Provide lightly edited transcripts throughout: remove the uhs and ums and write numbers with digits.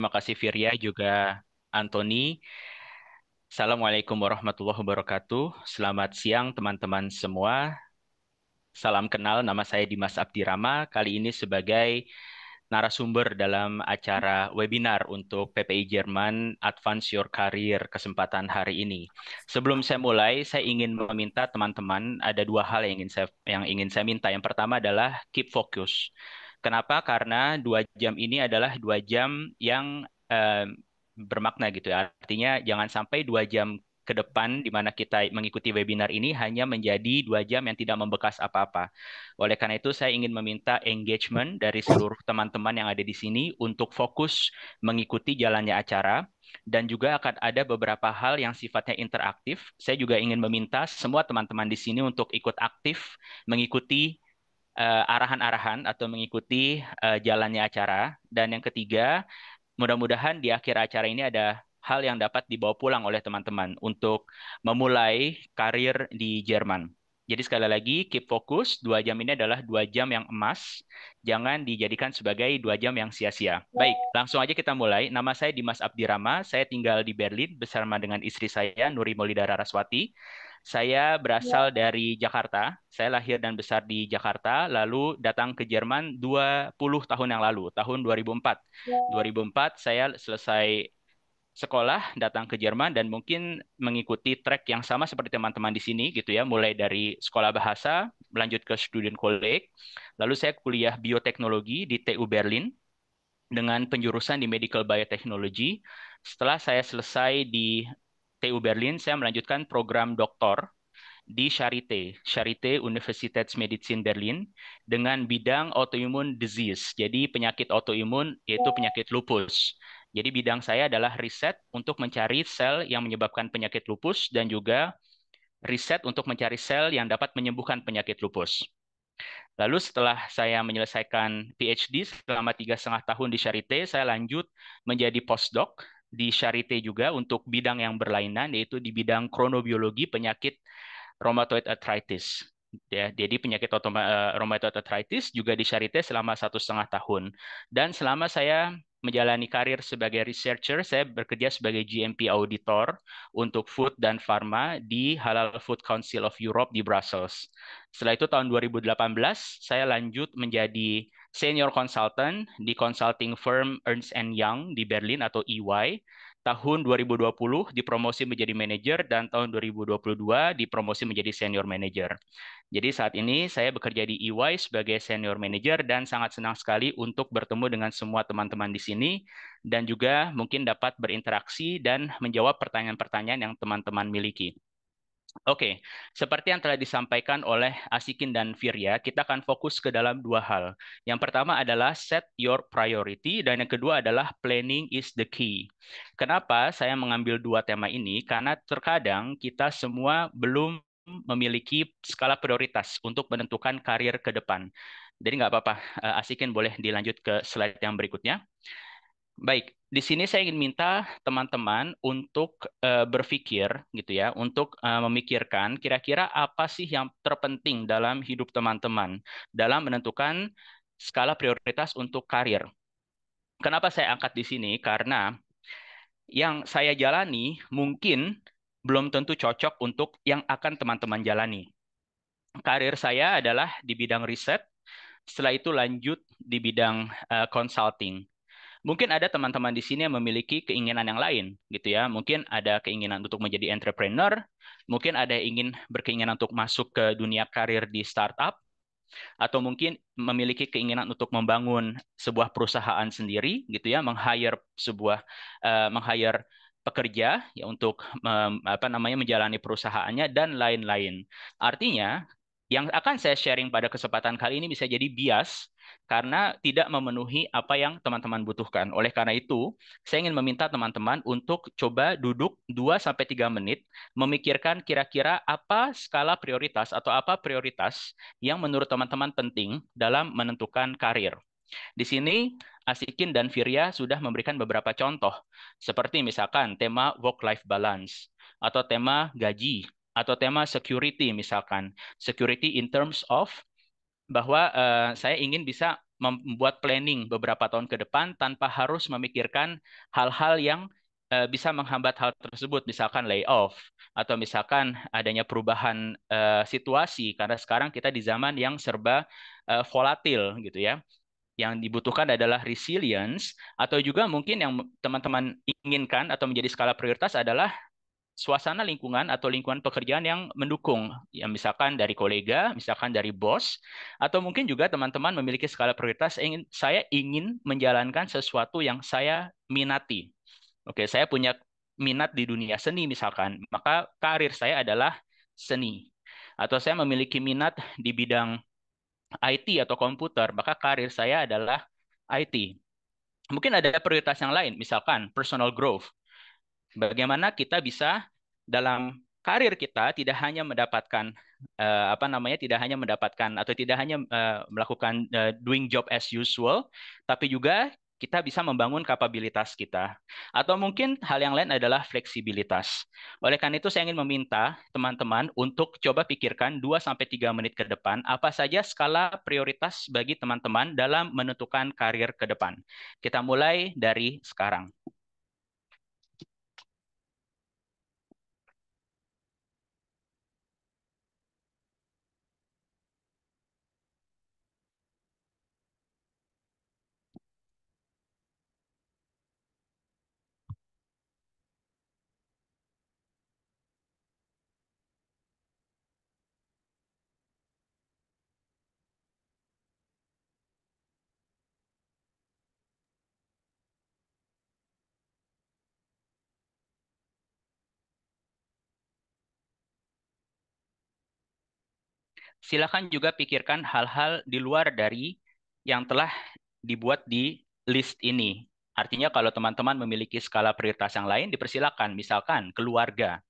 Terima kasih Virya juga Anthony. Assalamualaikum warahmatullahi wabarakatuh. Selamat siang teman-teman semua. Salam kenal, nama saya Dimas Abdirama. Kali ini sebagai narasumber dalam acara webinar untuk PPI Jerman Advance Your Career kesempatan hari ini. Sebelum saya mulai, saya ingin meminta teman-teman ada dua hal yang ingin saya minta. Yang pertama adalah keep focus. Kenapa? Karena 2 jam ini adalah 2 jam yang bermakna gitu ya. Artinya jangan sampai 2 jam ke depan di mana kita mengikuti webinar ini hanya menjadi 2 jam yang tidak membekas apa-apa. Oleh karena itu, saya ingin meminta engagement dari seluruh teman-teman yang ada di sini untuk fokus mengikuti jalannya acara, dan juga akan ada beberapa hal yang sifatnya interaktif. Saya juga ingin meminta semua teman-teman di sini untuk ikut aktif mengikuti arahan-arahan atau mengikuti jalannya acara. Dan yang ketiga, mudah-mudahan di akhir acara ini ada hal yang dapat dibawa pulang oleh teman-teman untuk memulai karir di Jerman. Jadi sekali lagi, keep fokus. 2 jam ini adalah 2 jam yang emas. Jangan dijadikan sebagai 2 jam yang sia-sia. Baik, langsung aja kita mulai. Nama saya Dimas Abdirama. Saya tinggal di Berlin bersama dengan istri saya, Nuri Maulida Raraswati. Saya berasal dari Jakarta. Saya lahir dan besar di Jakarta, lalu datang ke Jerman 20 tahun yang lalu, tahun 2004. 2004 saya selesai sekolah, datang ke Jerman dan mungkin mengikuti track yang sama seperti teman-teman di sini gitu ya, mulai dari sekolah bahasa, lanjut ke student college, lalu saya kuliah bioteknologi di TU Berlin dengan penjurusan di medical biotechnology. Setelah saya selesai di TU Berlin, saya melanjutkan program doktor di Charité Universitätsmedizin Berlin dengan bidang autoimmune disease. Jadi penyakit autoimun yaitu penyakit lupus. Jadi bidang saya adalah riset untuk mencari sel yang menyebabkan penyakit lupus dan juga riset untuk mencari sel yang dapat menyembuhkan penyakit lupus. Lalu setelah saya menyelesaikan PhD selama 3,5 tahun di Charité, saya lanjut menjadi postdoc di Charité juga untuk bidang yang berlainan, yaitu di bidang kronobiologi penyakit rheumatoid arthritis. Ya, jadi penyakit rheumatoid arthritis juga di Charité selama 1,5 tahun. Dan selama saya menjalani karir sebagai researcher, saya bekerja sebagai GMP auditor untuk food dan pharma di Halal Food Council of Europe di Brussels. Setelah itu tahun 2018, saya lanjut menjadi senior consultant di consulting firm Ernst Young di Berlin atau EY. Tahun 2020 dipromosi menjadi manajer dan tahun 2022 dipromosi menjadi senior manager. Jadi saat ini saya bekerja di EY sebagai senior manager dan sangat senang sekali untuk bertemu dengan semua teman-teman di sini dan juga mungkin dapat berinteraksi dan menjawab pertanyaan-pertanyaan yang teman-teman miliki. Oke, seperti yang telah disampaikan oleh Asikin dan Virya, kita akan fokus ke dalam dua hal. Yang pertama adalah set your priority, dan yang kedua adalah planning is the key. Kenapa saya mengambil dua tema ini? Karena terkadang kita semua belum memiliki skala prioritas untuk menentukan karir ke depan. Jadi nggak apa-apa, Asikin boleh dilanjut ke slide yang berikutnya. Baik, di sini saya ingin minta teman-teman untuk berpikir gitu ya, untuk memikirkan kira-kira apa sih yang terpenting dalam hidup teman-teman dalam menentukan skala prioritas untuk karir. Kenapa saya angkat di sini? Karena yang saya jalani mungkin belum tentu cocok untuk yang akan teman-teman jalani. Karir saya adalah di bidang riset, setelah itu lanjut di bidang consulting. Mungkin ada teman-teman di sini yang memiliki keinginan yang lain, gitu ya. Mungkin ada keinginan untuk menjadi entrepreneur, mungkin ada yang ingin berkeinginan untuk masuk ke dunia karir di startup, atau mungkin memiliki keinginan untuk membangun sebuah perusahaan sendiri, gitu ya, meng-hire pekerja ya untuk apa namanya menjalani perusahaannya dan lain-lain. Artinya, yang akan saya sharing pada kesempatan kali ini bisa jadi bias karena tidak memenuhi apa yang teman-teman butuhkan. Oleh karena itu, saya ingin meminta teman-teman untuk coba duduk 2 sampai 3 menit memikirkan kira-kira apa skala prioritas atau apa prioritas yang menurut teman-teman penting dalam menentukan karir. Di sini, Asikin dan Virya sudah memberikan beberapa contoh, seperti misalkan tema work-life balance, atau tema gaji, atau tema security misalkan. Security in terms of bahwa saya ingin bisa membuat planning beberapa tahun ke depan tanpa harus memikirkan hal-hal yang bisa menghambat hal tersebut, misalkan layoff atau misalkan adanya perubahan situasi karena sekarang kita di zaman yang serba volatil gitu ya. Yang dibutuhkan adalah resilience atau juga mungkin yang teman-teman inginkan atau menjadi skala prioritas adalah suasana lingkungan atau lingkungan pekerjaan yang mendukung, ya misalkan dari kolega, misalkan dari bos, atau mungkin juga teman-teman memiliki skala prioritas saya ingin menjalankan sesuatu yang saya minati. Oke, saya punya minat di dunia seni misalkan, maka karir saya adalah seni. Atau saya memiliki minat di bidang IT atau komputer, maka karir saya adalah IT. Mungkin ada prioritas yang lain, misalkan personal growth. Bagaimana kita bisa dalam karir kita tidak hanya mendapatkan apa namanya tidak hanya mendapatkan atau tidak hanya melakukan doing job as usual, tapi juga kita bisa membangun kapabilitas kita. Atau mungkin hal yang lain adalah fleksibilitas. Oleh karena itu saya ingin meminta teman-teman untuk coba pikirkan 2 sampai 3 menit ke depan apa saja skala prioritas bagi teman-teman dalam menentukan karir ke depan. Kita mulai dari sekarang. Silakan juga pikirkan hal-hal di luar dari yang telah dibuat di list ini. Artinya kalau teman-teman memiliki skala prioritas yang lain, dipersilakan. Misalkan keluarga,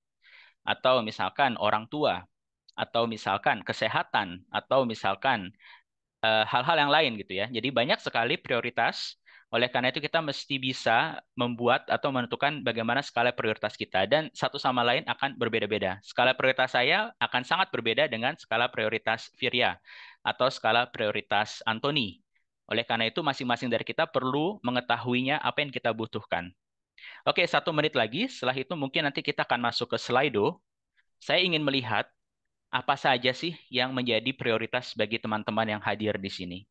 atau misalkan orang tua, atau misalkan kesehatan, atau misalkan hal-hal yang lain gitu ya. Jadi banyak sekali prioritas. Oleh karena itu kita mesti bisa membuat atau menentukan bagaimana skala prioritas kita dan satu sama lain akan berbeda-beda. Skala prioritas saya akan sangat berbeda dengan skala prioritas Virya atau skala prioritas Anthony. Oleh karena itu masing-masing dari kita perlu mengetahuinya apa yang kita butuhkan. Oke, 1 menit lagi. Setelah itu mungkin nanti kita akan masuk ke Slido. Saya ingin melihat apa saja sih yang menjadi prioritas bagi teman-teman yang hadir di sini.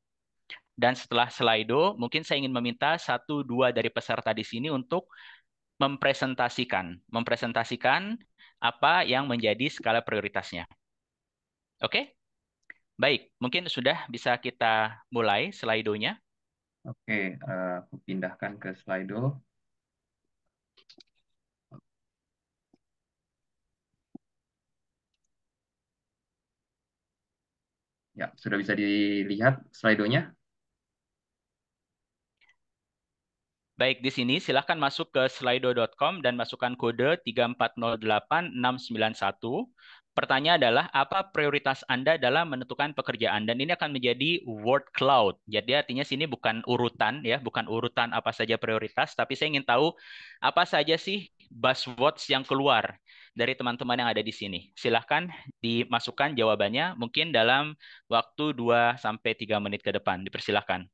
Dan setelah Slido, mungkin saya ingin meminta 1-2 dari peserta di sini untuk mempresentasikan apa yang menjadi skala prioritasnya. Oke? Baik, mungkin sudah bisa kita mulai Slido-nya. Oke, aku pindahkan ke Slido. Ya, sudah bisa dilihat Slido-nya. Baik, di sini silakan masuk ke slido.com dan masukkan kode 3408-691. Pertanyaan adalah, apa prioritas Anda dalam menentukan pekerjaan? Dan ini akan menjadi word cloud. Jadi artinya sini bukan urutan ya, bukan urutan apa saja prioritas, tapi saya ingin tahu apa saja sih buzzwords yang keluar dari teman-teman yang ada di sini. Silahkan dimasukkan jawabannya mungkin dalam waktu 2 sampai 3 menit ke depan. Dipersilahkan.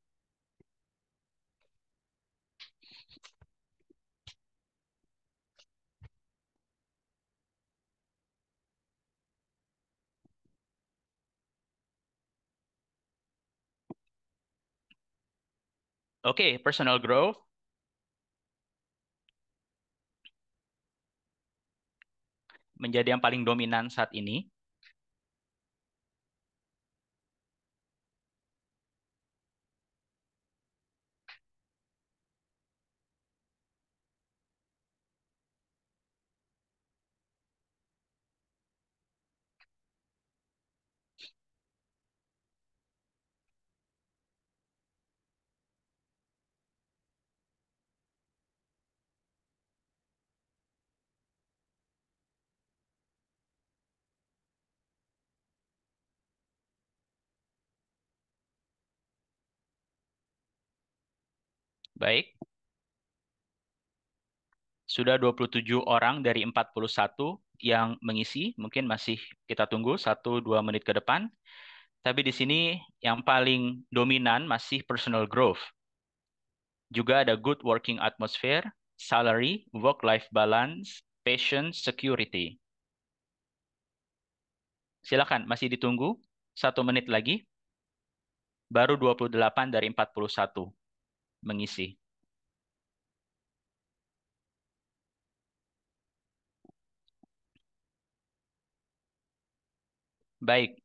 Oke, personal growth. Menjadi yang paling dominan saat ini. Baik, sudah 27 orang dari 41 yang mengisi. Mungkin masih kita tunggu 1-2 menit ke depan. Tapi di sini yang paling dominan masih personal growth. Juga ada good working atmosphere, salary, work-life balance, passion, security. Silakan, masih ditunggu. 1 menit lagi, baru 28 dari 41 mengisi. Baik,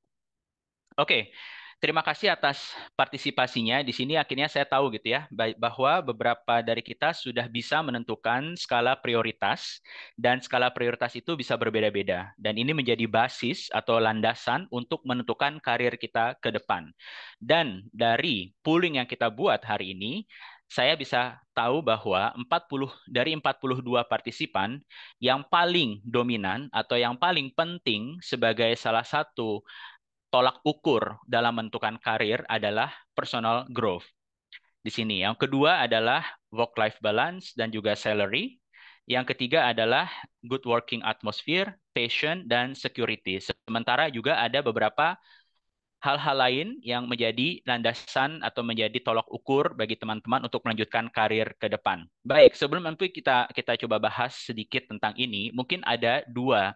oke, terima kasih atas partisipasinya. Di sini akhirnya saya tahu gitu ya, bahwa beberapa dari kita sudah bisa menentukan skala prioritas dan skala prioritas itu bisa berbeda-beda. Dan ini menjadi basis atau landasan untuk menentukan karir kita ke depan. Dan dari pooling yang kita buat hari ini, saya bisa tahu bahwa 42 partisipan yang paling dominan atau yang paling penting sebagai salah satu tolak ukur dalam menentukan karir adalah personal growth di sini. Yang kedua adalah work-life balance dan juga salary. Yang ketiga adalah good working atmosphere, passion, dan security. Sementara juga ada beberapa hal-hal lain yang menjadi landasan atau menjadi tolak ukur bagi teman-teman untuk melanjutkan karir ke depan. Baik, sebelum nanti kita coba bahas sedikit tentang ini, mungkin ada dua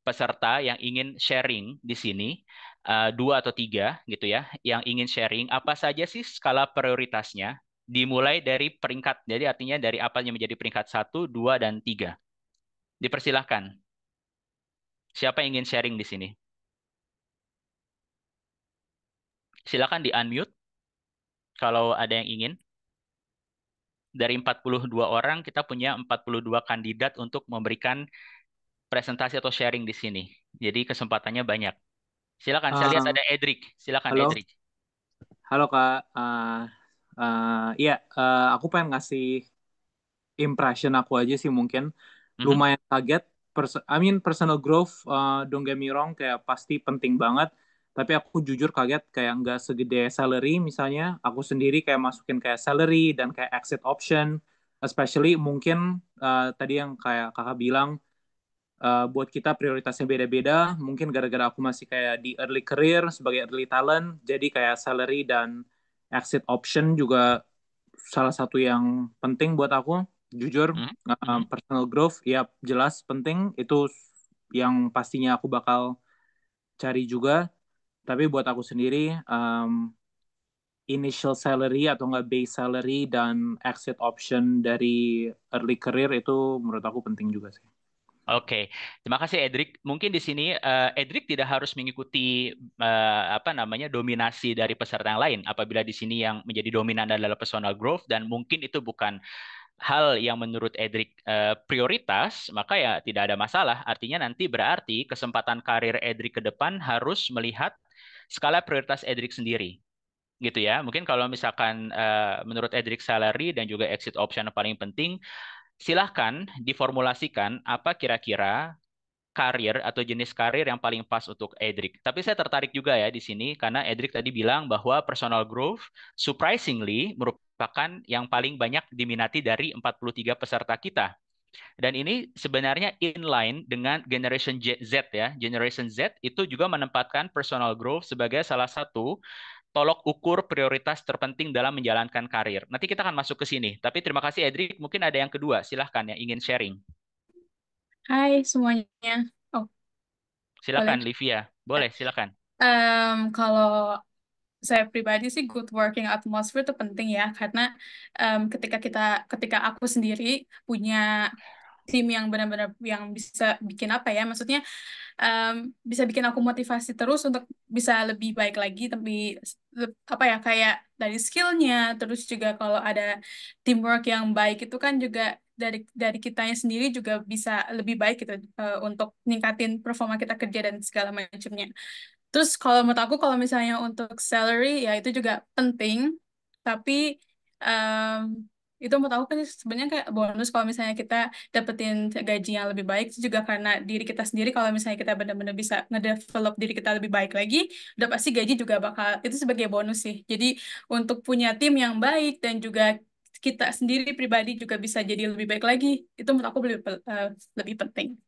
peserta yang ingin sharing di sini, 2 atau 3 gitu ya, yang ingin sharing apa saja sih skala prioritasnya, dimulai dari peringkat, jadi artinya dari apa yang menjadi peringkat 1, 2, dan 3. Dipersilahkan. Siapa yang ingin sharing di sini? Silakan di-unmute kalau ada yang ingin. Dari 42 orang, kita punya 42 kandidat untuk memberikan presentasi atau sharing di sini. Jadi kesempatannya banyak. Silakan, saya lihat Eh, ada Edric. Silakan halo, Edric. halo Kak. Iya, aku pengen ngasih impression aku aja sih mungkin. Mhm, Lumayan kaget. Personal growth, don't get me wrong, kayak pasti penting banget. Tapi aku jujur kaget kayak nggak segede salary misalnya. Aku sendiri kayak masukin kayak salary dan kayak exit option. Especially mungkin tadi yang kayak kakak bilang, buat kita prioritasnya beda-beda. Mungkin gara-gara aku masih kayak di early career sebagai early talent, jadi kayak salary dan exit option juga salah satu yang penting buat aku. Jujur, mhm, mhm. personal growth ya jelas penting, itu yang pastinya aku bakal cari juga. Tapi buat aku sendiri, initial salary atau enggak base salary dan exit option dari early career itu menurut aku penting juga sih. Oke, terima kasih Edric. Mungkin di sini Edric tidak harus mengikuti apa namanya dominasi dari peserta yang lain. Apabila di sini yang menjadi dominan adalah personal growth dan mungkin itu bukan hal yang menurut Edric prioritas, maka ya tidak ada masalah. Artinya nanti berarti kesempatan karir Edric ke depan harus melihat skala prioritas Edric sendiri. Gitu ya. Mungkin kalau misalkan menurut Edric salary dan juga exit option yang paling penting, silahkan diformulasikan apa kira-kira karir atau jenis karir yang paling pas untuk Edric. Tapi saya tertarik juga ya di sini karena Edric tadi bilang bahwa personal growth surprisingly merupakan yang paling banyak diminati dari 43 peserta kita. Dan ini sebenarnya inline dengan Generation Z ya. Generation Z itu juga menempatkan personal growth sebagai salah satu tolok ukur prioritas terpenting dalam menjalankan karir. Nanti kita akan masuk ke sini. Tapi terima kasih Edric. Mungkin ada yang kedua. Silahkan yang ingin sharing. Hai semuanya. Oh, boleh. Silakan Livia. Boleh, silakan. Kalau saya pribadi sih good working atmosphere itu penting ya karena ketika aku sendiri punya tim yang benar-benar yang bisa bikin apa ya, maksudnya em, bisa bikin aku motivasi terus untuk bisa lebih baik lagi, tapi apa ya kayak dari skillnya, terus juga kalau ada teamwork yang baik itu kan juga dari kitanya sendiri juga bisa lebih baik gitu, untuk ningkatin performa kita kerja dan segala macamnya. Terus kalau menurut aku kalau misalnya untuk salary ya itu juga penting, tapi em, itu menurut aku kan sebenarnya kayak bonus kalau misalnya kita dapetin gaji yang lebih baik. Itu juga karena diri kita sendiri, kalau misalnya kita benar-benar bisa ngedevelop diri kita lebih baik lagi, udah pasti gaji juga bakal itu sebagai bonus sih. Jadi untuk punya tim yang baik dan juga kita sendiri pribadi juga bisa jadi lebih baik lagi, itu menurut aku lebih penting.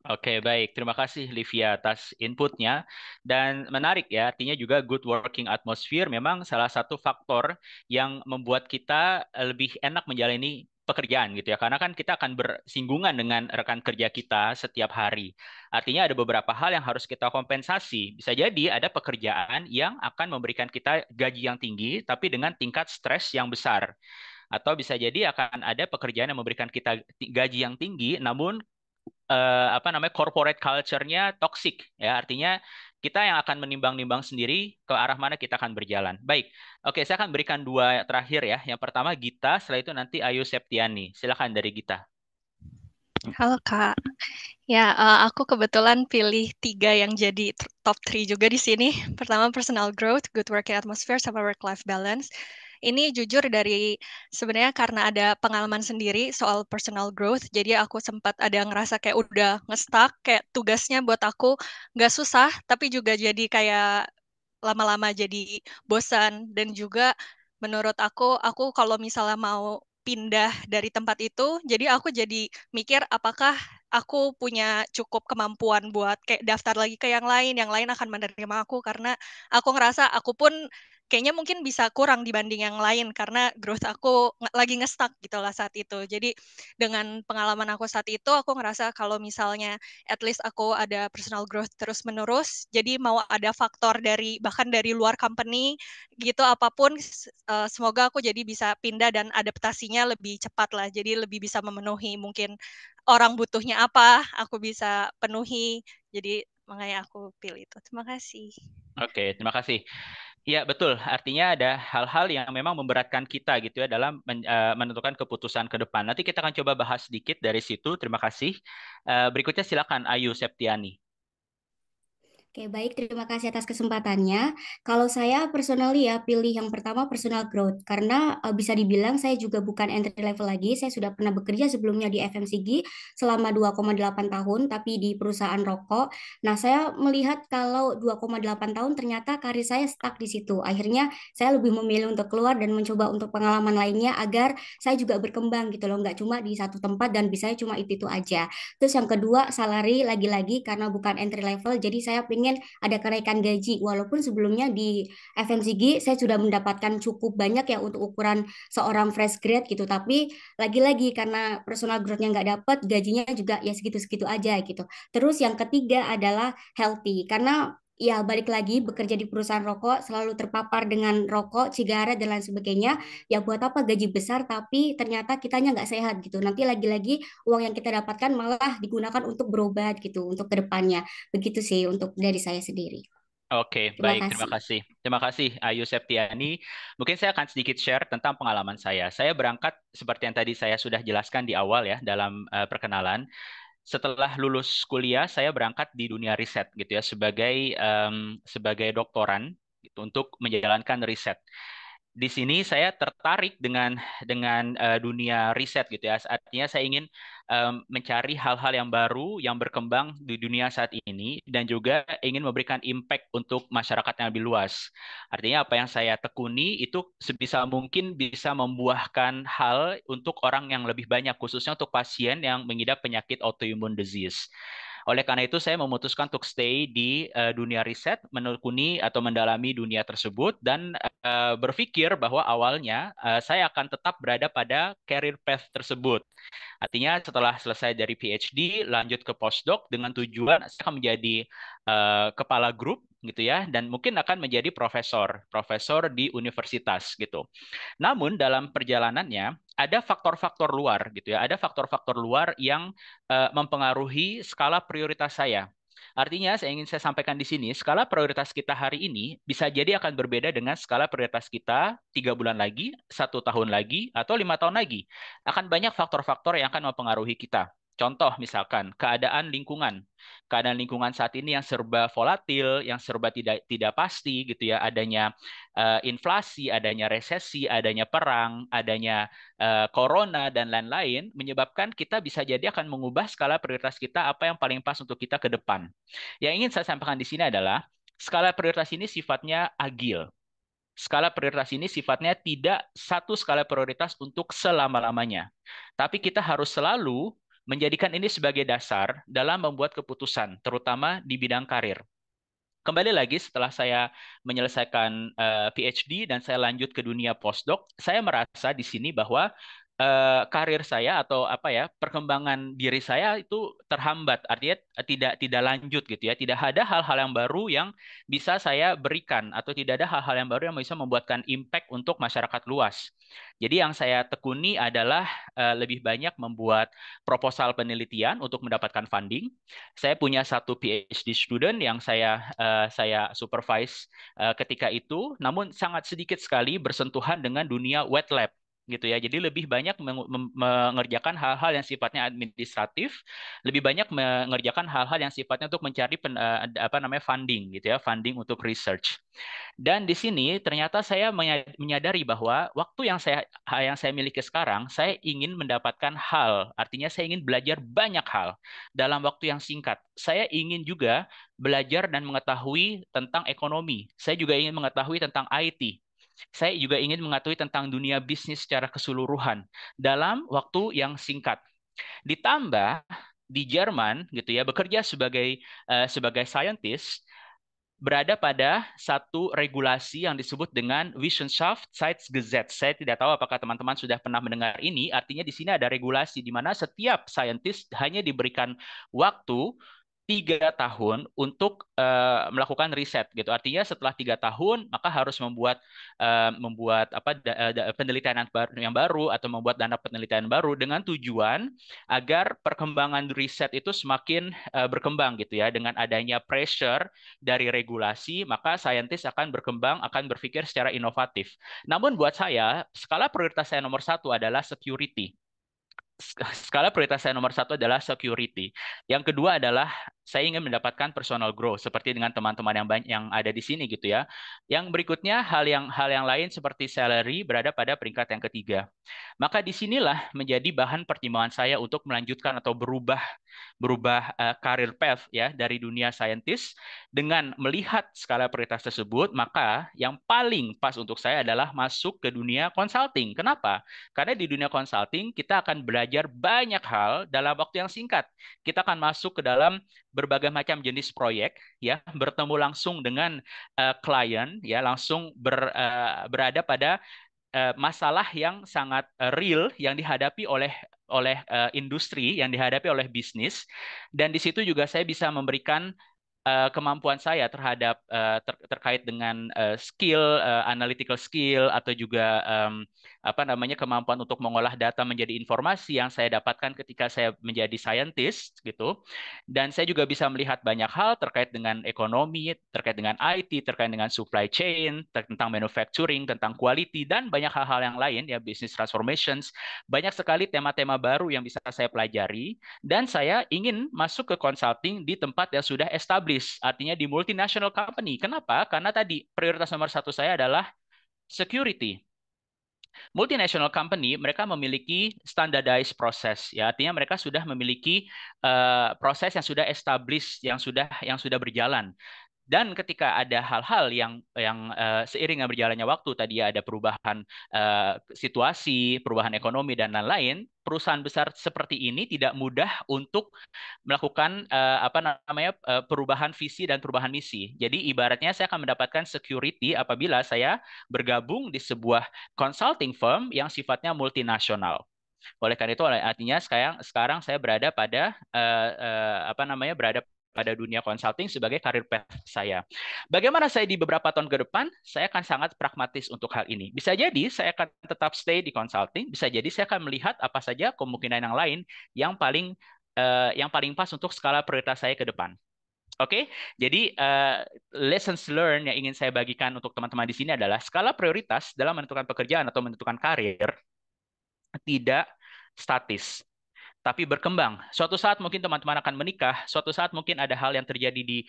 Oke, baik. Terima kasih Livia atas inputnya. Dan menarik ya, artinya juga good working atmosphere memang salah satu faktor yang membuat kita lebih enak menjalani pekerjaan gitu ya. Karena kan kita akan bersinggungan dengan rekan kerja kita setiap hari. Artinya ada beberapa hal yang harus kita kompensasi. Bisa jadi ada pekerjaan yang akan memberikan kita gaji yang tinggi, tapi dengan tingkat stres yang besar. Atau bisa jadi akan ada pekerjaan yang memberikan kita gaji yang tinggi, namun apa namanya corporate culture-nya toxic ya, artinya kita yang akan menimbang-nimbang sendiri ke arah mana kita akan berjalan. Baik, oke, saya akan berikan dua terakhir ya. Yang pertama Gita, setelah itu nanti Ayu Septiani. Silakan dari Gita. Halo Kak, ya aku kebetulan pilih 3 yang jadi top 3 juga di sini. Pertama personal growth, good working atmosphere, sama work-life balance. Ini jujur dari sebenarnya karena ada pengalaman sendiri soal personal growth, jadi aku sempat ada ngerasa kayak udah nge-stuck, kayak tugasnya buat aku nggak susah, tapi juga jadi kayak lama-lama jadi bosan. Dan juga menurut aku kalau misalnya mau pindah dari tempat itu, jadi aku jadi mikir apakah aku punya cukup kemampuan buat kayak daftar lagi ke yang lain akan menerima aku, karena aku ngerasa aku pun kayaknya mungkin bisa kurang dibanding yang lain karena growth aku lagi nge-stuck gitu lah saat itu. Jadi dengan pengalaman aku saat itu, aku ngerasa kalau misalnya at least aku ada personal growth terus-menerus, jadi mau ada faktor dari bahkan dari luar company gitu apapun, semoga aku jadi bisa pindah dan adaptasinya lebih cepat lah. Jadi lebih bisa memenuhi mungkin orang butuhnya apa, aku bisa penuhi. Jadi makanya aku pilih itu. Terima kasih. Oke, terima kasih. Ya, betul. Artinya ada hal-hal yang memang memberatkan kita gitu ya dalam menentukan keputusan ke depan. Nanti kita akan coba bahas sedikit dari situ. Terima kasih. Berikutnya silakan Ayu Septiani. Oke, baik. Terima kasih atas kesempatannya. Kalau saya personally ya pilih yang pertama personal growth karena bisa dibilang saya juga bukan entry level lagi. Saya sudah pernah bekerja sebelumnya di FMCG selama 2,8 tahun tapi di perusahaan rokok. Nah, saya melihat kalau 2,8 tahun ternyata karir saya stuck di situ. Akhirnya saya lebih memilih untuk keluar dan mencoba untuk pengalaman lainnya agar saya juga berkembang gitu loh, nggak cuma di satu tempat dan bisa cuma itu aja. Terus yang kedua, salary lagi-lagi karena bukan entry level, jadi saya pengen ada kenaikan gaji. Walaupun sebelumnya di FMCG saya sudah mendapatkan cukup banyak ya untuk ukuran seorang fresh grade gitu. Tapi lagi-lagi karena personal growth-nya nggak dapat, gajinya juga ya segitu-segitu aja gitu. Terus yang ketiga adalah healthy. Karena ya balik lagi bekerja di perusahaan rokok selalu terpapar dengan rokok, cigaret dan lain sebagainya. Ya buat apa gaji besar tapi ternyata kitanya nggak sehat gitu. Nanti lagi-lagi uang yang kita dapatkan malah digunakan untuk berobat gitu untuk kedepannya. Begitu sih untuk dari saya sendiri. Oke, Terima baik. Terima kasih. kasih. Terima kasih, Ayu Septiani. Mungkin saya akan sedikit share tentang pengalaman saya. Saya berangkat seperti yang tadi saya sudah jelaskan di awal ya dalam perkenalan. Setelah lulus kuliah, saya berangkat di dunia riset gitu ya sebagai doktoran gitu, untuk menjalankan riset. Di sini saya tertarik dengan dunia riset gitu ya. Artinya saya ingin mencari hal-hal yang baru yang berkembang di dunia saat ini dan juga ingin memberikan impact untuk masyarakat yang lebih luas. Artinya apa yang saya tekuni itu sebisa mungkin bisa membuahkan hal untuk orang yang lebih banyak, khususnya untuk pasien yang mengidap penyakit autoimmune disease. Oleh karena itu, saya memutuskan untuk stay di dunia riset, menekuni atau mendalami dunia tersebut, dan berpikir bahwa awalnya saya akan tetap berada pada career path tersebut. Artinya setelah selesai dari PhD, lanjut ke postdoc dengan tujuan saya akan menjadi kepala grup gitu ya, dan mungkin akan menjadi profesor di universitas gitu. Namun dalam perjalanannya ada faktor-faktor luar gitu ya, ada faktor-faktor luar yang mempengaruhi skala prioritas saya. Artinya, saya sampaikan di sini, skala prioritas kita hari ini bisa jadi akan berbeda dengan skala prioritas kita 3 bulan lagi, 1 tahun lagi, atau 5 tahun lagi. Akan banyak faktor-faktor yang akan mempengaruhi kita. Contoh misalkan keadaan lingkungan. Keadaan lingkungan saat ini yang serba volatil, yang serba tidak pasti gitu ya, adanya inflasi, adanya resesi, adanya perang, adanya corona dan lain-lain menyebabkan kita bisa jadi akan mengubah skala prioritas kita apa yang paling pas untuk kita ke depan. Yang ingin saya sampaikan di sini adalah skala prioritas ini sifatnya agil. Skala prioritas ini sifatnya tidak satu skala prioritas untuk selama-lamanya. Tapi kita harus selalu menjadikan ini sebagai dasar dalam membuat keputusan, terutama di bidang karir. Kembali lagi setelah saya menyelesaikan PhD dan saya lanjut ke dunia postdoc, saya merasa di sini bahwa karir saya atau apa ya perkembangan diri saya itu terhambat, artinya tidak lanjut gitu ya, tidak ada hal-hal yang baru yang bisa saya berikan atau tidak ada hal-hal yang baru yang bisa membuatkan impact untuk masyarakat luas. Jadi yang saya tekuni adalah lebih banyak membuat proposal penelitian untuk mendapatkan funding. Saya punya satu PhD student yang saya supervise ketika itu, namun sangat sedikit sekali bersentuhan dengan dunia wet lab gitu ya. Jadi lebih banyak mengerjakan hal-hal yang sifatnya administratif, lebih banyak mengerjakan hal-hal yang sifatnya untuk mencari apa namanya funding gitu ya, funding untuk research. Dan di sini ternyata saya menyadari bahwa waktu yang saya miliki sekarang, saya ingin mendapatkan hal, artinya saya ingin belajar banyak hal dalam waktu yang singkat. Saya ingin juga belajar dan mengetahui tentang ekonomi. Saya juga ingin mengetahui tentang IT. Saya juga ingin mengetahui tentang dunia bisnis secara keseluruhan dalam waktu yang singkat. Ditambah di Jerman gitu ya, bekerja sebagai scientist berada pada satu regulasi yang disebut dengan Wissenschaftsgesetz. Saya tidak tahu apakah teman-teman sudah pernah mendengar ini. Artinya di sini ada regulasi di mana setiap saintis hanya diberikan waktu 3 tahun untuk melakukan riset gitu. Artinya setelah 3 tahun maka harus membuat apa penelitian yang baru atau membuat dana penelitian baru dengan tujuan agar perkembangan riset itu semakin berkembang gitu ya. Dengan adanya pressure dari regulasi, maka saintis akan berkembang, akan berpikir secara inovatif. Namun buat saya, skala prioritas saya nomor satu adalah security. Skala prioritas saya nomor satu adalah security. Yang kedua adalah saya ingin mendapatkan personal growth seperti dengan teman-teman yang ada di sini gitu ya. Yang berikutnya hal yang lain seperti salary berada pada peringkat yang ketiga. Maka disinilah menjadi bahan pertimbangan saya untuk melanjutkan atau berubah karir path ya dari dunia saintis. Dengan melihat skala prioritas tersebut, maka yang paling pas untuk saya adalah masuk ke dunia consulting. Kenapa? Karena di dunia consulting kita akan belajar banyak hal dalam waktu yang singkat. Kita akan masuk ke dalam berbagai macam jenis proyek, ya, bertemu langsung dengan klien, ya, langsung berada pada masalah yang sangat real yang dihadapi oleh industri, yang dihadapi oleh bisnis, dan di situ juga saya bisa memberikan kemampuan saya terhadap terkait dengan skill, analytical skill atau juga apa namanya kemampuan untuk mengolah data menjadi informasi yang saya dapatkan ketika saya menjadi scientist gitu. Dan saya juga bisa melihat banyak hal terkait dengan ekonomi, terkait dengan IT, terkait dengan supply chain, tentang manufacturing, tentang quality dan banyak hal-hal yang lain ya, business transformations. Banyak sekali tema-tema baru yang bisa saya pelajari dan saya ingin masuk ke consulting di tempat yang sudah established, artinya di multinational company. Kenapa? Karena tadi prioritas nomor satu saya adalah security. Multinational company mereka memiliki standardized process, ya artinya mereka sudah memiliki proses yang sudah established, yang sudah berjalan. Dan ketika ada hal-hal yang seiring dengan berjalannya waktu, tadi ada perubahan situasi, perubahan ekonomi dan lain-lain, perusahaan besar seperti ini tidak mudah untuk melakukan apa namanya perubahan visi dan perubahan misi. Jadi ibaratnya saya akan mendapatkan security apabila saya bergabung di sebuah consulting firm yang sifatnya multinasional. Oleh karena itu, artinya sekarang saya berada pada apa namanya pada dunia consulting sebagai karir path saya. Bagaimana saya di beberapa tahun ke depan? Saya akan sangat pragmatis untuk hal ini. Bisa jadi saya akan tetap stay di consulting, bisa jadi saya akan melihat apa saja kemungkinan yang lain yang paling pas untuk skala prioritas saya ke depan. Oke, jadi lessons learned yang ingin saya bagikan untuk teman-teman di sini adalah skala prioritas dalam menentukan pekerjaan atau menentukan karir tidak statis, tapi berkembang. Suatu saat mungkin teman-teman akan menikah, suatu saat mungkin ada hal yang terjadi di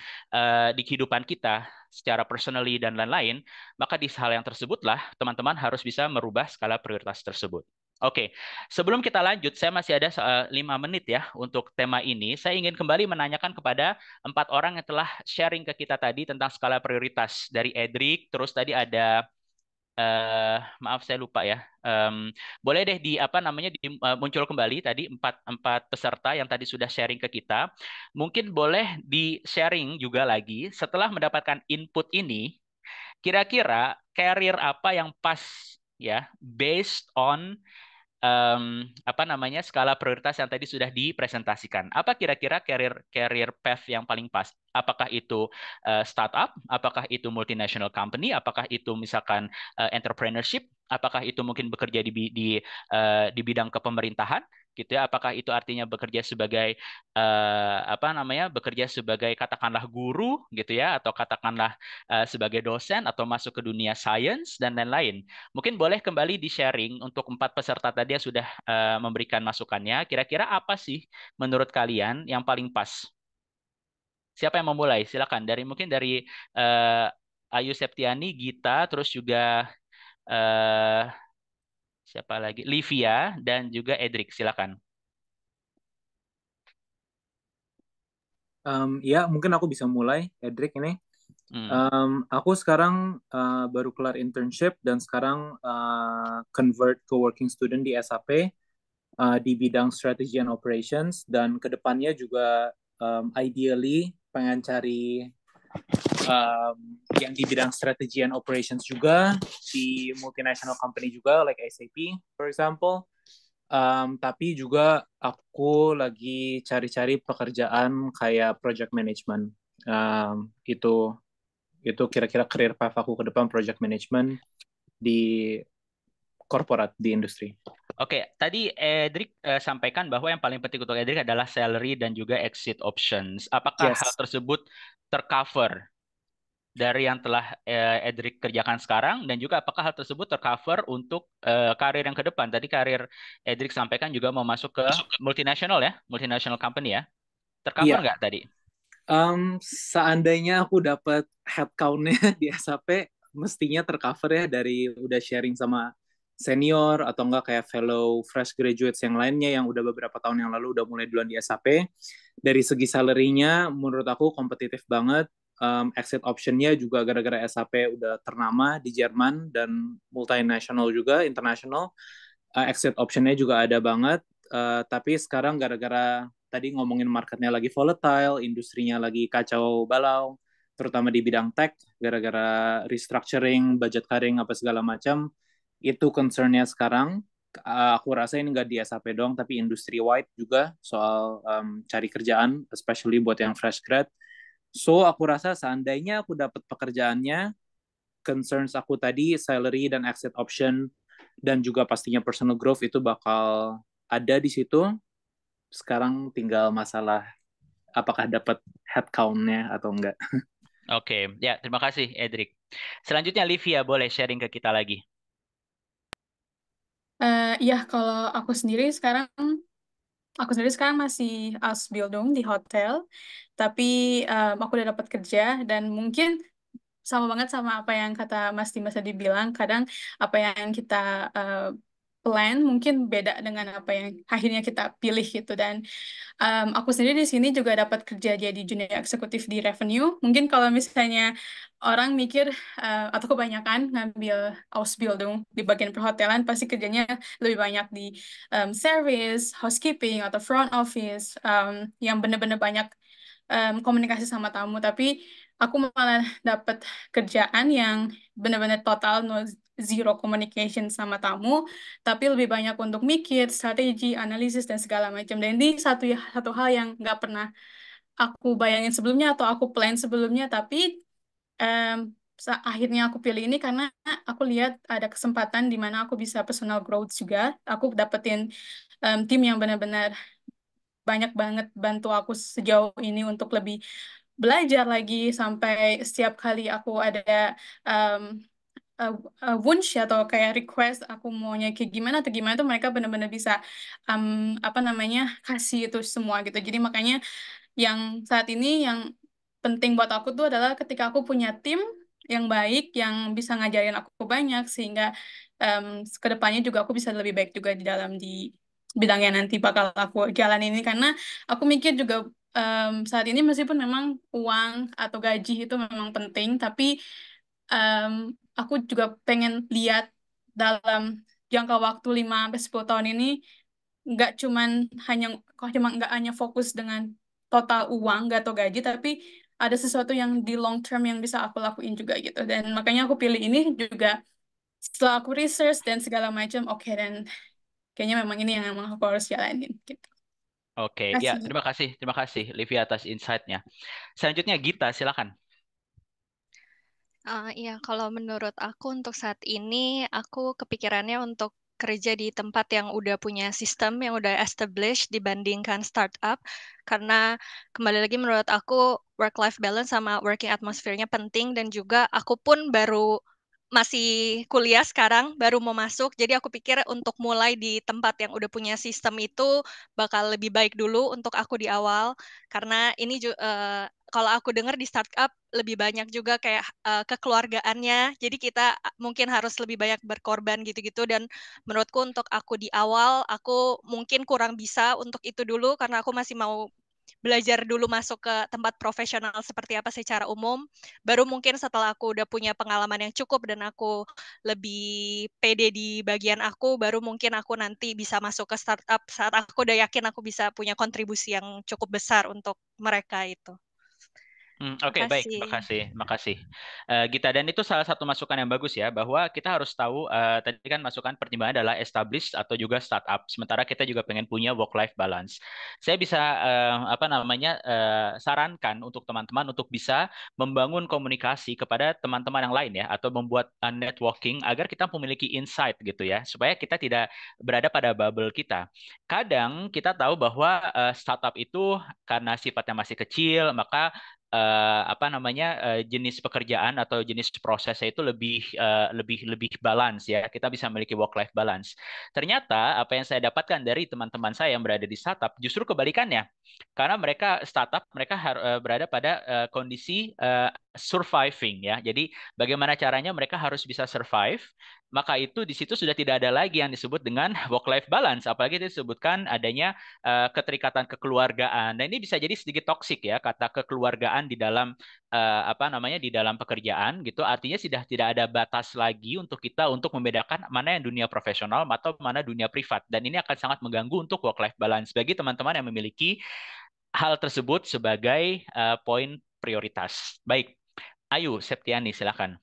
kehidupan kita secara personally dan lain-lain, maka di hal yang tersebutlah teman-teman harus bisa merubah skala prioritas tersebut. Oke, sebelum kita lanjut, saya masih ada 5 menit ya untuk tema ini. Saya ingin kembali menanyakan kepada 4 orang yang telah sharing ke kita tadi tentang skala prioritas. Dari Edric, terus tadi ada Maaf saya lupa ya. Boleh deh muncul kembali tadi empat peserta yang tadi sudah sharing ke kita. Mungkin boleh di sharing juga lagi setelah mendapatkan input ini. Kira-kira career apa yang pas ya based on skala prioritas yang tadi sudah dipresentasikan. Apa kira-kira career path yang paling pas? Apakah itu startup? Apakah itu multinational company? Apakah itu misalkan entrepreneurship? Apakah itu mungkin bekerja di bidang kepemerintahan? Gitu ya? Apakah itu artinya bekerja sebagai bekerja sebagai katakanlah guru gitu ya, atau katakanlah sebagai dosen, atau masuk ke dunia science dan lain-lain. Mungkin boleh kembali di-sharing untuk empat peserta tadi yang sudah memberikan masukannya. Kira-kira apa sih menurut kalian yang paling pas? Siapa yang memulai? Silakan. Mungkin dari Ayu Septiani, Gita, terus juga eh, siapa lagi? Livia dan juga Edric. Silakan. Ya, mungkin aku bisa mulai, Edric ini. Aku sekarang baru kelar internship dan sekarang convert ke working student di SAP di bidang strategy and operations, dan kedepannya juga ideally pengen cari yang di bidang strategy and operations juga di multinational company juga like SAP for example. Tapi juga aku lagi cari-cari pekerjaan kayak project management. Itu kira-kira career path aku ke depan, project management di korporat, di industri. Oke, tadi Edric sampaikan bahwa yang paling penting untuk Edric adalah salary dan juga exit options. Apakah hal Yes. tersebut tercover dari yang telah Edric kerjakan sekarang, dan juga apakah hal tersebut tercover untuk karir yang ke depan? Tadi karir Edric sampaikan juga mau masuk ke multinational ya, multinational company ya. Tercover Iya. nggak tadi? Seandainya aku dapat headcount-nya di SAP, mestinya tercover ya, dari udah sharing sama senior atau enggak kayak fellow fresh graduates yang lainnya yang udah beberapa tahun yang lalu udah mulai duluan di SAP. Dari segi salary-nya menurut aku kompetitif banget. Exit option-nya juga gara-gara SAP udah ternama di Jerman dan multinational juga, international. Exit option-nya juga ada banget. Tapi sekarang gara-gara tadi ngomongin marketnya lagi volatile, industrinya lagi kacau balau, terutama di bidang tech, gara-gara restructuring, budget cutting, apa segala macam, itu concern-nya sekarang. Aku rasa ini nggak di SAP dong, tapi industry wide juga soal cari kerjaan, especially buat yang fresh grad. So, aku rasa seandainya aku dapat pekerjaannya, concerns aku tadi, salary dan exit option, dan juga pastinya personal growth itu bakal ada di situ. Sekarang tinggal masalah apakah dapat headcount-nya atau enggak. Oke, ya terima kasih Edric. Selanjutnya Livia, boleh sharing ke kita lagi. Ya, kalau aku sendiri sekarang masih Ausbildung di hotel, tapi aku udah dapat kerja dan mungkin sama banget sama apa yang kata Mas Dimas tadi bilang. Kadang apa yang kita plan mungkin beda dengan apa yang akhirnya kita pilih gitu. Dan aku sendiri di sini juga dapat kerja jadi junior eksekutif di revenue. Mungkin kalau misalnya orang mikir atau kebanyakan ngambil Ausbildung di bagian perhotelan, pasti kerjanya lebih banyak di service, housekeeping, atau front office yang benar-benar banyak komunikasi sama tamu. Tapi aku malah dapat kerjaan yang benar-benar total zero communication sama tamu, tapi lebih banyak untuk mikir, strategi, analisis, dan segala macam. Dan ini satu hal yang nggak pernah aku bayangin sebelumnya atau aku plan sebelumnya, tapi akhirnya aku pilih ini karena aku lihat ada kesempatan di mana aku bisa personal growth juga. Aku dapetin tim yang benar-benar banyak banget bantu aku sejauh ini untuk lebih belajar lagi, sampai setiap kali aku ada um, wunsch atau kayak request aku maunya kayak gimana atau gimana tuh mereka benar-benar bisa kasih itu semua gitu. Jadi makanya yang saat ini yang penting buat aku tuh adalah ketika aku punya tim yang baik yang bisa ngajarin aku banyak, sehingga um, kedepannya juga aku bisa lebih baik juga di dalam di bidang yang nanti bakal aku jalan ini. Karena aku mikir juga saat ini meskipun memang uang atau gaji itu memang penting, tapi um, aku juga pengen lihat dalam jangka waktu 5 sampai 10 tahun ini nggak cuman hanya kok cuma nggak hanya fokus dengan total uang nggak atau gaji, tapi ada sesuatu yang di long term yang bisa aku lakuin juga gitu. Dan makanya aku pilih ini juga setelah aku research dan segala macam. Oke, dan kayaknya memang ini yang emang aku harus jalanin gitu. Oke, ya Kasih. terima kasih Livia atas insight-nya. Selanjutnya Gita, silakan. Iya, kalau menurut aku untuk saat ini, aku kepikirannya untuk kerja di tempat yang udah punya sistem, yang udah established dibandingkan startup. Karena kembali lagi menurut aku, work-life balance sama working atmosphere-nya penting, dan juga aku pun baru masih kuliah sekarang, baru mau masuk. Jadi aku pikir untuk mulai di tempat yang udah punya sistem itu bakal lebih baik dulu untuk aku di awal. Karena ini kalau aku dengar di startup lebih banyak juga kayak kekeluargaannya. Jadi kita mungkin harus lebih banyak berkorban gitu-gitu. Dan menurutku untuk aku di awal, aku mungkin kurang bisa untuk itu dulu karena aku masih mau belajar dulu masuk ke tempat profesional seperti apa secara umum. Baru mungkin setelah aku udah punya pengalaman yang cukup dan aku lebih pede di bagian aku, baru mungkin aku nanti bisa masuk ke startup saat aku udah yakin aku bisa punya kontribusi yang cukup besar untuk mereka itu. Oke, baik, makasih. Gita, dan itu salah satu masukan yang bagus ya, bahwa kita harus tahu, tadi kan masukan pertimbangan adalah established atau juga startup, sementara kita juga pengen punya work-life balance. Saya bisa, sarankan untuk teman-teman untuk bisa membangun komunikasi kepada teman-teman yang lain ya, atau membuat networking agar kita memiliki insight gitu ya, supaya kita tidak berada pada bubble kita. Kadang kita tahu bahwa startup itu karena sifatnya masih kecil, maka jenis pekerjaan atau jenis prosesnya itu lebih balance ya. Kita bisa memiliki work life balance. Ternyata apa yang saya dapatkan dari teman-teman saya yang berada di startup justru kebalikannya. Karena mereka berada pada kondisi surviving ya. Jadi bagaimana caranya mereka harus bisa survive, maka itu di situ sudah tidak ada lagi yang disebut dengan work life balance, apalagi disebutkan adanya keterikatan kekeluargaan. Dan ini bisa jadi sedikit toksik ya, kata kekeluargaan di dalam di dalam pekerjaan gitu. Artinya sudah tidak ada batas lagi untuk kita untuk membedakan mana yang dunia profesional atau mana dunia privat. Dan ini akan sangat mengganggu untuk work life balance bagi teman-teman yang memiliki hal tersebut sebagai poin prioritas. Baik, Ayu Septiani, silakan.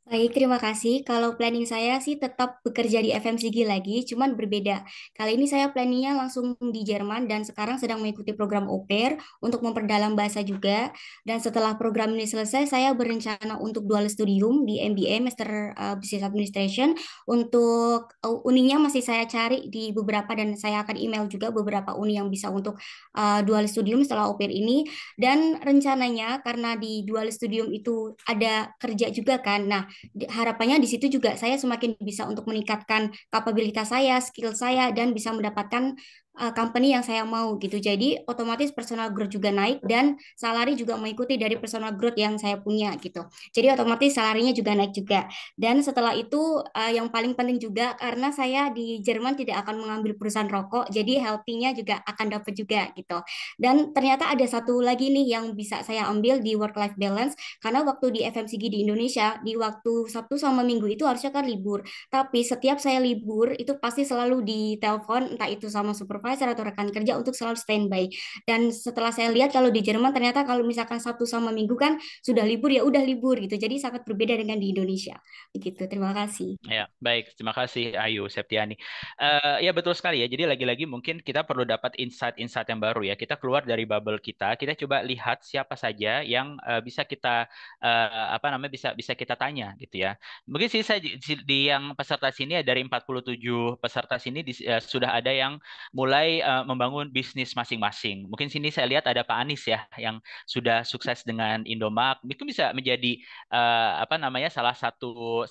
Baik, terima kasih. Kalau planning saya sih tetap bekerja di FMCG lagi, cuman berbeda. Kali ini saya planningnya langsung di Jerman dan sekarang sedang mengikuti program au pair untuk memperdalam bahasa juga. Dan setelah program ini selesai, saya berencana untuk dual studium di MBA, Master Business Administration. Untuk uninya masih saya cari di beberapa dan saya akan email juga beberapa uni yang bisa untuk dual studium setelah au pair ini. Dan rencananya karena di dual studium itu ada kerja juga kan. Nah, harapannya di situ juga saya semakin bisa untuk meningkatkan kapabilitas saya, skill saya, dan bisa mendapatkan company yang saya mau gitu. Jadi otomatis personal growth juga naik dan salary juga mengikuti dari personal growth yang saya punya gitu. Jadi otomatis salarinya juga naik juga. Dan setelah itu yang paling penting juga karena saya di Jerman tidak akan mengambil perusahaan rokok, jadi healthy-nya juga akan dapat juga gitu. Dan ternyata ada satu lagi nih yang bisa saya ambil di work life balance karena waktu di FMCG di Indonesia di waktu Sabtu sama Minggu itu harusnya kan libur. Tapi setiap saya libur itu pasti selalu ditelepon entah itu sama supervisor atau rekan kerja untuk selalu standby. Dan setelah saya lihat kalau di Jerman ternyata kalau misalkan Sabtu sama Minggu kan sudah libur ya udah libur gitu. Jadi sangat berbeda dengan di Indonesia. Begitu. Terima kasih. Ya, baik. Terima kasih Ayu Septiani. Ya betul sekali ya. Jadi lagi-lagi mungkin kita perlu dapat insight-insight yang baru ya. Kita keluar dari bubble kita. Kita coba lihat siapa saja yang bisa kita bisa kita tanya gitu ya. Mungkin sih saya di yang peserta sini dari 47 peserta sini sudah ada yang mulai membangun bisnis masing-masing. Mungkin sini saya lihat ada Pak Anies ya yang sudah sukses dengan Indomaret. Itu bisa menjadi salah satu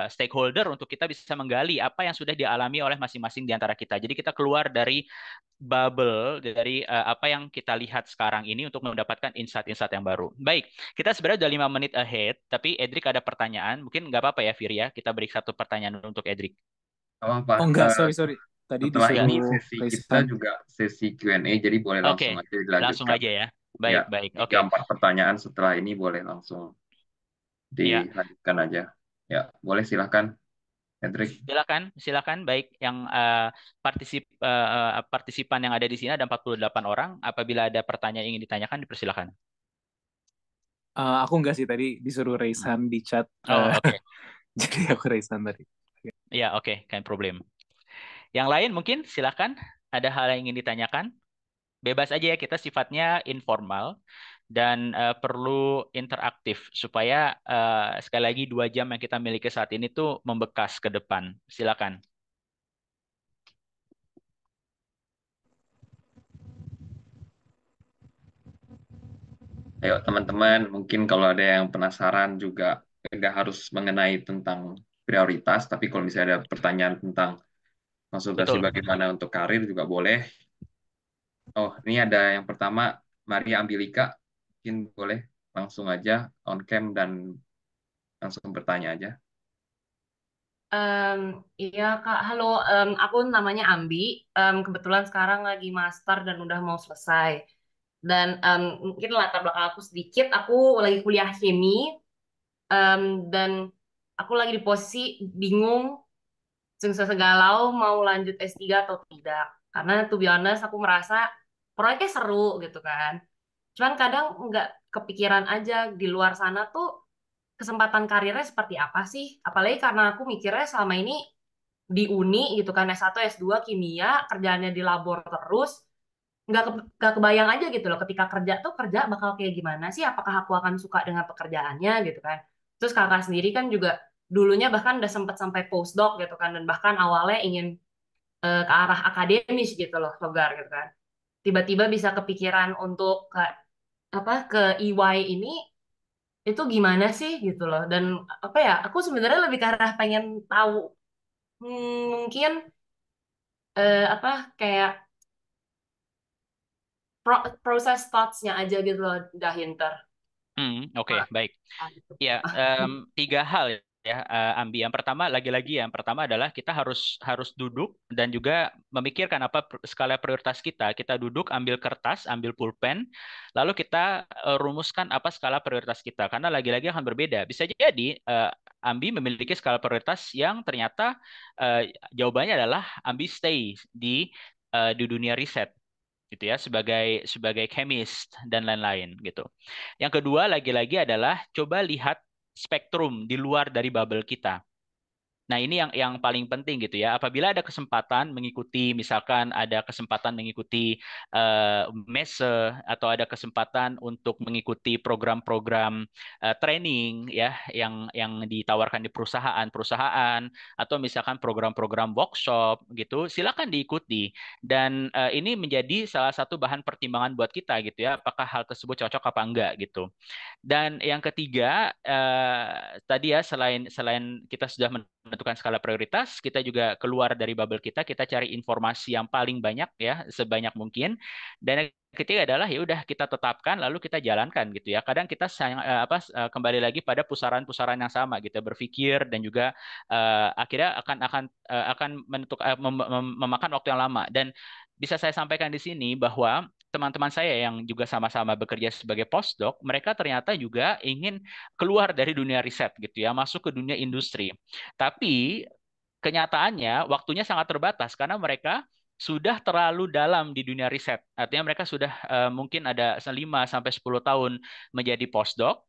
stakeholder untuk kita bisa menggali apa yang sudah dialami oleh masing-masing di antara kita. Jadi kita keluar dari bubble dari apa yang kita lihat sekarang ini untuk mendapatkan insight-insight yang baru. Baik, kita sebenarnya udah 5 menit ahead, tapi Edric ada pertanyaan. Mungkin nggak apa-apa ya, Fir ya. Kita beri satu pertanyaan untuk Edric. Apa? Oh enggak, sorry. Tadi Setelah ini disuruh sesi raise kita hand. juga sesi Q&A, jadi boleh langsung Oke, aja langsung dilanjutkan. aja ya. Ya, Baik. 3-4 pertanyaan setelah ini boleh langsung. Ya, dilanjutkan aja. Ya, boleh silahkan, Hendrik. silakan, silakan. Baik, yang partisipan yang ada di sini ada 48 orang. Apabila ada pertanyaan yang ingin ditanyakan, dipersilakan. Aku enggak sih, tadi disuruh raise hand di chat. Oh, oke. Jadi aku raise hand tadi. Ya, oke, kein problem. Yang lain mungkin silakan. Ada hal yang ingin ditanyakan? Bebas aja ya, kita sifatnya informal dan perlu interaktif supaya sekali lagi 2 jam yang kita miliki saat ini tuh membekas ke depan. Silakan. Ayo teman-teman, mungkin kalau ada yang penasaran juga nggak harus mengenai tentang prioritas, tapi kalau misalnya ada pertanyaan tentang konsultasi Betul. bagaimana untuk karir juga boleh. Oh, ini ada yang pertama, Maria Ambilika. Mungkin boleh langsung aja on cam dan langsung bertanya aja. Em, iya Kak, halo. Aku namanya Ambi. Kebetulan sekarang lagi master dan udah mau selesai. Dan mungkin latar belakang aku sedikit. Aku lagi kuliah kimia dan aku lagi di posisi bingung, sungseng galau mau lanjut S3 atau tidak. Karena to be honest, aku merasa proyeknya seru gitu kan. Cuman kadang nggak kepikiran aja di luar sana tuh kesempatan karirnya seperti apa sih? Apalagi karena aku mikirnya selama ini di uni gitu kan S1 S2 kimia kerjaannya di labor terus nggak kebayang aja gitu loh ketika kerja tuh kerja bakal kayak gimana sih, apakah aku akan suka dengan pekerjaannya gitu kan. Terus kakak sendiri kan juga dulunya bahkan udah sempat sampai postdoc gitu kan, dan bahkan awalnya ingin ke arah akademis gitu loh Togar gitu kan, tiba-tiba bisa kepikiran untuk ke EY ini, itu gimana sih gitu loh. Dan apa ya, aku sebenarnya lebih ke arah pengen tahu mungkin kayak proses thoughts-nya aja gitu loh, Dahinter. Oke, baik. Ya, 3 hal ya, Ambi. Yang pertama, lagi-lagi yang pertama adalah kita harus harus duduk dan juga memikirkan apa skala prioritas kita. Kita duduk, ambil kertas, ambil pulpen, lalu kita rumuskan apa skala prioritas kita. Karena lagi-lagi akan berbeda. Bisa jadi Ambi memiliki skala prioritas yang ternyata jawabannya adalah Ambi stay di dunia riset gitu ya, sebagai sebagai chemist dan lain-lain gitu. Yang kedua lagi-lagi adalah coba lihat spektrum di luar dari bubble kita. Nah, ini yang paling penting gitu ya. Apabila ada kesempatan mengikuti, misalkan ada kesempatan mengikuti MESE atau ada kesempatan untuk mengikuti program-program training ya yang ditawarkan di perusahaan-perusahaan atau misalkan program-program workshop gitu, silakan diikuti. Dan ini menjadi salah satu bahan pertimbangan buat kita gitu ya, apakah hal tersebut cocok apa enggak gitu. Dan yang ketiga, tadi ya selain selain kita sudah menentukan skala prioritas, kita juga keluar dari bubble kita, kita cari informasi yang paling banyak ya, sebanyak mungkin. Dan yang ketiga adalah ya udah kita tetapkan lalu kita jalankan gitu ya. Kadang kita kembali lagi pada pusaran-pusaran yang sama gitu ya, berpikir dan juga akhirnya akan memakan waktu yang lama. Dan bisa saya sampaikan di sini bahwa teman-teman saya yang juga sama-sama bekerja sebagai postdoc, mereka ternyata juga ingin keluar dari dunia riset gitu ya, masuk ke dunia industri. Tapi kenyataannya waktunya sangat terbatas karena mereka sudah terlalu dalam di dunia riset. Artinya mereka sudah mungkin ada 5 sampai 10 tahun menjadi postdoc,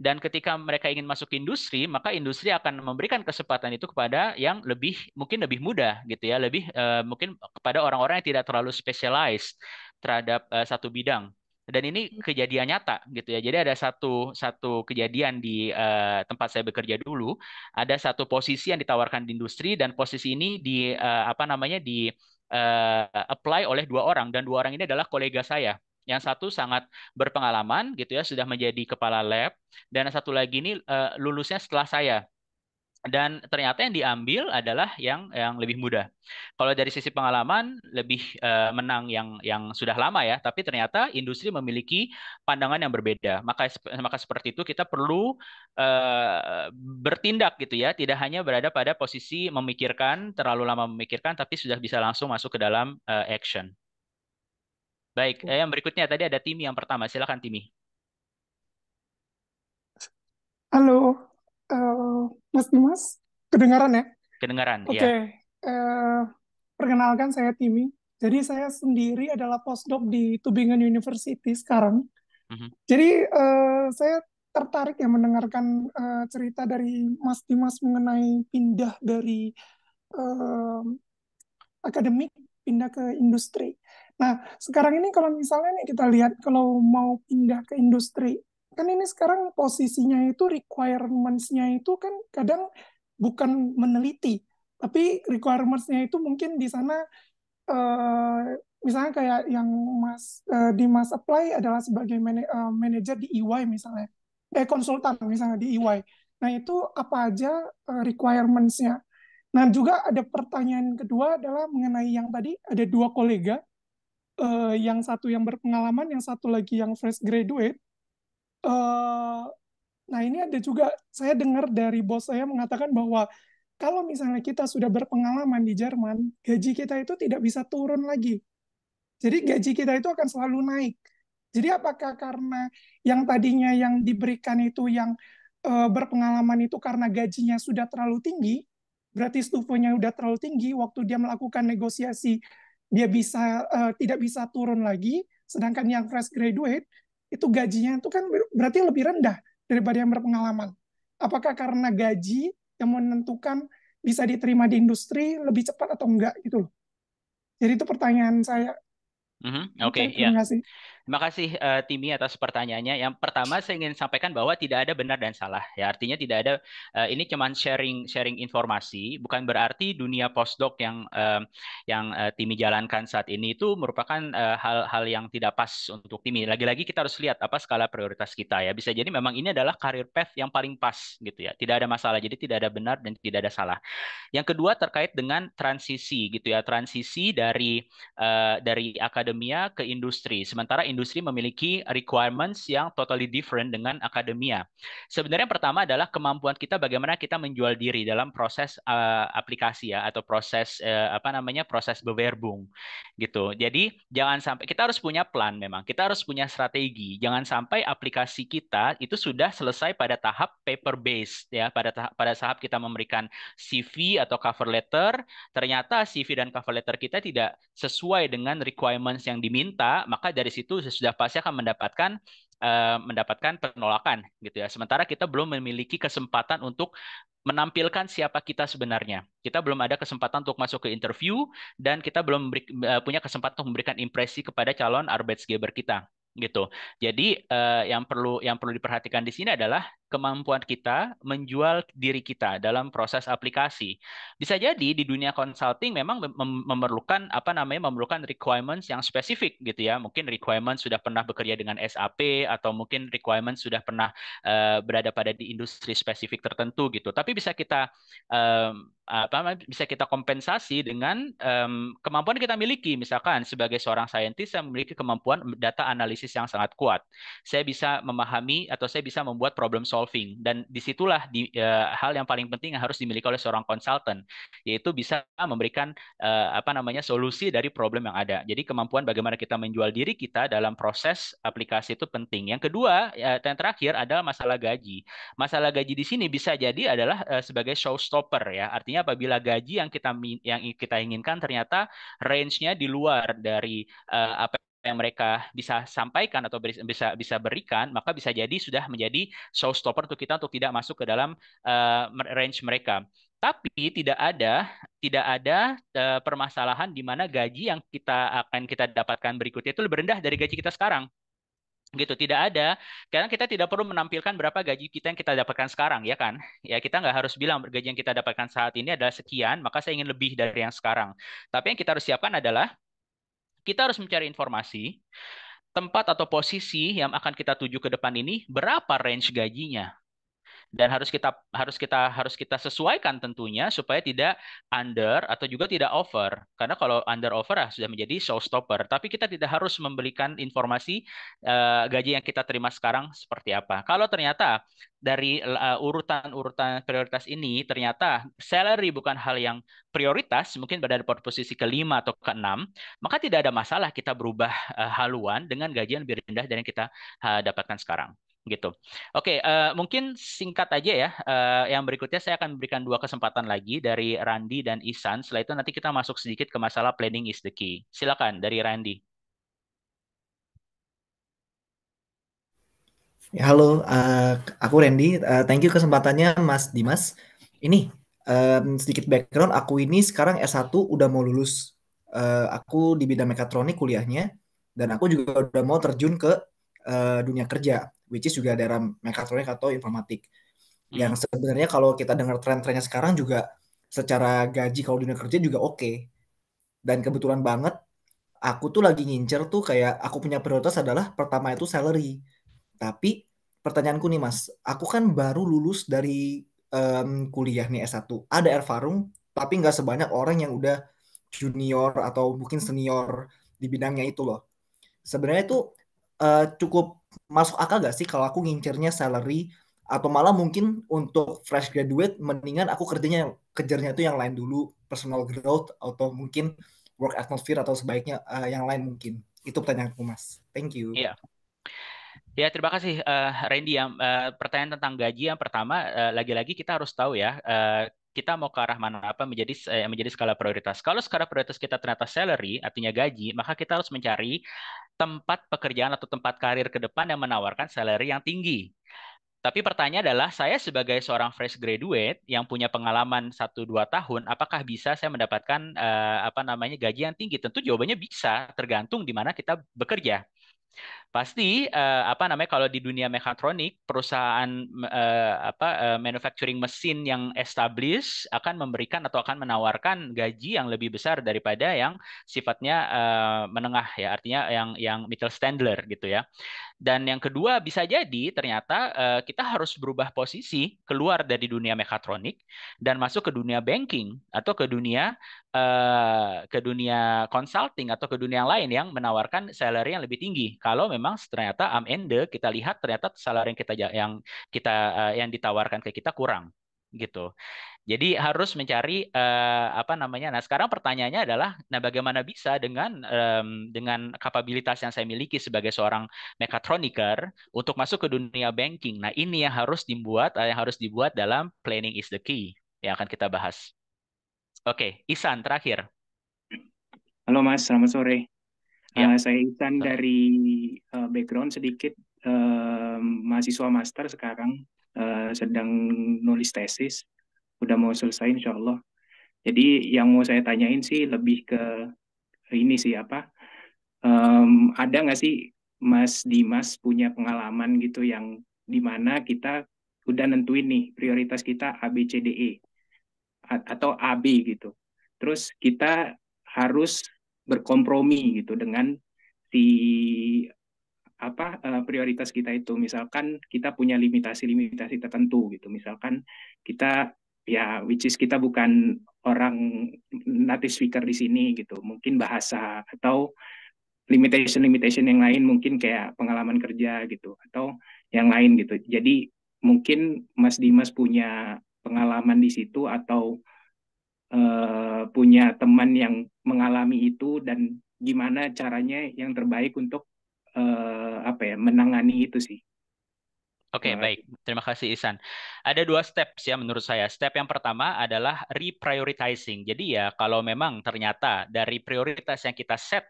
dan ketika mereka ingin masuk industri, maka industri akan memberikan kesempatan itu kepada yang mungkin lebih mudah gitu ya, lebih mungkin kepada orang-orang yang tidak terlalu specialized terhadap satu bidang. Dan ini kejadian nyata gitu ya. Jadi ada satu satu kejadian di tempat saya bekerja dulu, ada satu posisi yang ditawarkan di industri dan posisi ini apply oleh 2 orang, dan 2 orang ini adalah kolega saya. Yang satu sangat berpengalaman gitu ya, sudah menjadi kepala lab, dan yang satu lagi ini lulusnya setelah saya. Dan ternyata yang diambil adalah yang lebih muda. Kalau dari sisi pengalaman lebih menang yang sudah lama ya, tapi ternyata industri memiliki pandangan yang berbeda. Maka seperti itu kita perlu bertindak gitu ya, tidak hanya berada pada posisi memikirkan, terlalu lama memikirkan, tapi sudah bisa langsung masuk ke dalam action. Baik, yang berikutnya tadi ada Timi yang pertama. Silakan Timi. Halo, Mas Dimas, kedengaran ya? Kedengaran, Oke, ya. eh, perkenalkan saya Timi. Jadi saya sendiri adalah postdoc di Tübingen University sekarang. Mhm. Jadi saya tertarik ya mendengarkan cerita dari Mas Dimas mengenai pindah dari eh, akademik pindah ke industri. Nah, sekarang ini kalau misalnya nih kita lihat kalau mau pindah ke industri, kan ini sekarang posisinya itu requirements-nya itu kan kadang bukan meneliti, tapi requirements-nya itu mungkin di sana eh, misalnya kayak yang Dimas apply adalah sebagai manajer di EY misalnya, konsultan misalnya di EY. Nah, itu apa aja requirements-nya? Nah, juga ada pertanyaan kedua adalah mengenai yang tadi ada dua kolega, yang satu yang berpengalaman, yang satu lagi yang fresh graduate. Eh, nah, ini ada juga saya dengar dari bos saya mengatakan bahwa kalau misalnya kita sudah berpengalaman di Jerman, gaji kita itu tidak bisa turun lagi. Jadi gaji kita itu akan selalu naik. Jadi apakah karena yang tadinya yang diberikan itu yang berpengalaman itu karena gajinya sudah terlalu tinggi, berarti stufanya sudah terlalu tinggi, waktu dia melakukan negosiasi dia tidak bisa turun lagi, sedangkan yang fresh graduate itu gajinya itu kan berarti lebih rendah daripada yang berpengalaman. Apakah karena gaji yang menentukan bisa diterima di industri lebih cepat atau enggak gitu loh. Jadi itu pertanyaan saya. Oke, Oke, ya. terima kasih. Terima kasih Timi atas pertanyaannya. Yang pertama saya ingin sampaikan bahwa tidak ada benar dan salah. Ya, artinya tidak ada ini cuman sharing informasi, bukan berarti dunia postdoc yang Timi jalankan saat ini itu merupakan hal-hal yang tidak pas untuk Timi. Lagi-lagi kita harus lihat apa skala prioritas kita ya. Bisa jadi memang ini adalah career path yang paling pas gitu ya. Tidak ada masalah. Jadi tidak ada benar dan tidak ada salah. Yang kedua terkait dengan transisi gitu ya, transisi dari akademia ke industri. Sementara industri memiliki requirements yang totally different dengan akademia. Sebenarnya yang pertama adalah kemampuan kita bagaimana kita menjual diri dalam proses aplikasi ya atau proses apa namanya proses bewerbung gitu. Jadi jangan sampai kita harus punya plan memang. Kita harus punya strategi. Jangan sampai aplikasi kita itu sudah selesai pada tahap paper based ya pada saat kita memberikan CV atau cover letter, ternyata CV dan cover letter kita tidak sesuai dengan requirements yang diminta, maka dari situ sudah pasti akan mendapatkan penolakan gitu ya. Sementara kita belum memiliki kesempatan untuk menampilkan siapa kita sebenarnya. Kita belum ada kesempatan untuk masuk ke interview dan kita belum punya kesempatan untuk memberikan impresi kepada calon Arbeitgeber kita gitu. Jadi yang perlu diperhatikan di sini adalah kemampuan kita menjual diri kita dalam proses aplikasi. Bisa jadi di dunia consulting memang memerlukan apa namanya memerlukan requirements yang spesifik gitu ya. Mungkin requirements sudah pernah bekerja dengan SAP atau mungkin requirements sudah pernah berada pada di industri spesifik tertentu gitu. Tapi bisa kita kompensasi dengan kemampuan yang kita miliki. Misalkan sebagai seorang saintis saya memiliki kemampuan data analisis yang sangat kuat. Saya bisa memahami atau saya bisa membuat problem solving dan disitulah hal yang paling penting yang harus dimiliki oleh seorang konsultan, yaitu bisa memberikan apa namanya solusi dari problem yang ada. Jadi kemampuan bagaimana kita menjual diri kita dalam proses aplikasi itu penting. Yang kedua, yang terakhir adalah masalah gaji. Masalah gaji di sini bisa jadi adalah sebagai showstopper ya. Artinya apabila gaji yang kita inginkan ternyata range-nya di luar dari apa yang mereka bisa sampaikan atau bisa berikan, maka bisa jadi sudah menjadi showstopper untuk kita untuk tidak masuk ke dalam range mereka. Tapi tidak ada permasalahan di mana gaji yang kita dapatkan berikutnya itu lebih rendah dari gaji kita sekarang gitu. Tidak ada, karena kita tidak perlu menampilkan berapa gaji kita yang kita dapatkan sekarang ya kan ya. Kita nggak harus bilang gaji yang kita dapatkan saat ini adalah sekian maka saya ingin lebih dari yang sekarang. Tapi yang kita harus siapkan adalah kita harus mencari informasi tempat atau posisi yang akan kita tuju ke depan ini berapa range gajinya, dan harus kita sesuaikan tentunya supaya tidak under atau juga tidak over, karena kalau under over sudah menjadi showstopper. Tapi kita tidak harus memberikan informasi gaji yang kita terima sekarang seperti apa. Kalau ternyata dari urutan-urutan prioritas ini ternyata salary bukan hal yang prioritas, mungkin berada pada posisi kelima atau keenam, maka tidak ada masalah kita berubah haluan dengan gaji yang lebih rendah dari yang kita dapatkan sekarang gitu. Oke, mungkin singkat aja ya. Yang berikutnya saya akan berikan 2 kesempatan lagi dari Randi dan Ihsan. Setelah itu nanti kita masuk sedikit ke masalah planning is the key. Silakan dari Randi. Ya, halo, aku Randy. Thank you kesempatannya, Mas Dimas. Ini sedikit background. Aku ini sekarang S1 udah mau lulus. Aku di bidang mekatronik kuliahnya, dan aku juga udah mau terjun ke dunia kerja, which is juga daerah mekatronik atau informatik. Yang sebenarnya kalau kita dengar tren-trennya sekarang juga secara gaji kalau dunia kerja juga oke. Dan kebetulan banget, aku tuh lagi ngincer tuh kayak aku punya prioritas adalah pertama itu salary. Tapi pertanyaanku nih Mas, aku kan baru lulus dari kuliah nih S1. Ada Erfahrung, tapi nggak sebanyak orang yang udah junior atau mungkin senior di bidangnya itu loh. Sebenarnya itu cukup masuk akal gak sih kalau aku ngincernya salary atau malah mungkin untuk fresh graduate mendingan aku kejarnya itu yang lain dulu, personal growth atau mungkin work atmosphere atau sebaiknya yang lain mungkin. Itu pertanyaanku Mas. Thank you. Iya. Ya, terima kasih Randy. Yang pertanyaan tentang gaji yang pertama, lagi-lagi kita harus tahu ya, kita mau ke arah mana apa menjadi skala prioritas. Kalau skala prioritas kita ternyata salary, artinya gaji, maka kita harus mencari tempat pekerjaan atau tempat karir ke depan yang menawarkan salary yang tinggi. Tapi pertanyaan adalah, saya sebagai seorang fresh graduate yang punya pengalaman 1-2 tahun, apakah bisa saya mendapatkan gaji yang tinggi? Tentu jawabannya bisa, tergantung di mana kita bekerja. Pasti kalau di dunia mekatronik, perusahaan manufacturing mesin yang established akan memberikan atau akan menawarkan gaji yang lebih besar daripada yang sifatnya menengah ya, artinya yang middle standard gitu ya. Dan yang kedua, bisa jadi ternyata kita harus berubah posisi keluar dari dunia mekatronik dan masuk ke dunia banking atau ke dunia consulting atau ke dunia yang lain yang menawarkan salary yang lebih tinggi. Kalau memang ternyata ende kita lihat ternyata salary yang ditawarkan ke kita kurang gitu. Jadi harus mencari Nah, sekarang pertanyaannya adalah, nah bagaimana bisa dengan kapabilitas yang saya miliki sebagai seorang mechatroniker untuk masuk ke dunia banking. Nah, ini yang harus dibuat dalam planning is the key yang akan kita bahas. Oke, Ihsan terakhir. Halo Mas, selamat sore. Ya. Saya Ihsan dari background sedikit mahasiswa master sekarang, sedang nulis tesis, udah mau selesai insya Allah. Jadi yang mau saya tanyain sih lebih ke ini sih ada nggak sih Mas Dimas punya pengalaman gitu yang dimana kita udah nentuin nih prioritas kita A, B, C, D, E atau A, B gitu. Terus kita harus berkompromi gitu dengan si prioritas kita itu. Misalkan kita punya limitasi-limitasi tertentu gitu. Misalkan kita which is kita bukan orang native speaker di sini gitu. Mungkin bahasa atau limitation yang lain mungkin kayak pengalaman kerja gitu atau yang lain gitu. Jadi mungkin Mas Dimas punya pengalaman di situ atau punya teman yang mengalami itu dan gimana caranya yang terbaik untuk menangani itu sih. Oke, baik. Terima kasih, Ihsan. Ada 2 steps ya menurut saya. Step yang pertama adalah reprioritizing. Jadi ya, kalau memang ternyata dari prioritas yang kita set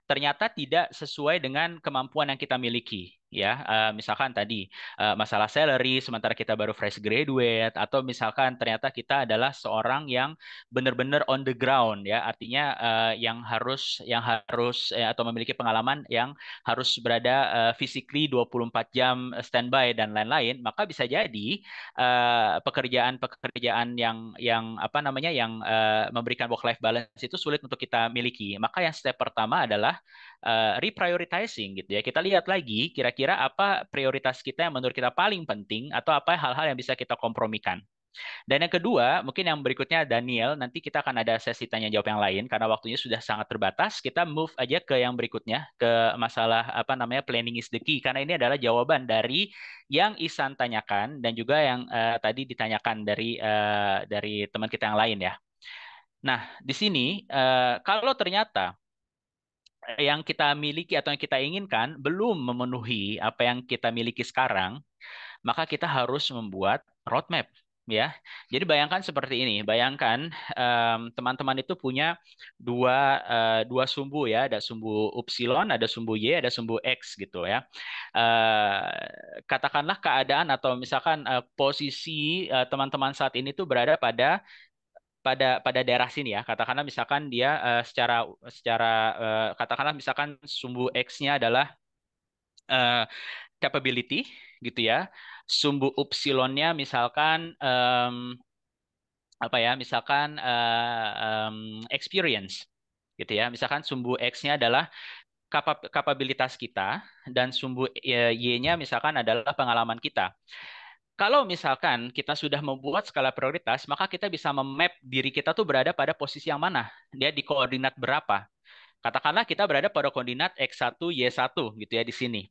ternyata tidak sesuai dengan kemampuan yang kita miliki, ya. Misalkan tadi masalah salary, sementara kita baru fresh graduate, atau misalkan ternyata kita adalah seorang yang benar-benar on the ground, ya. Artinya yang harus atau memiliki pengalaman yang harus berada physically 24 jam standby dan lain-lain, maka bisa jadi pekerjaan-pekerjaan yang memberikan work life balance itu sulit untuk kita miliki. Maka yang step pertama adalah reprioritizing gitu ya. Kita lihat lagi kira-kira apa prioritas kita yang menurut kita paling penting atau apa hal-hal yang bisa kita kompromikan. Dan yang kedua, mungkin yang berikutnya Daniel, nanti kita akan ada sesi tanya jawab yang lain karena waktunya sudah sangat terbatas. Kita move aja ke yang berikutnya, ke masalah planning is the key, karena ini adalah jawaban dari yang Ihsan tanyakan dan juga yang tadi ditanyakan dari teman kita yang lain ya. Nah, di sini kalau ternyata yang kita miliki atau yang kita inginkan belum memenuhi apa yang kita miliki sekarang, maka kita harus membuat roadmap, ya. Jadi bayangkan seperti ini, bayangkan teman-teman itu punya dua sumbu, ya, ada sumbu upsilon, ada sumbu y, ada sumbu x gitu, ya. Katakanlah keadaan atau misalkan posisi teman-teman saat ini tuh berada pada daerah sini, ya. Katakanlah misalkan dia secara secara katakanlah misalkan sumbu x-nya adalah eh, capability gitu, ya. Sumbu upsilonnya misalkan apa ya? Misalkan experience gitu, ya. Misalkan sumbu X-nya adalah kapabilitas kita dan sumbu Y-nya misalkan adalah pengalaman kita. Kalau misalkan kita sudah membuat skala prioritas, maka kita bisa memap diri kita tuh berada pada posisi yang mana. Dia di koordinat berapa. Katakanlah kita berada pada koordinat X1, Y1 gitu, ya, di sini.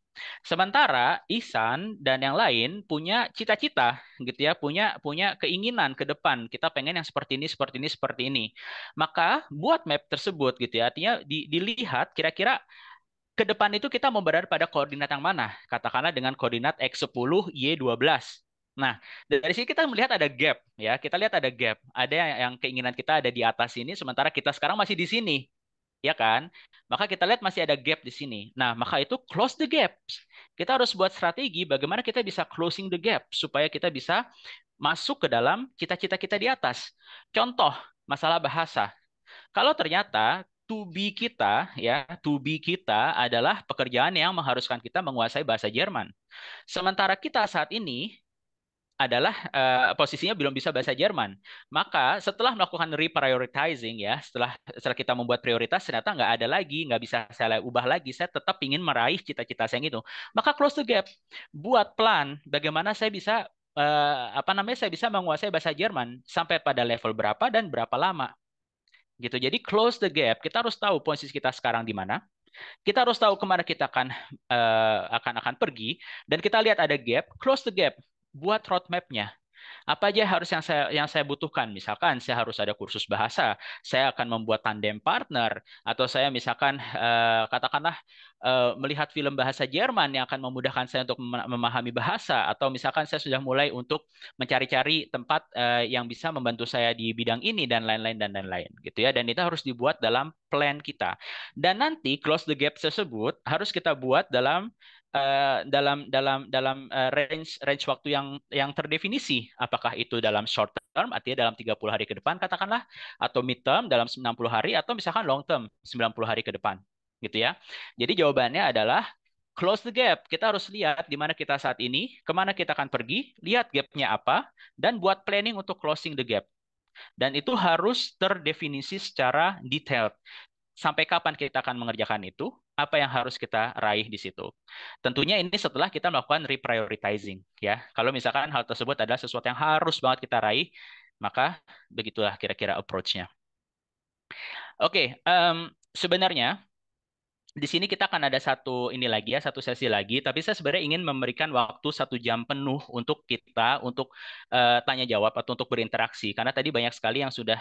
Sementara Ihsan dan yang lain punya cita-cita gitu, ya, punya keinginan ke depan. Kita pengen yang seperti ini, seperti ini, seperti ini. Maka buat map tersebut gitu, ya. Artinya dilihat kira-kira ke depan itu kita mau berada pada koordinat yang mana? Katakanlah dengan koordinat X10, Y12. Nah, dari sini kita melihat ada gap, ya. Kita lihat ada gap. Ada yang keinginan kita ada di atas sini, sementara kita sekarang masih di sini, ya kan? Maka kita lihat masih ada gap di sini. Nah, maka itu close the gaps. Kita harus buat strategi bagaimana kita bisa closing the gap supaya kita bisa masuk ke dalam cita-cita kita di atas. Contoh, masalah bahasa. Kalau ternyata to be kita adalah pekerjaan yang mengharuskan kita menguasai bahasa Jerman. Sementara kita saat ini adalah posisinya belum bisa bahasa Jerman. Maka setelah melakukan reprioritizing, ya, setelah kita membuat prioritas, ternyata nggak ada lagi, nggak bisa saya ubah lagi, saya tetap ingin meraih cita-cita saya yang itu. Maka close the gap, buat plan bagaimana saya bisa saya bisa menguasai bahasa Jerman sampai pada level berapa dan berapa lama. Gitu. Jadi close the gap. Kita harus tahu posisi kita sekarang di mana. Kita harus tahu kemana kita akan pergi, dan kita lihat ada gap, close the gap, buat roadmap-nya. Apa aja harus yang saya butuhkan? Misalkan saya harus ada kursus bahasa, saya akan membuat tandem partner, atau saya misalkan katakanlah melihat film bahasa Jerman yang akan memudahkan saya untuk memahami bahasa, atau misalkan saya sudah mulai untuk mencari-cari tempat yang bisa membantu saya di bidang ini dan lain-lain gitu, ya. Dan itu harus dibuat dalam plan kita. Dan nanti close the gap tersebut harus kita buat dalam range waktu yang terdefinisi. Apakah itu dalam short term, artinya dalam 30 hari ke depan katakanlah, atau mid term dalam 90 hari, atau misalkan long term 90 hari ke depan. Gitu, ya. Jadi jawabannya adalah close the gap. Kita harus lihat di mana kita saat ini, kemana kita akan pergi, lihat gapnya apa, dan buat planning untuk closing the gap. Dan itu harus terdefinisi secara detailed. Sampai kapan kita akan mengerjakan itu, apa yang harus kita raih di situ. Tentunya ini setelah kita melakukan reprioritizing, ya. Kalau misalkan hal tersebut adalah sesuatu yang harus banget kita raih, maka begitulah kira-kira approach-nya. Oke, sebenarnya di sini kita akan ada satu sesi lagi, tapi saya sebenarnya ingin memberikan waktu 1 jam penuh untuk kita untuk tanya jawab atau untuk berinteraksi, karena tadi banyak sekali yang sudah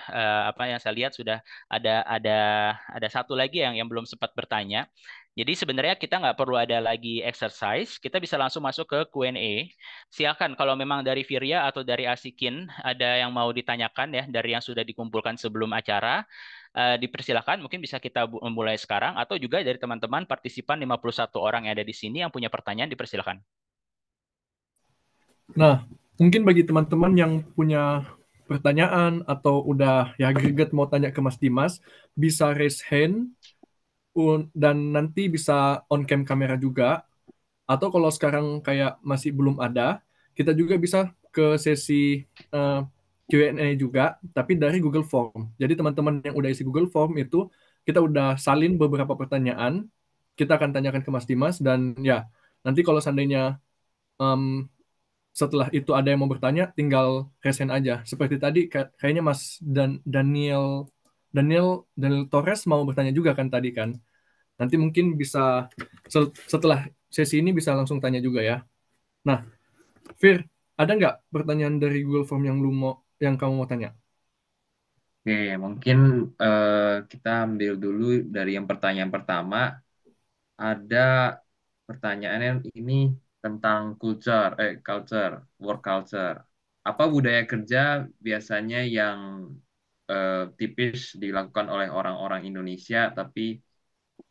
yang saya lihat sudah ada satu lagi yang belum sempat bertanya. Jadi sebenarnya kita nggak perlu ada lagi exercise, kita bisa langsung masuk ke Q&A. Silakan kalau memang dari Virya atau dari Asikin ada yang mau ditanyakan, ya, dari yang sudah dikumpulkan sebelum acara. Dipersilakan, mungkin bisa kita mulai sekarang, atau juga dari teman-teman partisipan 51 orang yang ada di sini yang punya pertanyaan, dipersilakan. Nah, mungkin bagi teman-teman yang punya pertanyaan atau udah ya greget mau tanya ke Mas Dimas, bisa raise hand dan nanti bisa on cam kamera juga. Atau kalau sekarang kayak masih belum ada, kita juga bisa ke sesi Q&A juga, tapi dari Google Form. Jadi teman-teman yang udah isi Google Form itu, kita udah salin beberapa pertanyaan, kita akan tanyakan ke Mas Dimas, dan ya, nanti kalau seandainya setelah itu ada yang mau bertanya, tinggal resen aja. Seperti tadi, kayaknya Mas Daniel Torres mau bertanya juga kan tadi kan? Nanti mungkin bisa, setelah sesi ini bisa langsung tanya juga ya. Nah, Fir, ada nggak pertanyaan dari Google Form yang kamu mau tanya? Oke, mungkin kita ambil dulu dari yang pertanyaan pertama. Ada pertanyaannya ini tentang culture, work culture. Apa budaya kerja biasanya yang tipis dilakukan oleh orang-orang Indonesia, tapi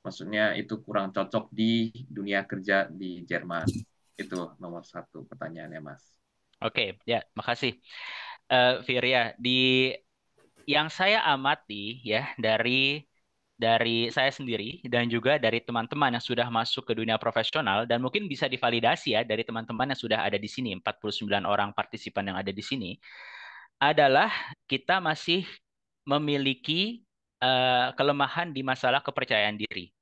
maksudnya itu kurang cocok di dunia kerja di Jerman? Itu nomor satu pertanyaannya, Mas. Oke, ya, makasih. Virya, yang saya amati ya dari saya sendiri dan juga dari teman-teman yang sudah masuk ke dunia profesional dan mungkin bisa divalidasi ya dari teman-teman yang sudah ada di sini, 49 orang partisipan yang ada di sini, adalah kita masih memiliki kelemahan di masalah kepercayaan diri.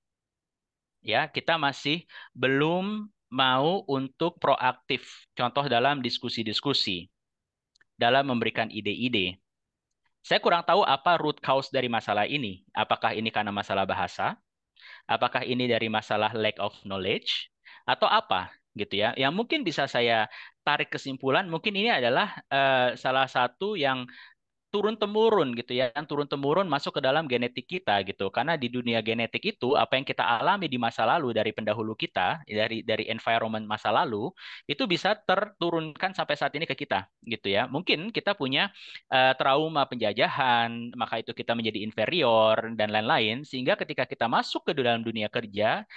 Ya, kita masih belum mau untuk proaktif. Contoh dalam diskusi-diskusi, dalam memberikan ide-ide. Saya kurang tahu apa root cause dari masalah ini. Apakah ini karena masalah bahasa? Apakah ini dari masalah lack of knowledge? Atau apa? Gitu ya. Yang mungkin bisa saya tarik kesimpulan, mungkin ini adalah salah satu yang turun-temurun gitu ya, yang turun-temurun masuk ke dalam genetik kita gitu. Karena di dunia genetik itu apa yang kita alami di masa lalu dari pendahulu kita, dari environment masa lalu, itu bisa terturunkan sampai saat ini ke kita gitu ya. Mungkin kita punya trauma penjajahan, maka itu kita menjadi inferior dan lain-lain sehingga ketika kita masuk ke dalam dunia kerja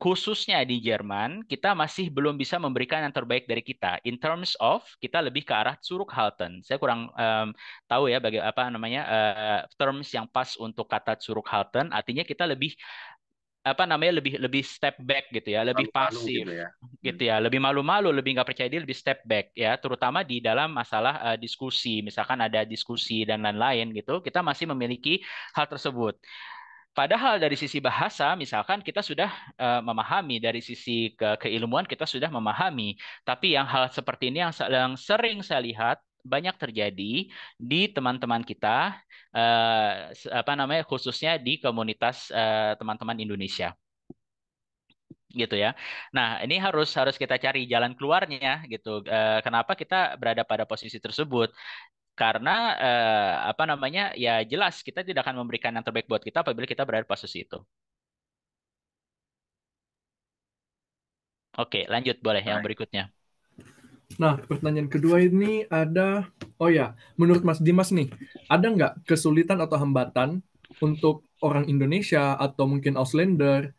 khususnya di Jerman, kita masih belum bisa memberikan yang terbaik dari kita. In terms of kita lebih ke arah Zurückhalten. Saya kurang tahu ya apa namanya terms yang pas untuk kata Zurückhalten. Artinya kita lebih apa namanya lebih lebih step back gitu ya, lebih Malu-malu pasif gitu ya. gitu ya, lebih malu-malu, lebih nggak percaya diri, lebih step back ya, terutama di dalam masalah diskusi, misalkan ada diskusi dan lain-lain gitu, kita masih memiliki hal tersebut. Padahal dari sisi bahasa, misalkan kita sudah memahami dari sisi keilmuan kita sudah memahami, tapi yang hal seperti ini yang sering saya lihat banyak terjadi di teman-teman kita, apa namanya khususnya di komunitas teman-teman Indonesia, gitu ya. Nah, ini harus harus kita cari jalan keluarnya, gitu. Kenapa kita berada pada posisi tersebut? Karena apa namanya ya jelas kita tidak akan memberikan yang terbaik buat kita apabila kita berada di posisi itu. Oke, lanjut boleh yang Baik. berikutnya. Nah, pertanyaan kedua ini ada, oh ya, menurut Mas Dimas nih, ada nggak kesulitan atau hambatan untuk orang Indonesia atau mungkin Auslander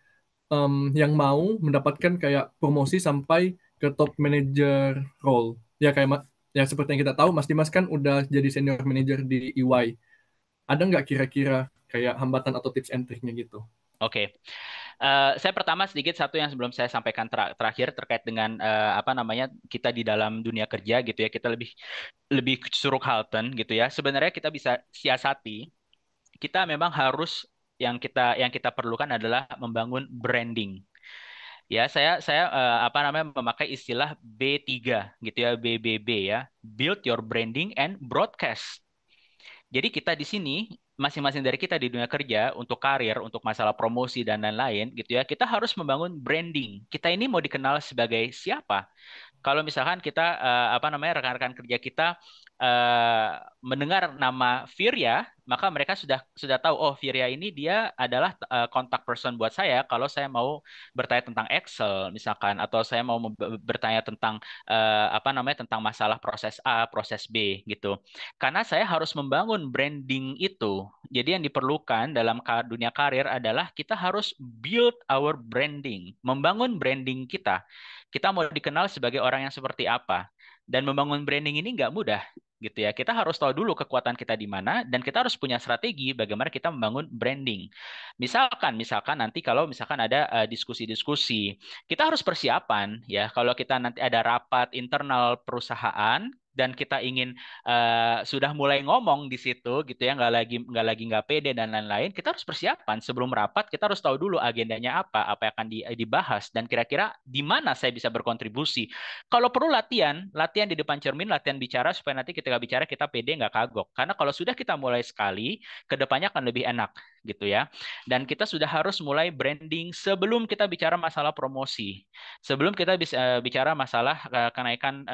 yang mau mendapatkan kayak promosi sampai ke top manager role? Ya kayak ya seperti yang kita tahu, Mas Dimas kan udah jadi senior manager di EY. Ada nggak kira-kira kayak hambatan atau tips and triknya gitu? Oke. Saya pertama sedikit satu yang sebelum saya sampaikan terakhir terkait dengan apa namanya kita di dalam dunia kerja gitu ya, kita lebih lebih Zurückhalten gitu ya. Sebenarnya kita bisa siasati, kita memang harus yang kita perlukan adalah membangun branding. Ya, saya apa namanya memakai istilah B3 gitu ya, BBB ya. Build your branding and broadcast. Jadi kita di sini masing-masing dari kita di dunia kerja untuk karir, untuk masalah promosi dan lain-lain gitu ya, kita harus membangun branding. Kita ini mau dikenal sebagai siapa? Kalau misalkan kita apa namanya rekan-rekan kerja kita eh, mendengar nama Virya, maka mereka sudah tahu oh Virya ini dia adalah kontak person buat saya kalau saya mau bertanya tentang Excel misalkan atau saya mau bertanya tentang apa namanya tentang masalah proses A, proses B gitu. Karena saya harus membangun branding itu. Jadi yang diperlukan dalam dunia karir adalah kita harus build our branding, membangun branding kita. Kita mau dikenal sebagai orang yang seperti apa. Dan membangun branding ini nggak mudah, gitu ya. Kita harus tahu dulu kekuatan kita di mana, dan kita harus punya strategi bagaimana kita membangun branding. Misalkan nanti kalau misalkan ada diskusi-diskusi, kita harus persiapan, ya. Kalau kita nanti ada rapat internal perusahaan, dan kita ingin sudah mulai ngomong di situ gitu ya nggak pede dan lain-lain kita harus persiapan sebelum rapat kita harus tahu dulu agendanya apa yang akan dibahas dan kira-kira di mana saya bisa berkontribusi kalau perlu latihan di depan cermin latihan bicara supaya nanti ketika bicara kita pede nggak kagok karena kalau sudah kita mulai sekali kedepannya akan lebih enak gitu ya. Dan kita sudah harus mulai branding sebelum kita bicara masalah promosi. Sebelum kita bisa bicara masalah kenaikan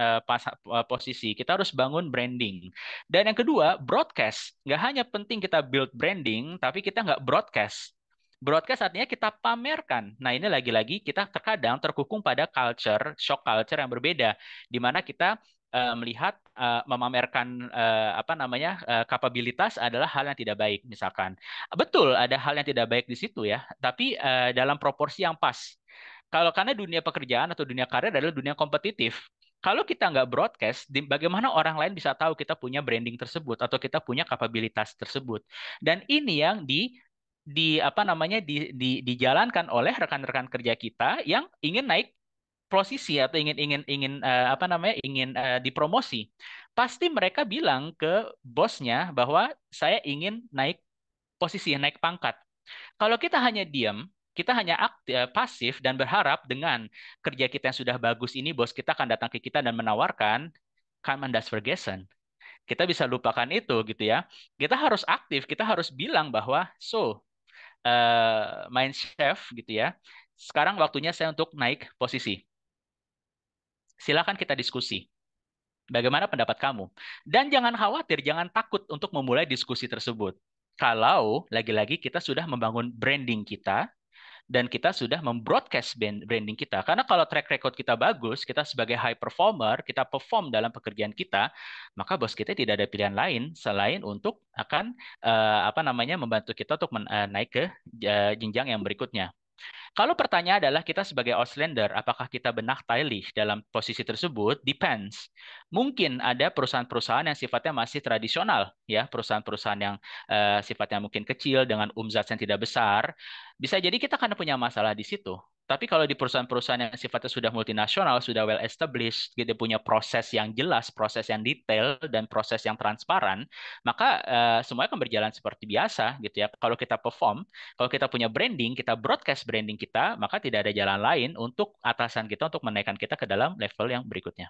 posisi, kita harus bangun branding. Dan yang kedua, broadcast. Nggak hanya penting kita build branding, tapi kita nggak broadcast. Broadcast artinya kita pamerkan. Nah, ini lagi-lagi kita terkadang terkukung pada shock culture yang berbeda, di mana kita melihat memamerkan kapabilitas adalah hal yang tidak baik, misalkan. Betul, ada hal yang tidak baik di situ ya, tapi dalam proporsi yang pas. Karena dunia pekerjaan atau dunia karir adalah dunia kompetitif. Kalau kita nggak broadcast, bagaimana orang lain bisa tahu kita punya branding tersebut atau kita punya kapabilitas tersebut? Dan ini yang dijalankan oleh rekan-rekan kerja kita yang ingin naik posisi atau ingin dipromosi. Pasti mereka bilang ke bosnya bahwa saya ingin naik posisi, naik pangkat. Kalau kita hanya diam, kita hanya pasif dan berharap dengan kerja kita yang sudah bagus ini bos kita akan datang ke kita dan menawarkan, come and das vergessen. Kita bisa lupakan itu gitu ya. Kita harus aktif, kita harus bilang bahwa main chef gitu ya. Sekarang waktunya saya untuk naik posisi. Silakan kita diskusi. Bagaimana pendapat kamu? Dan jangan khawatir, jangan takut untuk memulai diskusi tersebut. Kalau lagi-lagi kita sudah membangun branding kita dan kita sudah membroadcast branding kita. Karena kalau track record kita bagus, kita sebagai high performer, kita perform dalam pekerjaan kita, maka bos kita tidak ada pilihan lain selain untuk akan membantu kita untuk naik ke jenjang yang berikutnya. Kalau pertanyaan adalah kita sebagai Auslander, apakah kita benaktheilig dalam posisi tersebut? Depends. Mungkin ada perusahaan-perusahaan yang sifatnya masih tradisional, ya, perusahaan-perusahaan yang sifatnya mungkin kecil dengan umsat yang tidak besar. Bisa jadi kita akan punya masalah di situ. Tapi kalau di perusahaan-perusahaan yang sifatnya sudah multinasional, sudah well established, gitu, punya proses yang jelas, proses yang detail, dan proses yang transparan, maka semuanya akan berjalan seperti biasa, gitu ya. Kalau kita perform, kalau kita punya branding, kita broadcast branding kita, maka tidak ada jalan lain untuk atasan kita untuk menaikkan kita ke dalam level yang berikutnya.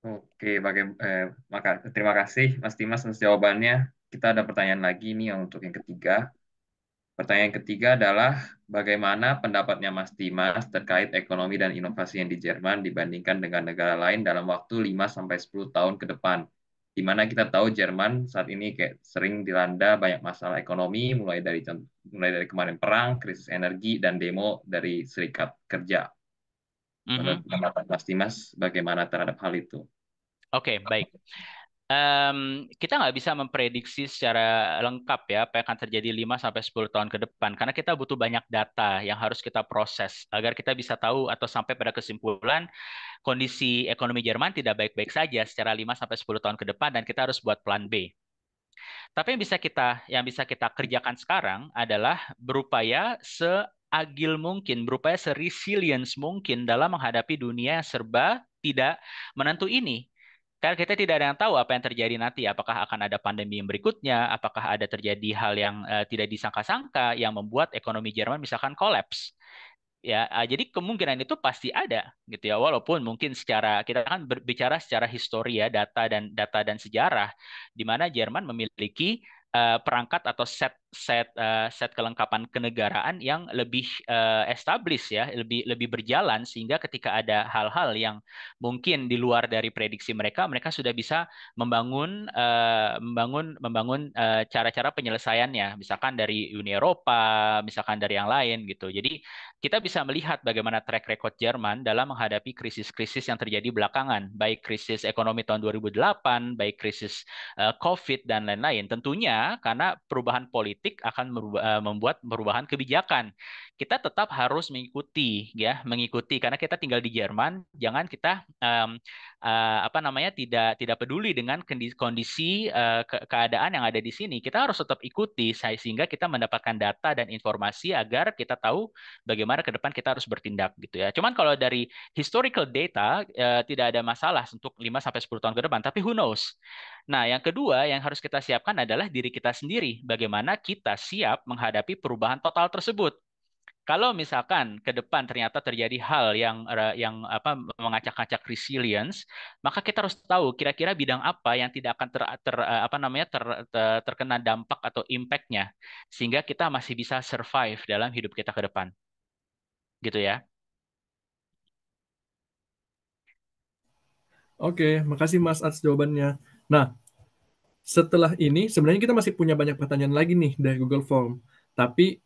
Oke, terima kasih Mas Dimas atas jawabannya. Kita ada pertanyaan lagi nih untuk yang ketiga. Pertanyaan ketiga adalah bagaimana pendapatnya Mas Dimas terkait ekonomi dan inovasi yang di Jerman dibandingkan dengan negara lain dalam waktu 5-10 tahun ke depan. Di mana kita tahu Jerman saat ini kayak sering dilanda banyak masalah ekonomi, mulai dari kemarin perang, krisis energi, dan demo dari serikat kerja. Menurut pendapat Mas Dimas, bagaimana terhadap hal itu? Oke, baik. Kita nggak bisa memprediksi secara lengkap ya apa yang akan terjadi 5-10 tahun ke depan karena kita butuh banyak data yang harus kita proses agar kita bisa tahu atau sampai pada kesimpulan kondisi ekonomi Jerman tidak baik-baik saja secara 5-10 tahun ke depan dan kita harus buat plan B. Tapi yang bisa kita kerjakan sekarang adalah berupaya seagil mungkin, berupaya se-resilience mungkin dalam menghadapi dunia yang serba tidak menentu ini. Karena kita tidak ada yang tahu apa yang terjadi nanti, apakah akan ada pandemi yang berikutnya, apakah ada terjadi hal yang tidak disangka-sangka yang membuat ekonomi Jerman misalkan kolaps. Ya, jadi kemungkinan itu pasti ada gitu ya. Walaupun mungkin kita kan berbicara secara histori ya, data dan sejarah di mana Jerman memiliki perangkat atau set kelengkapan kenegaraan yang lebih established ya, lebih berjalan sehingga ketika ada hal-hal yang mungkin di luar dari prediksi mereka sudah bisa membangun cara-cara penyelesaiannya, misalkan dari Uni Eropa, misalkan dari yang lain gitu. Jadi kita bisa melihat bagaimana track record Jerman dalam menghadapi krisis-krisis yang terjadi belakangan, baik krisis ekonomi tahun 2008, baik krisis COVID dan lain-lain. Tentunya karena perubahan politik akan membuat perubahan kebijakan. Kita tetap harus mengikuti karena kita tinggal di Jerman. Jangan kita tidak peduli dengan kondisi keadaan yang ada di sini. Kita harus tetap ikuti sehingga kita mendapatkan data dan informasi agar kita tahu bagaimana ke depan kita harus bertindak gitu ya. Cuman kalau dari historical data tidak ada masalah untuk 5-10 tahun ke depan, tapi who knows? Nah, yang kedua yang harus kita siapkan adalah diri kita sendiri. Bagaimana kita siap menghadapi perubahan total tersebut. Kalau misalkan ke depan ternyata terjadi hal yang apa mengacak-acak resilience, maka kita harus tahu kira-kira bidang apa yang tidak akan apa namanya terkena dampak atau impact-nya, sehingga kita masih bisa survive dalam hidup kita ke depan. Gitu ya. Oke, makasih Mas atas jawabannya. Nah, setelah ini sebenarnya kita masih punya banyak pertanyaan lagi nih dari Google Form. Tapi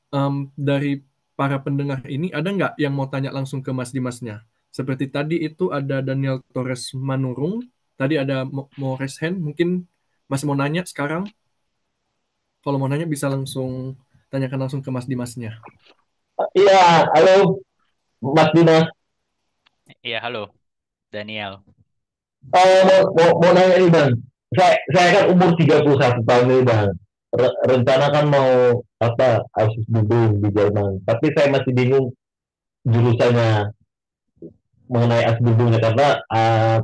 dari para pendengar ini ada nggak yang mau tanya langsung ke Mas Dimasnya? Seperti tadi itu ada Daniel Torres Manurung, tadi ada mau raise hand, mungkin masih mau nanya sekarang. Kalau mau nanya bisa langsung tanyakan langsung ke Mas Dimasnya. Iya, halo Mas Dimas. Iya, halo Daniel. Mau nanya nih Bang. Saya kan umur 31 tahun nih Bang. Rencana kan mau apa S2 di Jerman. Tapi saya masih bingung jurusannya mengenai S2-nya karena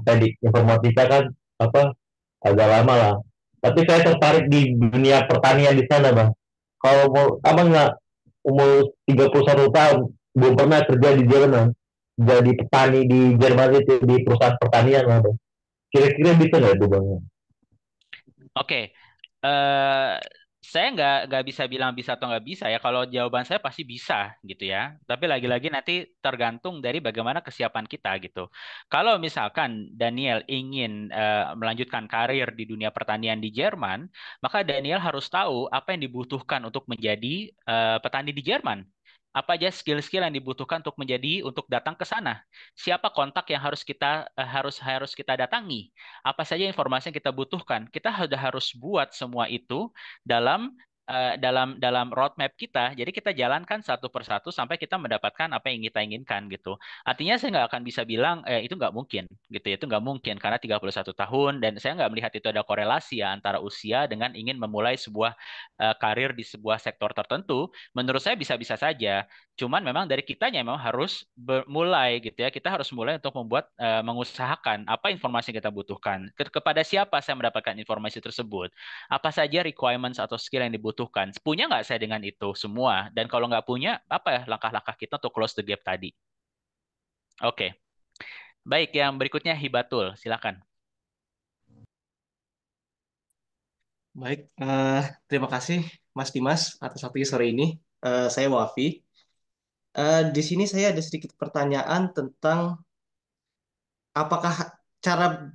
tadi informatika kan apa agak lama lah. Tapi saya tertarik di dunia pertanian di sana Bang. Kalau mau abang nggak umur 31 tahun belum pernah kerja di Jerman, jadi petani di Jerman itu di perusahaan pertanian lah Bang. Kira-kira bisa nggak itu Bang? Oke, eh saya nggak bisa bilang bisa atau nggak bisa ya. Kalau jawaban saya pasti bisa gitu ya. Tapi lagi-lagi nanti tergantung dari bagaimana kesiapan kita gitu. Kalau misalkan Daniel ingin melanjutkan karir di dunia pertanian di Jerman, maka Daniel harus tahu apa yang dibutuhkan untuk menjadi petani di Jerman. Apa aja skill-skill yang dibutuhkan untuk datang ke sana? Siapa kontak yang harus kita datangi? Apa saja informasi yang kita butuhkan? Kita sudah harus buat semua itu dalam dalam roadmap kita. Jadi kita jalankan satu persatu sampai kita mendapatkan apa yang kita inginkan gitu. Artinya saya nggak akan bisa bilang itu nggak mungkin gitu ya. Itu nggak mungkin karena 31 tahun dan saya nggak melihat itu ada korelasi ya antara usia dengan ingin memulai sebuah karir di sebuah sektor tertentu. Menurut saya bisa-bisa saja. Cuman memang dari kitanya memang harus mulai gitu ya. Kita harus mulai untuk mengusahakan apa informasi yang kita butuhkan. Kepada siapa saya mendapatkan informasi tersebut? Apa saja requirements atau skill yang dibutuhkan? Punya nggak saya dengan itu semua? Dan kalau nggak punya, apa ya langkah-langkah kita untuk close the gap tadi? Oke. Baik, yang berikutnya Hibatul. Silakan. Baik, terima kasih Mas Dimas atas waktunya sore ini. Saya Wafi. Di sini saya ada sedikit pertanyaan tentang apakah cara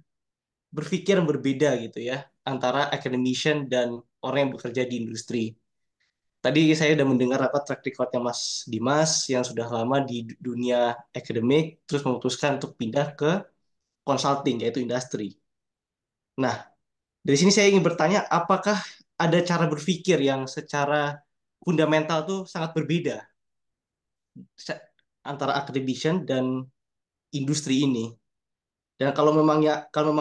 berpikir yang berbeda gitu ya antara academician dan orang yang bekerja di industri. Tadi saya sudah mendengar apa track recordnya Mas Dimas yang sudah lama di dunia akademik, terus memutuskan untuk pindah ke consulting yaitu industri. Nah, dari sini saya ingin bertanya, apakah ada cara berpikir yang secara fundamental tuh sangat berbeda antara academician dan industri ini? Dan kalau memang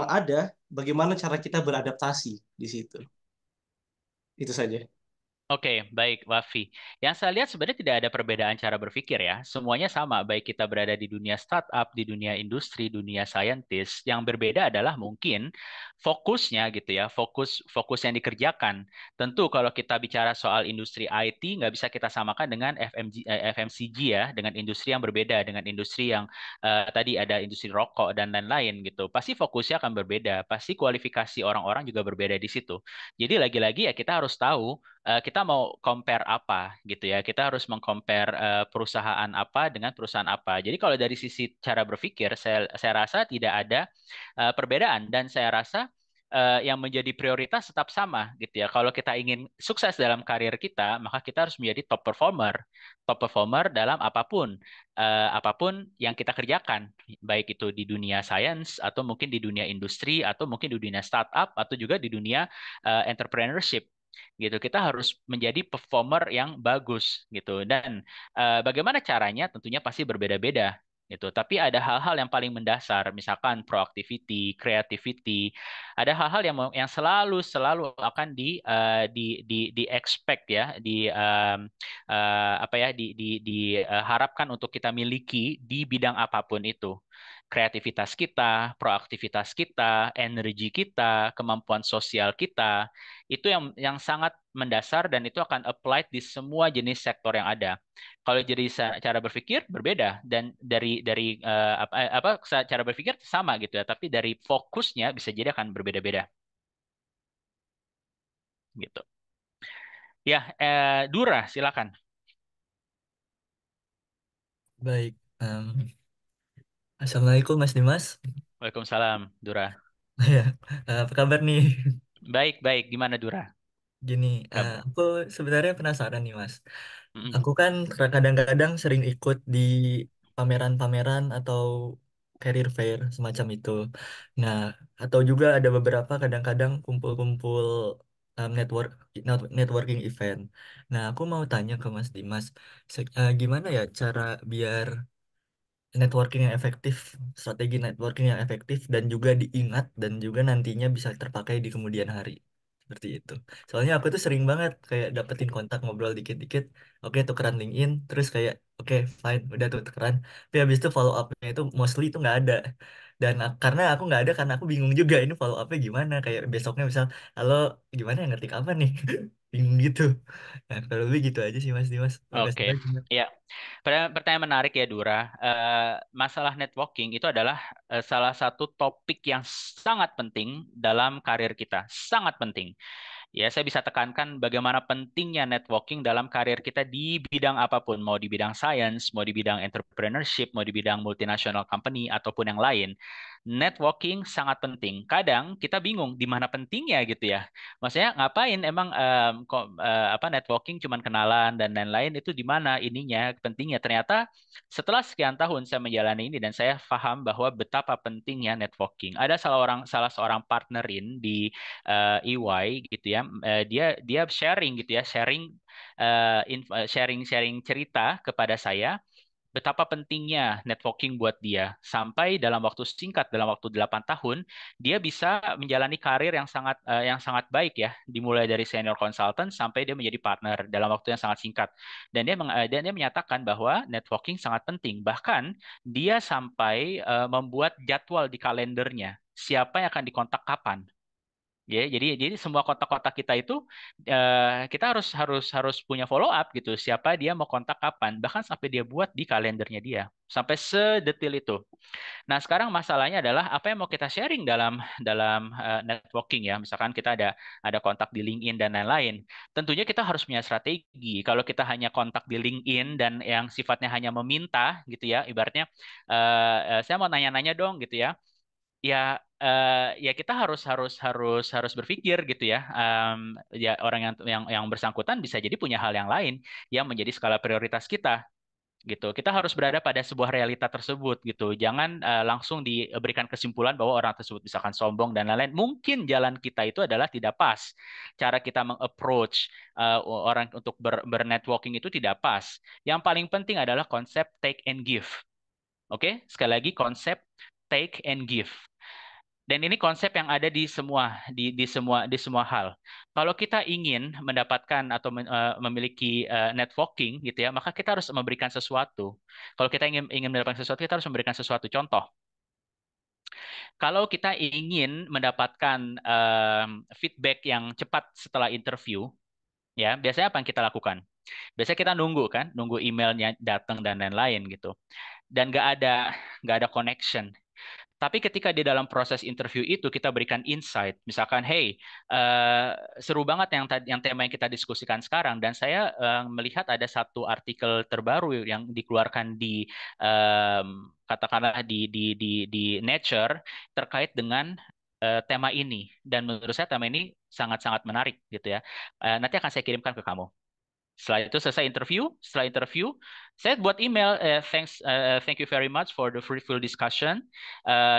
ada, bagaimana cara kita beradaptasi di situ? Itu saja. Oke, baik, Wafi. Yang saya lihat sebenarnya tidak ada perbedaan cara berpikir ya. Semuanya sama, baik kita berada di dunia startup, di dunia industri, dunia saintis. Yang berbeda adalah mungkin fokusnya gitu ya, fokus yang dikerjakan. Tentu kalau kita bicara soal industri IT, nggak bisa kita samakan dengan FMCG ya, dengan industri yang berbeda, dengan industri yang tadi ada industri rokok dan lain-lain gitu. Pasti fokusnya akan berbeda, pasti kualifikasi orang-orang juga berbeda di situ. Jadi lagi-lagi ya kita harus tahu kita mau compare apa gitu ya. Kita harus mengcompare perusahaan apa dengan perusahaan apa. Jadi kalau dari sisi cara berpikir, saya rasa tidak ada perbedaan dan saya rasa yang menjadi prioritas tetap sama gitu ya. Kalau kita ingin sukses dalam karir kita, maka kita harus menjadi top performer. Top performer dalam apapun yang kita kerjakan, baik itu di dunia sains atau mungkin di dunia industri atau mungkin di dunia startup atau juga di dunia entrepreneurship gitu. Kita harus menjadi performer yang bagus gitu. Dan bagaimana caranya tentunya pasti berbeda-beda gitu. Tapi ada hal-hal yang paling mendasar, misalkan proactivity, creativity. Ada hal-hal yang selalu akan di expect ya, apa ya, diharapkan untuk kita miliki di bidang apapun itu. kreativitas kita, proaktivitas kita, energi kita, kemampuan sosial kita, itu yang sangat mendasar dan itu akan applied di semua jenis sektor yang ada. Kalau jadi cara berpikir berbeda dan dari cara berpikir sama gitu ya, tapi dari fokusnya bisa jadi akan berbeda-beda gitu. Ya, Dura, silakan. Baik. Assalamualaikum Mas Dimas. Waalaikumsalam, Dura. Ya, apa kabar nih? Baik. Gimana, Dura? Gini, Kabar. aku sebenarnya penasaran nih Mas. Mm-mm. Aku kan kadang-kadang sering ikut di pameran-pameran atau career fair semacam itu. Nah, atau juga ada beberapa kadang-kadang kumpul-kumpul networking event. Nah, aku mau tanya ke Mas Dimas, gimana ya cara biar networking yang efektif, strategi networking yang efektif dan juga diingat dan juga nantinya bisa terpakai di kemudian hari. Seperti itu. Soalnya aku tuh sering banget kayak dapetin kontak ngobrol dikit-dikit, oke tukeran LinkedIn, terus kayak oke fine udah tuh tukeran, tapi habis itu follow up-nya itu mostly itu nggak ada. Dan karena aku nggak ada karena aku bingung juga ini follow up-nya gimana. Kayak besoknya misal, halo gimana ya ngetik apa nih? Bingung gitu. Nah kalau lebih gitu aja sih Mas Dimas. Makasih Oke, banyak. ya. Pertanyaan menarik ya, Dura. Masalah networking itu adalah salah satu topik yang sangat penting dalam karir kita, sangat penting. Ya, saya bisa tekankan bagaimana pentingnya networking dalam karir kita di bidang apapun, mau di bidang science, mau di bidang entrepreneurship, mau di bidang multinational company, ataupun yang lain. Networking sangat penting. Kadang kita bingung di mana pentingnya gitu ya. Maksudnya ngapain emang networking cuman kenalan dan lain-lain itu di mana ininya pentingnya. Ternyata setelah sekian tahun saya menjalani ini dan saya paham bahwa betapa pentingnya networking. Ada salah seorang partnerin di EY gitu ya, dia sharing gitu ya, sharing cerita kepada saya betapa pentingnya networking buat dia sampai dalam waktu singkat, dalam waktu 8 tahun dia bisa menjalani karir yang sangat baik ya, dimulai dari senior consultant sampai dia menjadi partner dalam waktu yang sangat singkat. Dan dia menyatakan bahwa networking sangat penting, bahkan dia sampai membuat jadwal di kalendernya siapa yang akan dikontak kapan. Ya, jadi semua kontak-kontak kita itu kita harus punya follow up gitu. Siapa dia mau kontak kapan, bahkan sampai dia buat di kalendernya dia. Sampai sedetil itu. Nah, sekarang masalahnya adalah apa yang mau kita sharing dalam dalam networking ya. Misalkan kita ada kontak di LinkedIn dan lain-lain. Tentunya kita harus punya strategi. Kalau kita hanya kontak di LinkedIn dan yang sifatnya hanya meminta gitu ya, ibaratnya saya mau nanya-nanya dong gitu ya. Ya kita harus berpikir gitu ya. Ya orang yang bersangkutan bisa jadi punya hal yang lain yang menjadi skala prioritas kita gitu. Kita harus berada pada sebuah realita tersebut gitu. Jangan langsung diberikan kesimpulan bahwa orang tersebut misalkan sombong dan lain-lain. Mungkin jalan kita itu adalah tidak pas. Cara kita meng-approach orang untuk bernetworking itu tidak pas. Yang paling penting adalah konsep take and give. Oke, sekali lagi konsep take and give. Dan ini konsep yang ada di semua hal. Kalau kita ingin mendapatkan atau memiliki networking gitu ya, maka kita harus memberikan sesuatu. Kalau kita ingin mendapatkan sesuatu, kita harus memberikan sesuatu. Contoh, kalau kita ingin mendapatkan feedback yang cepat setelah interview, ya biasanya apa yang kita lakukan? Biasanya kita nunggu kan, nunggu emailnya datang dan lain-lain gitu. Dan nggak ada connection. Tapi ketika di dalam proses interview itu kita berikan insight, misalkan, hey, seru banget yang tema yang kita diskusikan sekarang, dan saya melihat ada satu artikel terbaru yang dikeluarkan di katakanlah di Nature terkait dengan tema ini, dan menurut saya tema ini sangat-sangat menarik gitu ya. Nanti akan saya kirimkan ke kamu. Setelah itu selesai interview, saya buat email, thank you very much for the fruitful discussion.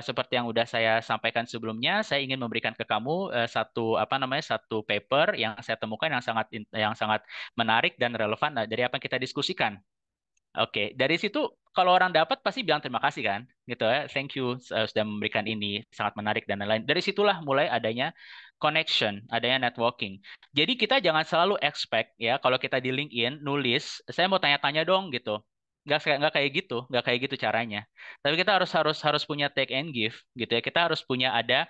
Seperti yang udah saya sampaikan sebelumnya, saya ingin memberikan ke kamu satu paper yang saya temukan yang sangat menarik dan relevan dari apa yang kita diskusikan. Oke, dari situ kalau orang dapat pasti bilang terima kasih kan, gitu ya. Thank you sudah memberikan ini, sangat menarik dan lain-lain. Dari situlah mulai adanya connection, adanya networking. Jadi kita jangan selalu expect ya kalau kita di LinkedIn nulis, saya mau tanya-tanya dong gitu. nggak kayak gitu, nggak kayak gitu caranya. Tapi kita harus harus harus punya take and give gitu ya. Kita harus punya ada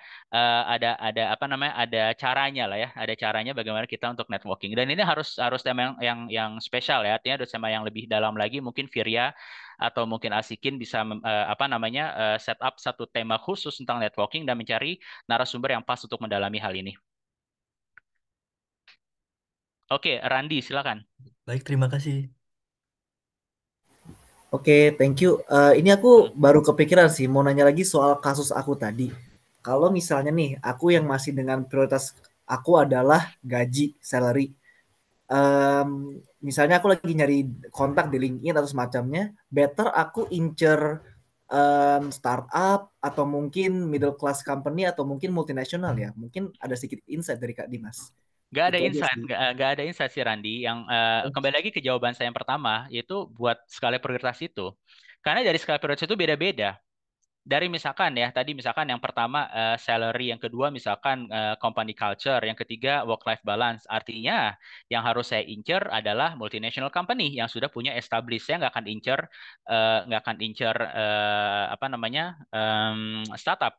apa namanya, ada caranya lah ya, ada caranya bagaimana kita untuk networking. Dan ini harus harus tema yang spesial ya, artinya harus tema yang lebih dalam lagi. Mungkin Virya atau mungkin Asikin bisa apa namanya set up satu tema khusus tentang networking dan mencari narasumber yang pas untuk mendalami hal ini. Oke, Randi, silakan. Baik, terima kasih. Oke, thank you. Ini aku baru kepikiran sih, mau nanya lagi soal kasus aku tadi. Kalau misalnya nih, aku yang masih dengan prioritas aku adalah gaji, salary. Misalnya aku lagi nyari kontak di LinkedIn atau semacamnya, better aku incer startup atau mungkin middle class company atau mungkin multinasional ya. Mungkin ada sedikit insight dari Kak Dimas. Gak ada Itu aja insight, sih. gak ada insight sih Randi. Yang kembali lagi ke jawaban saya yang pertama, yaitu buat skala prioritas itu. Karena dari skala prioritas itu beda-beda. Dari misalkan ya, tadi misalkan yang pertama salary, yang kedua misalkan company culture, yang ketiga work-life balance. Artinya yang harus saya incer adalah multinational company yang sudah punya established. Saya nggak akan incer apa namanya startup.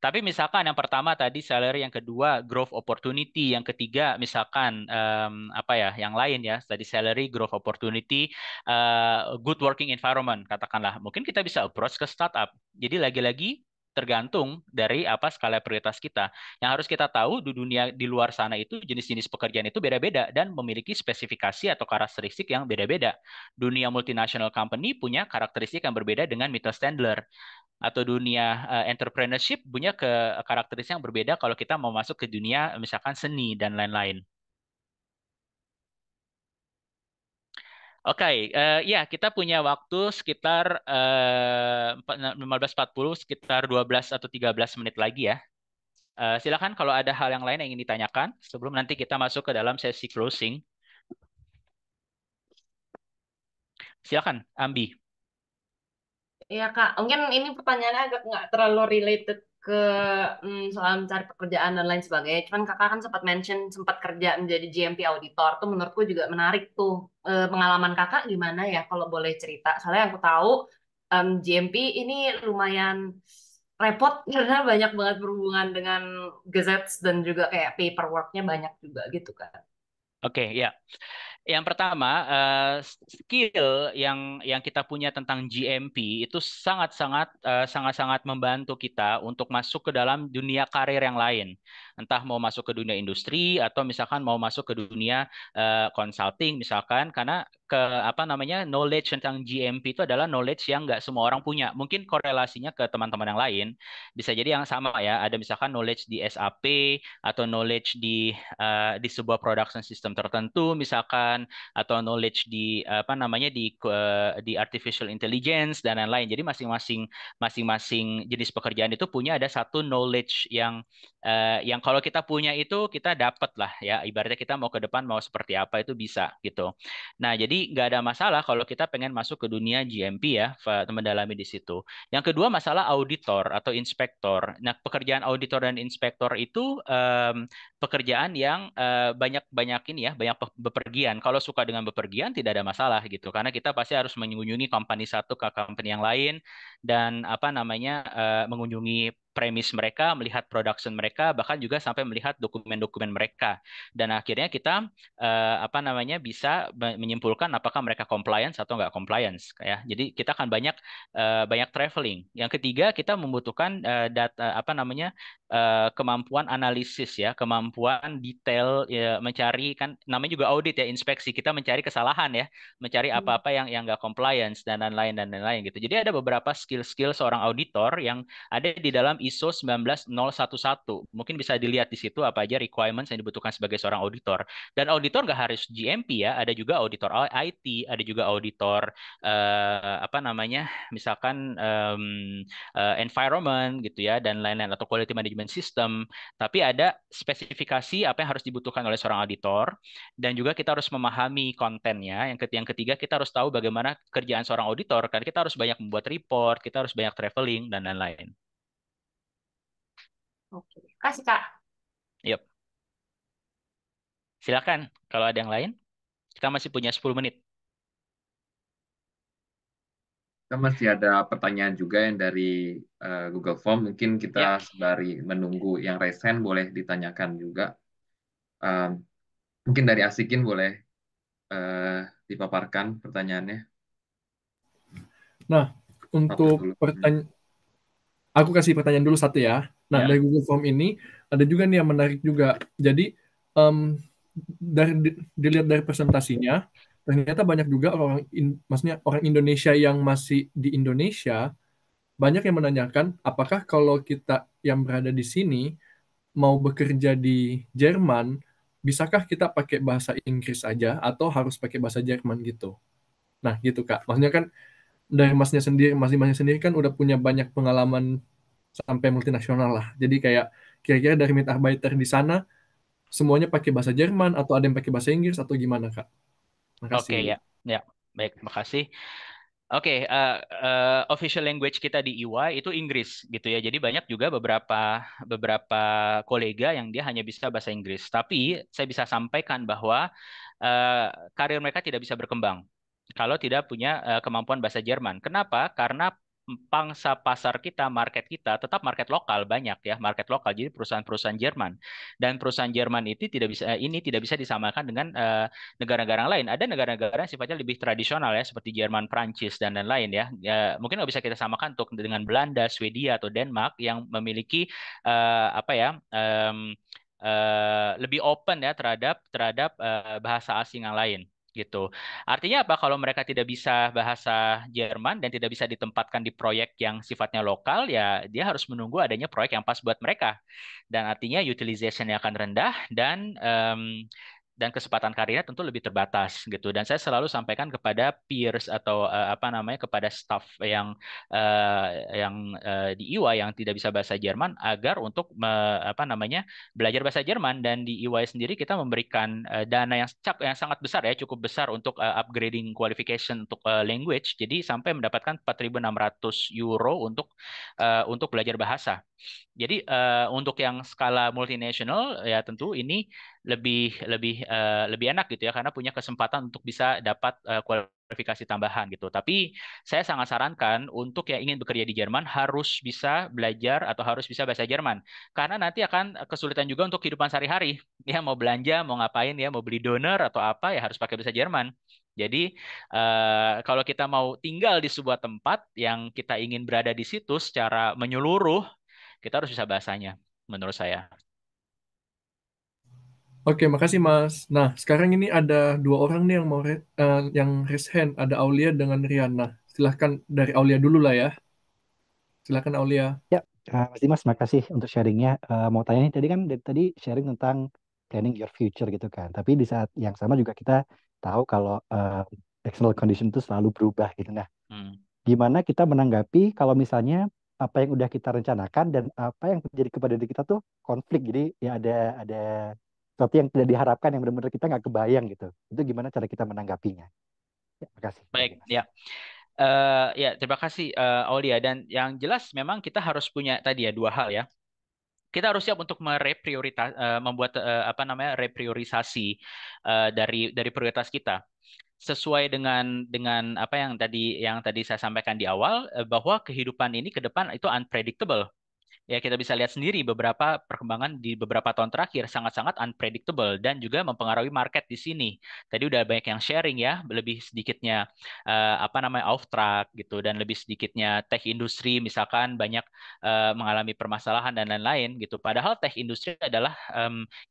Tapi misalkan yang pertama tadi salary, yang kedua growth opportunity, yang ketiga misalkan apa ya, yang lain ya, tadi salary, growth opportunity, good working environment katakanlah. Mungkin kita bisa approach ke startup. Jadi lagi-lagi tergantung dari apa skala prioritas kita. Yang harus kita tahu di dunia di luar sana itu jenis-jenis pekerjaan itu beda-beda dan memiliki spesifikasi atau karakteristik yang beda-beda. Dunia multinational company punya karakteristik yang berbeda dengan Mittelständler, atau dunia entrepreneurship punya karakteristik yang berbeda kalau kita mau masuk ke dunia misalkan seni dan lain-lain. Oke, ya kita punya waktu sekitar 15.40, sekitar 12 atau 13 menit lagi ya. Silakan kalau ada hal yang lain yang ingin ditanyakan sebelum nanti kita masuk ke dalam sesi closing. Silakan, Ambi. Iya Kak, mungkin ini pertanyaannya agak nggak terlalu related ke soal mencari pekerjaan dan lain sebagainya. Cuman Kakak kan sempat mention sempat kerja menjadi GMP auditor, tuh menurutku juga menarik tuh. Pengalaman Kakak gimana ya kalau boleh cerita? Soalnya yang aku tahu GMP ini lumayan repot karena banyak banget berhubungan dengan gazettes dan juga kayak paperworknya banyak juga gitu kan. Oke, ya. Yang pertama, skill yang kita punya tentang GMP itu sangat-sangat membantu kita untuk masuk ke dalam dunia karir yang lain. Entah mau masuk ke dunia industri atau misalkan mau masuk ke dunia consulting misalkan, karena apa namanya, knowledge tentang GMP itu adalah knowledge yang nggak semua orang punya. Mungkin korelasinya ke teman-teman yang lain bisa jadi yang sama ya. Ada misalkan knowledge di SAP atau knowledge di sebuah production system tertentu misalkan, atau knowledge di apa namanya di artificial intelligence dan lain-lain. Jadi masing-masing jenis pekerjaan itu punya ada satu knowledge yang kalau kita punya itu kita dapat lah ya. Ibaratnya kita mau ke depan mau seperti apa itu bisa gitu. Nah, jadi nggak ada masalah kalau kita pengen masuk ke dunia GMP ya, mendalami di situ. Yang kedua masalah auditor atau inspektor. Nah, pekerjaan auditor dan inspektor itu pekerjaan yang banyak ini ya, banyak bepergian. Kalau suka dengan bepergian tidak ada masalah gitu, karena kita pasti harus mengunjungi company satu ke company yang lain dan apa namanya mengunjungi premis mereka, melihat production mereka, bahkan juga sampai melihat dokumen-dokumen mereka. Dan akhirnya kita apa namanya bisa menyimpulkan apakah mereka compliance atau nggak compliance ya. Jadi kita akan banyak traveling. Yang ketiga kita membutuhkan data apa namanya kemampuan analisis ya, kemampuan detail ya, mencari, kan namanya juga audit ya, inspeksi, kita mencari kesalahan ya, mencari apa-apa yang nggak compliance dan lain-lain gitu. Jadi ada beberapa skill-skill seorang auditor yang ada di dalam ISO 19011. Mungkin bisa dilihat di situ apa aja requirements yang dibutuhkan sebagai seorang auditor. Dan auditor nggak harus GMP ya, ada juga auditor IT, ada juga auditor apa namanya, misalkan environment gitu ya dan lain-lain, atau quality management system. Tapi ada spesifikasi apa yang harus dibutuhkan oleh seorang auditor, dan juga kita harus memahami kontennya. Yang ketiga kita harus tahu bagaimana kerjaan seorang auditor, karena kita harus banyak membuat report, kita harus banyak traveling dan lain-lain. Oke, kasih Kak. Yep. Silakan kalau ada yang lain. Kita masih punya 10 menit. Kita masih ada pertanyaan juga yang dari Google Form. Mungkin kita Ya, sembari menunggu yang resen boleh ditanyakan juga. Um, Mungkin dari Asikin boleh dipaparkan pertanyaannya. Nah, Satu untuk dulu. aku kasih pertanyaan dulu satu ya. Nah, ya. dari Google Form ini ada juga nih yang menarik juga. Jadi dilihat dari presentasinya, ternyata banyak juga maksudnya orang Indonesia yang masih di Indonesia banyak yang menanyakan apakah kalau kita yang berada di sini mau bekerja di Jerman, bisakah kita pakai bahasa Inggris aja atau harus pakai bahasa Jerman gitu? Nah, gitu Kak. Maksudnya kan dari masnya sendiri kan udah punya banyak pengalaman sampai multinasional lah. Jadi kayak kira-kira dari Mitarbeiter di sana semuanya pakai bahasa Jerman atau ada yang pakai bahasa Inggris atau gimana, Kak? Oke, Makasih. ya. Ya, baik, makasih. Oke, official language kita di EY itu Inggris gitu ya. Jadi banyak juga beberapa beberapa kolega yang dia hanya bisa bahasa Inggris. Tapi saya bisa sampaikan bahwa eh, karir mereka tidak bisa berkembang kalau tidak punya kemampuan bahasa Jerman. Kenapa? Karena pangsa pasar kita, market kita tetap market lokal banyak ya, market lokal. Jadi perusahaan-perusahaan Jerman dan perusahaan Jerman itu tidak bisa disamakan dengan negara-negara lain. Ada negara-negara yang sifatnya lebih tradisional ya, seperti Jerman, Prancis dan lain-lain ya. Mungkin nggak bisa kita samakan untuk dengan Belanda, Swedia atau Denmark yang memiliki apa ya lebih open ya terhadap terhadap bahasa asing yang lain gitu. Artinya apa? Kalau mereka tidak bisa bahasa Jerman dan tidak bisa ditempatkan di proyek yang sifatnya lokal, ya dia harus menunggu adanya proyek yang pas buat mereka. Dan artinya utilization-nya akan rendah dan kesempatan karirnya tentu lebih terbatas gitu. Dan saya selalu sampaikan kepada peers atau apa namanya kepada staff di EY yang tidak bisa bahasa Jerman agar untuk apa namanya belajar bahasa Jerman. Dan di EY sendiri kita memberikan dana yang sangat besar ya, cukup besar untuk upgrading qualification untuk language. Jadi sampai mendapatkan 4.600 euro untuk belajar bahasa. Jadi untuk yang skala multinasional ya tentu ini lebih enak gitu ya karena punya kesempatan untuk bisa dapat kualifikasi tambahan gitu. Tapi saya sangat sarankan untuk yang ingin bekerja di Jerman harus bisa belajar atau harus bisa bahasa Jerman karena nanti akan kesulitan juga untuk kehidupan sehari-hari. Ya mau belanja, mau ngapain ya, mau beli donor atau apa ya harus pakai bahasa Jerman. Jadi kalau kita mau tinggal di sebuah tempat yang kita ingin berada di situ secara menyeluruh, kita harus bisa bahasanya menurut saya. Oke, makasih Mas. Nah, sekarang ini ada dua orang nih yang mau yang raise hand. Ada Aulia dengan Riana. Silahkan dari Aulia dulu lah ya. Silahkan Aulia. Ya, Mas Dimas, makasih untuk sharingnya. Mau tanya nih, tadi kan dari tadi sharing tentang planning your future gitu kan. Tapi di saat yang sama juga kita tahu kalau external condition itu selalu berubah gitu. Nah, Hmm. gimana kita menanggapi kalau misalnya apa yang udah kita rencanakan dan apa yang terjadi kepada diri kita tuh konflik. Jadi ya ada sesuatu yang tidak diharapkan yang benar-benar kita nggak kebayang gitu. Itu gimana cara kita menanggapinya? Ya, makasih. Mas Baik, Dimas. ya. Ya, terima kasih Aulia. Dan yang jelas memang kita harus punya tadi ya dua hal ya. Kita harus siap untuk membuat apa namanya repriorisasi dari prioritas kita sesuai dengan apa yang tadi saya sampaikan di awal bahwa kehidupan ini ke depan itu unpredictable. Ya, kita bisa lihat sendiri beberapa perkembangan di beberapa tahun terakhir sangat-sangat unpredictable dan juga mempengaruhi market di sini. Tadi udah banyak yang sharing ya, lebih sedikitnya apa namanya off track gitu dan lebih sedikitnya tech industri misalkan banyak mengalami permasalahan dan lain-lain gitu. Padahal tech industri adalah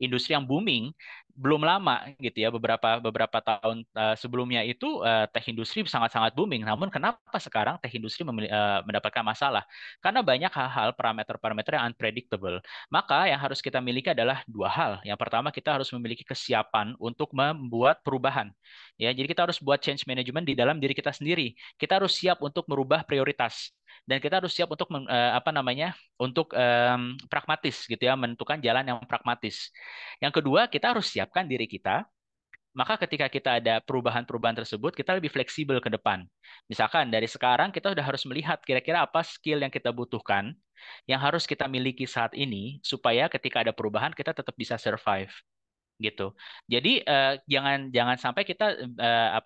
industri yang booming belum lama gitu ya beberapa beberapa tahun sebelumnya itu tech industri sangat-sangat booming. Namun kenapa sekarang tech industri mendapatkan masalah? Karena banyak hal-hal parameter-parameter yang unpredictable. Maka yang harus kita miliki adalah dua hal. Yang pertama kita harus memiliki kesiapan untuk membuat perubahan. Ya, jadi kita harus buat change management di dalam diri kita sendiri. Kita harus siap untuk merubah prioritas dan kita harus siap untuk apa namanya untuk pragmatis gitu ya menentukan jalan yang pragmatis. Yang kedua kita harus siapkan diri kita maka ketika kita ada perubahan-perubahan tersebut, kita lebih fleksibel ke depan. Misalkan dari sekarang kita sudah harus melihat kira-kira apa skill yang kita butuhkan, yang harus kita miliki saat ini, supaya ketika ada perubahan kita tetap bisa survive. gitu. Jadi jangan jangan sampai kita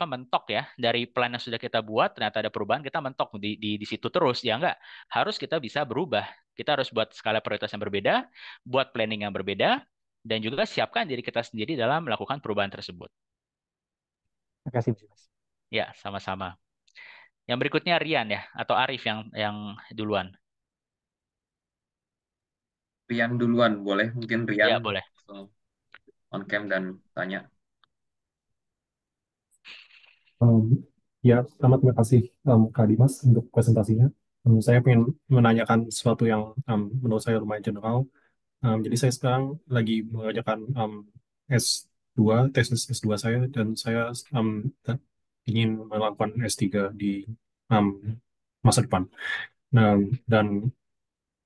mentok ya dari plan yang sudah kita buat, ternyata ada perubahan, kita mentok di situ terus, ya enggak. Harus kita bisa berubah. Kita harus buat skala prioritas yang berbeda, buat planning yang berbeda, dan juga siapkan diri kita sendiri dalam melakukan perubahan tersebut. Terima kasih, Mas. Ya, sama-sama. Yang berikutnya Rian ya, atau Arif yang duluan. Rian duluan, boleh? Mungkin Ya, Rian boleh. langsung on cam dan tanya. Ya, pertama terima kasih Kak Dimas untuk presentasinya. Saya ingin menanyakan sesuatu yang menurut saya lumayan general. Jadi saya sekarang lagi mengerjakan S2, tesis S2 saya, dan saya ingin melakukan S3 di masa depan. Nah, dan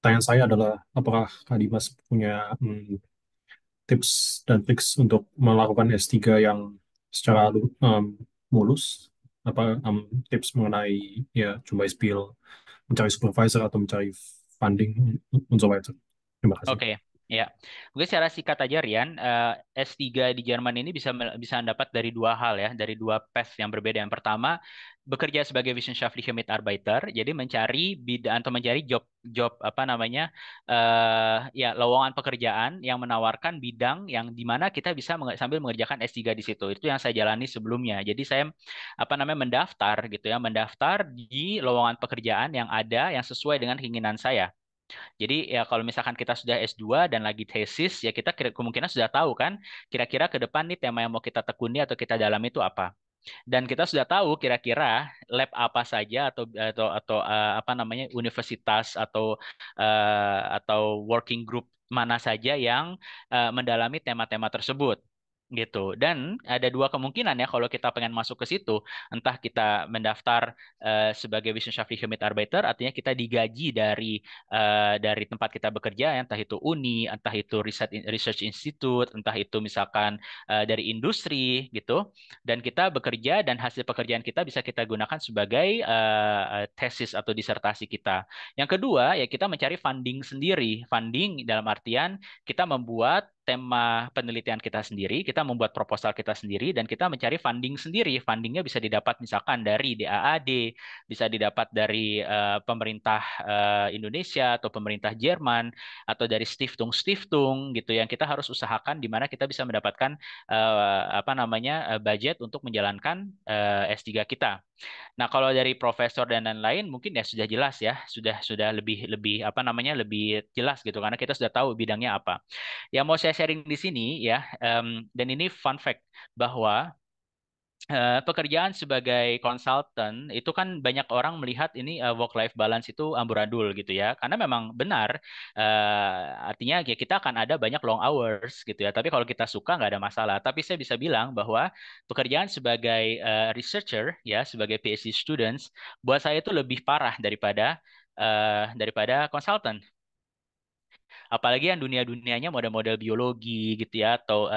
tanya saya adalah, apakah Kak Dimas punya tips dan trik untuk melakukan S3 yang secara mulus, apa tips mengenai ya coba spill mencari supervisor atau mencari funding und so weiter. Terima kasih. Oke, ya. Mungkin secara singkat aja Rian, S3 di Jerman ini bisa dapat dari dua hal ya, dari dua path yang berbeda. Yang pertama, bekerja sebagai wissenschaftliche Mitarbeiter, jadi mencari bidang atau mencari job apa namanya ya lowongan pekerjaan yang menawarkan bidang yang di mana kita bisa sambil mengerjakan S3 di situ. Itu yang saya jalani sebelumnya. Jadi saya apa namanya mendaftar gitu ya, mendaftar di lowongan pekerjaan yang ada yang sesuai dengan keinginan saya. Jadi ya kalau misalkan kita sudah S2 dan lagi tesis, ya kita kemungkinan sudah tahu kan kira-kira ke depan nih tema yang mau kita tekuni atau kita dalami itu apa. Dan kita sudah tahu kira-kira lab apa saja atau apa namanya universitas atau working group mana saja yang mendalami tema-tema tersebut gitu. Dan ada dua kemungkinan ya kalau kita pengen masuk ke situ, entah kita mendaftar sebagai wissenschaftliche Mitarbeiter, artinya kita digaji dari tempat kita bekerja, entah itu uni, entah itu research institute, entah itu misalkan dari industri gitu, dan kita bekerja dan hasil pekerjaan kita bisa kita gunakan sebagai tesis atau disertasi kita. Yang kedua ya kita mencari funding sendiri, funding dalam artian kita membuat tema penelitian kita sendiri, kita membuat proposal kita sendiri, dan kita mencari funding sendiri. Fundingnya bisa didapat misalkan dari DAAD, bisa didapat dari pemerintah Indonesia atau pemerintah Jerman, atau dari stiftung-stiftung gitu yang kita harus usahakan di mana kita bisa mendapatkan apa namanya budget untuk menjalankan S3 kita. Nah, kalau dari profesor dan lain-lain mungkin ya sudah jelas ya, sudah lebih lebih apa namanya lebih jelas gitu karena kita sudah tahu bidangnya apa. Yang mau saya sharing di sini ya, dan ini fun fact bahwa pekerjaan sebagai konsultan itu kan banyak orang melihat ini work life balance itu amburadul gitu ya karena memang benar artinya ya kita akan ada banyak long hours gitu ya tapi kalau kita suka nggak ada masalah tapi saya bisa bilang bahwa pekerjaan sebagai researcher ya sebagai PhD students buat saya itu lebih parah daripada konsultan. Apalagi yang dunia-dunianya model-model biologi gitu ya atau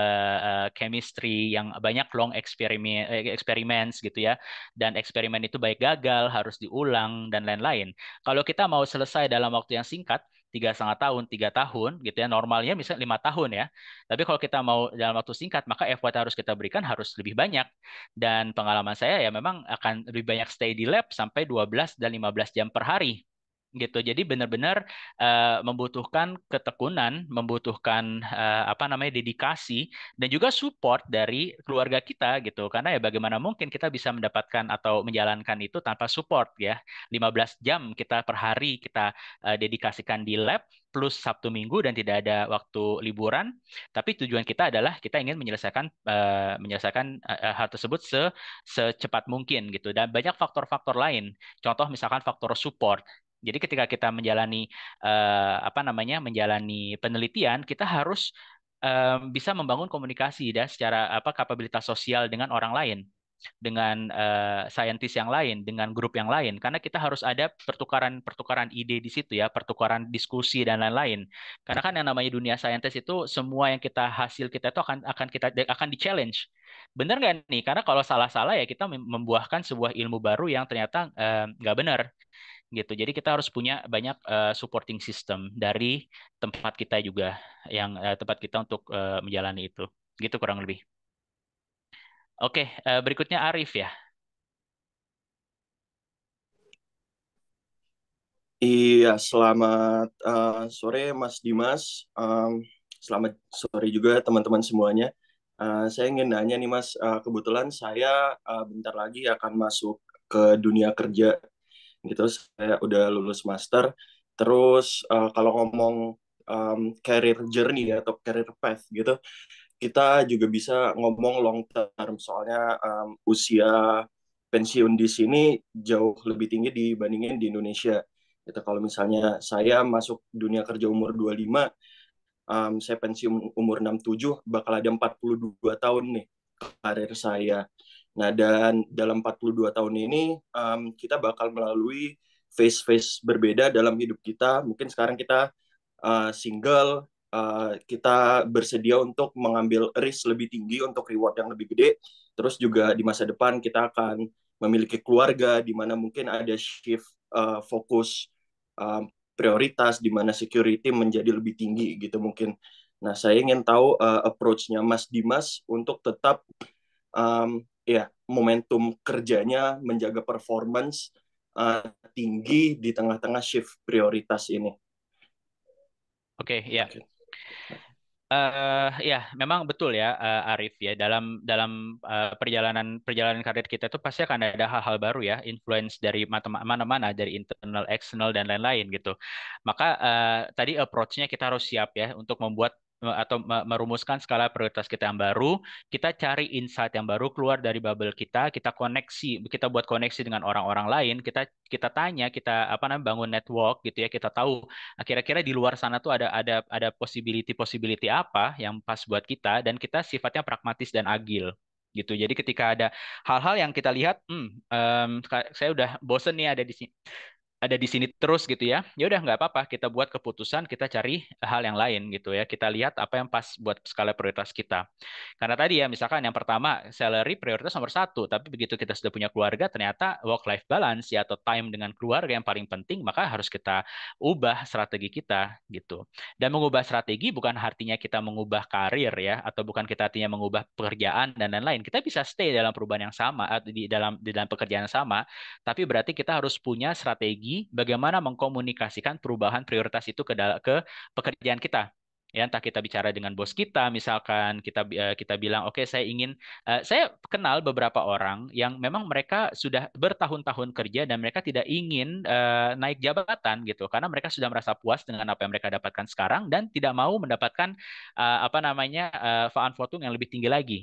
chemistry yang banyak long experiments gitu ya dan eksperimen itu baik gagal harus diulang dan lain-lain. Kalau kita mau selesai dalam waktu yang singkat 3,5 tahun, 3 tahun gitu ya normalnya misalnya 5 tahun ya. Tapi kalau kita mau dalam waktu singkat maka effort harus kita berikan harus lebih banyak dan pengalaman saya ya memang akan lebih banyak stay di lab sampai 12 dan 15 jam per hari gitu. Jadi benar-benar membutuhkan ketekunan, membutuhkan apa namanya dedikasi dan juga support dari keluarga kita gitu. Karena ya bagaimana mungkin kita bisa mendapatkan atau menjalankan itu tanpa support ya. 15 jam kita per hari kita dedikasikan di lab plus Sabtu Minggu dan tidak ada waktu liburan. Tapi tujuan kita adalah kita ingin menyelesaikan hal tersebut secepat mungkin gitu. Dan banyak faktor-faktor lain. Contoh misalkan faktor support. Jadi ketika kita menjalani apa namanya menjalani penelitian, kita harus bisa membangun komunikasi dan secara apa kapabilitas sosial dengan orang lain, dengan saintis yang lain, dengan grup yang lain, karena kita harus ada pertukaran ide di situ ya, pertukaran diskusi dan lain-lain. Karena kan yang namanya dunia saintis itu semua yang hasil kita itu akan di-challenge. Benar nggak nih? Karena kalau salah-salah ya kita membuahkan sebuah ilmu baru yang ternyata nggak benar gitu. Jadi kita harus punya banyak supporting system dari tempat kita juga yang tempat kita untuk menjalani itu. Gitu kurang lebih. Oke, berikutnya Arif ya. Iya, selamat sore Mas Dimas. Selamat sore juga teman-teman semuanya. Saya ingin nanya nih Mas, kebetulan saya bentar lagi akan masuk ke dunia kerja gitu. Saya udah lulus master. Terus kalau ngomong career journey atau career path gitu, kita juga bisa ngomong long term. Soalnya usia pensiun di sini jauh lebih tinggi dibandingin di Indonesia. Itu kalau misalnya saya masuk dunia kerja umur 25, saya pensiun umur 67, bakal ada 42 tahun nih karir saya. Nah, dan dalam 42 tahun ini kita bakal melalui phase-phase berbeda dalam hidup kita. Mungkin sekarang kita single, kita bersedia untuk mengambil risk lebih tinggi untuk reward yang lebih gede. Terus juga di masa depan kita akan memiliki keluarga di mana mungkin ada shift fokus prioritas di mana security menjadi lebih tinggi gitu mungkin. Nah, saya ingin tahu approach-nya Mas Dimas untuk tetap ya momentum kerjanya menjaga performance tinggi di tengah-tengah shift prioritas ini. Oke, ya. Ya, memang betul ya, Arif ya. Dalam dalam perjalanan karir kita itu pasti akan ada hal-hal baru ya, influence dari mana-mana, dari internal, eksternal dan lain-lain gitu. Maka tadi approach-nya kita harus siap ya untuk membuat atau merumuskan skala prioritas kita yang baru, kita cari insight yang baru keluar dari bubble kita koneksi, kita buat koneksi dengan orang-orang lain, kita tanya, kita apa namanya bangun network gitu ya, kita tahu kira-kira di luar sana tuh ada possibility apa yang pas buat kita dan kita sifatnya pragmatis dan agil gitu. Jadi ketika ada hal-hal yang kita lihat, saya udah bosen nih ada di sini terus gitu ya. Ya udah nggak apa-apa, kita buat keputusan, kita cari hal yang lain gitu ya. Kita lihat apa yang pas buat skala prioritas kita. Karena tadi ya, misalkan yang pertama salary prioritas nomor satu, tapi begitu kita sudah punya keluarga, ternyata work life balance ya atau time dengan keluarga yang paling penting, maka harus kita ubah strategi kita gitu. Dan mengubah strategi bukan artinya kita mengubah karir ya, atau bukan kita artinya mengubah pekerjaan dan lain-lain. Kita bisa stay dalam perubahan yang sama di dalam pekerjaan yang sama, tapi berarti kita harus punya strategi bagaimana mengkomunikasikan perubahan prioritas itu ke pekerjaan kita. Ya, entah kita bicara dengan bos kita, misalkan kita bilang, oke, saya kenal beberapa orang yang memang mereka sudah bertahun-tahun kerja dan mereka tidak ingin naik jabatan gitu, karena mereka sudah merasa puas dengan apa yang mereka dapatkan sekarang dan tidak mau mendapatkan apa namanya fahan-fotung yang lebih tinggi lagi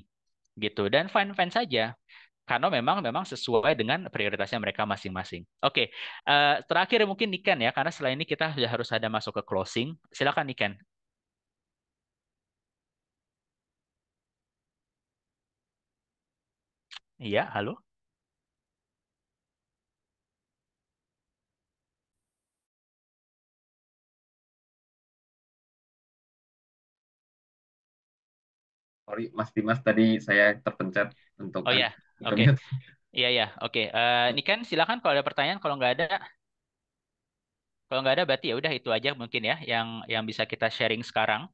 gitu. Dan fine-fine saja karena memang sesuai dengan prioritasnya mereka masing-masing. Oke, terakhir mungkin Niken ya, karena setelah ini kita sudah harus ada masuk ke closing. Silakan Niken. Iya, halo. Sorry, Mas Dimas tadi saya terpencet untuk Oh ya, oke. unmute. Iya ya, oke. Niken silakan kalau ada pertanyaan, kalau nggak ada berarti ya udah itu aja mungkin ya yang bisa kita sharing sekarang.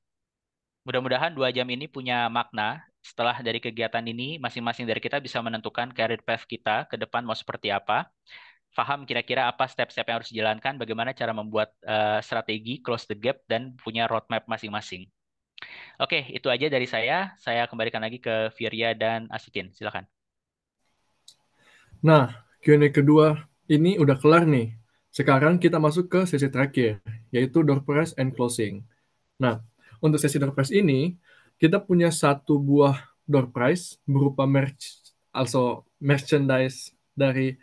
Mudah-mudahan 2 jam ini punya makna. Setelah dari kegiatan ini, masing-masing dari kita bisa menentukan career path kita ke depan mau seperti apa. Paham kira-kira apa step-step yang harus dijalankan, bagaimana cara membuat strategi, close the gap, dan punya roadmap masing-masing. Oke, itu aja dari saya. Saya kembalikan lagi ke Virya dan Asikin. Silakan. Nah, Q&A kedua ini udah kelar nih. Sekarang kita masuk ke sesi terakhir, yaitu door prize and closing. Nah, untuk sesi door prize ini, kita punya satu buah door prize berupa merchandise dari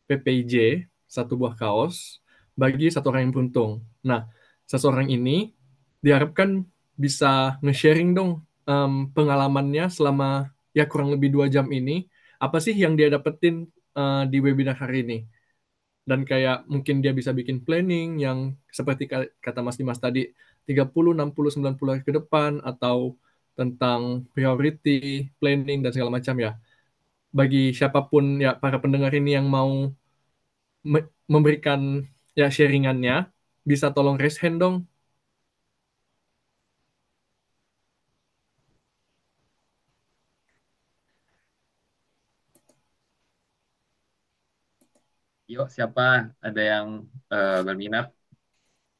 PPIJ, satu buah kaos, bagi satu orang yang beruntung. Nah, seseorang ini diharapkan bisa nge-sharing dong pengalamannya selama ya kurang lebih 2 jam ini. Apa sih yang dia dapetin di webinar hari ini? Dan kayak mungkin dia bisa bikin planning yang seperti kata Mas Dimas tadi, 30, 60, 90 hari ke depan, atau tentang priority, planning, dan segala macam ya. Bagi siapapun ya para pendengar ini yang mau memberikan ya sharingannya, bisa tolong raise hand dong. Yuk, siapa ada yang berminat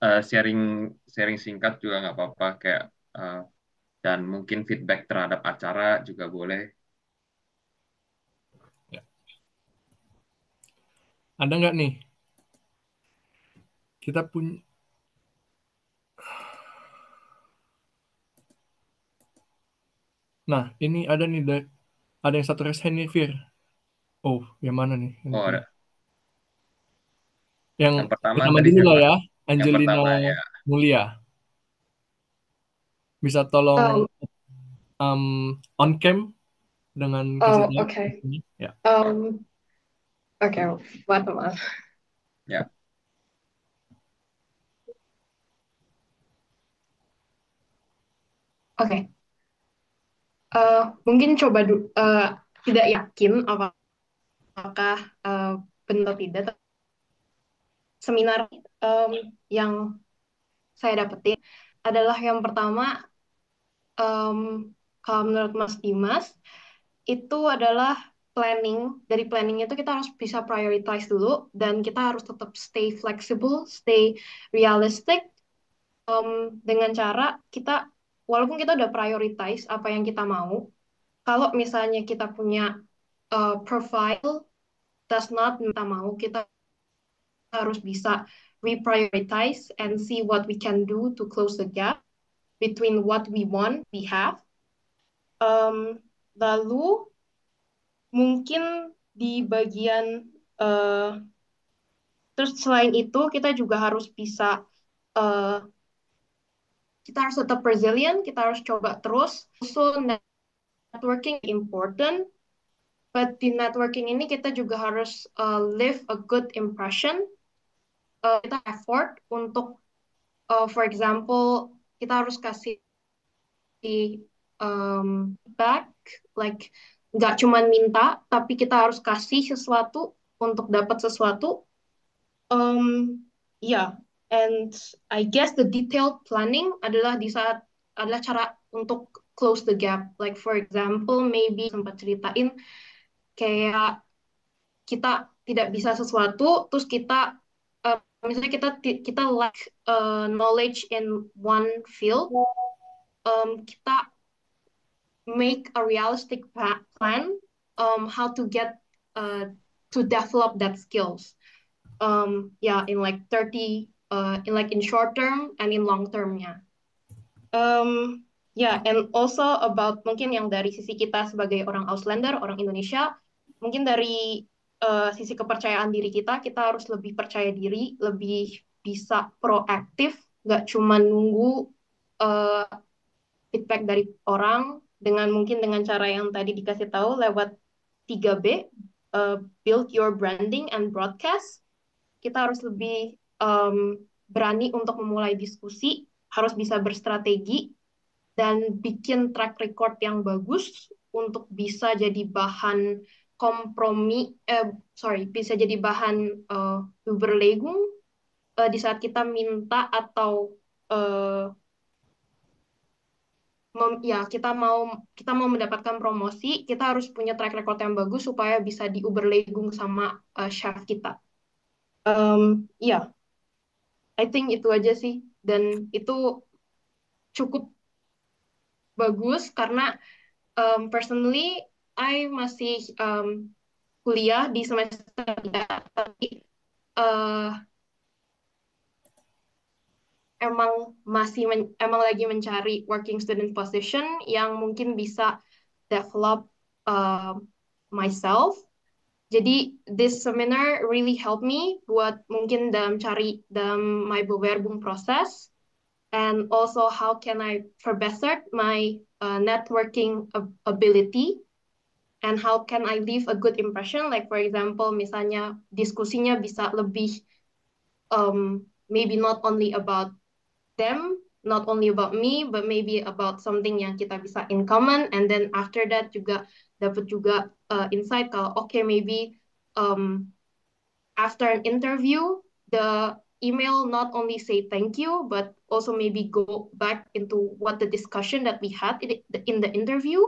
sharing sharing singkat juga nggak apa-apa kayak eh, dan mungkin feedback terhadap acara juga boleh. Ya. Ada nggak nih? Kita punya. Nah, ini ada nih, ada yang satu raise hand nih, Fir. Oh, yang mana nih? Yang Oh, dipilih? ada. Yang Yang pertama pertama tadi dulu lah siapa? ya, Yang Angelina pertama ya. Mulia. Bisa tolong on cam dengan kasih tahu Okay. ini? Ya. Okay, maaf. Ya. Oke. Mungkin coba tidak yakin apakah benar atau tidak. Seminar yang saya dapetin adalah yang pertama, kalau menurut Mas Dimas, itu adalah planning. Dari planning itu kita harus bisa prioritize dulu, dan kita harus tetap stay flexible, stay realistic, dengan cara kita, walaupun kita udah prioritize apa yang kita mau, kalau misalnya kita punya profile does not kita mau, kita harus bisa reprioritize and see what we can do to close the gap between what we want we have. Lalu mungkin di bagian terus selain itu kita juga harus bisa kita harus tetap resilient, kita harus coba terus. Also networking important, but di networking ini kita juga harus leave a good impression. Kita effort untuk for example kita harus kasih back, like nggak cuma minta, tapi kita harus kasih sesuatu untuk dapat sesuatu. Yeah, and I guess the detailed planning adalah cara untuk close the gap. Like for example, maybe sempat ceritain kayak kita tidak bisa sesuatu, terus kita misalnya kita lack knowledge in one field, kita make a realistic plan how to get to develop that skills. Yeah, in like 30 in short term and in long termnya. Yeah, and also about mungkin yang dari sisi kita sebagai orang Auslander, orang Indonesia, mungkin dari sisi kepercayaan diri kita harus lebih percaya diri, lebih bisa proaktif, nggak cuma nunggu feedback dari orang, mungkin dengan cara yang tadi dikasih tahu lewat 3B, build your branding and broadcast. Kita harus lebih berani untuk memulai diskusi, harus bisa berstrategi, dan bikin track record yang bagus untuk bisa jadi bahan kompromi, bisa jadi bahan Überlegung di saat kita minta atau kita mau mendapatkan promosi, kita harus punya track record yang bagus supaya bisa di Überlegung sama chef kita. Yeah, I think itu aja sih, dan itu cukup bagus karena personally I masih kuliah di semester 3, tapi emang lagi mencari working student position yang mungkin bisa develop myself. Jadi this seminar really helped me buat mungkin dalam my bewerbung proses, and also how can I verbessert my networking ability, and how can I leave a good impression, like for example misalnya diskusinya bisa lebih maybe not only about them, not only about me, but maybe about something yang kita bisa in common, and then after that juga dapat juga insight kalau maybe after an interview the email not only say thank you, but also maybe go back into what the discussion that we had in the interview.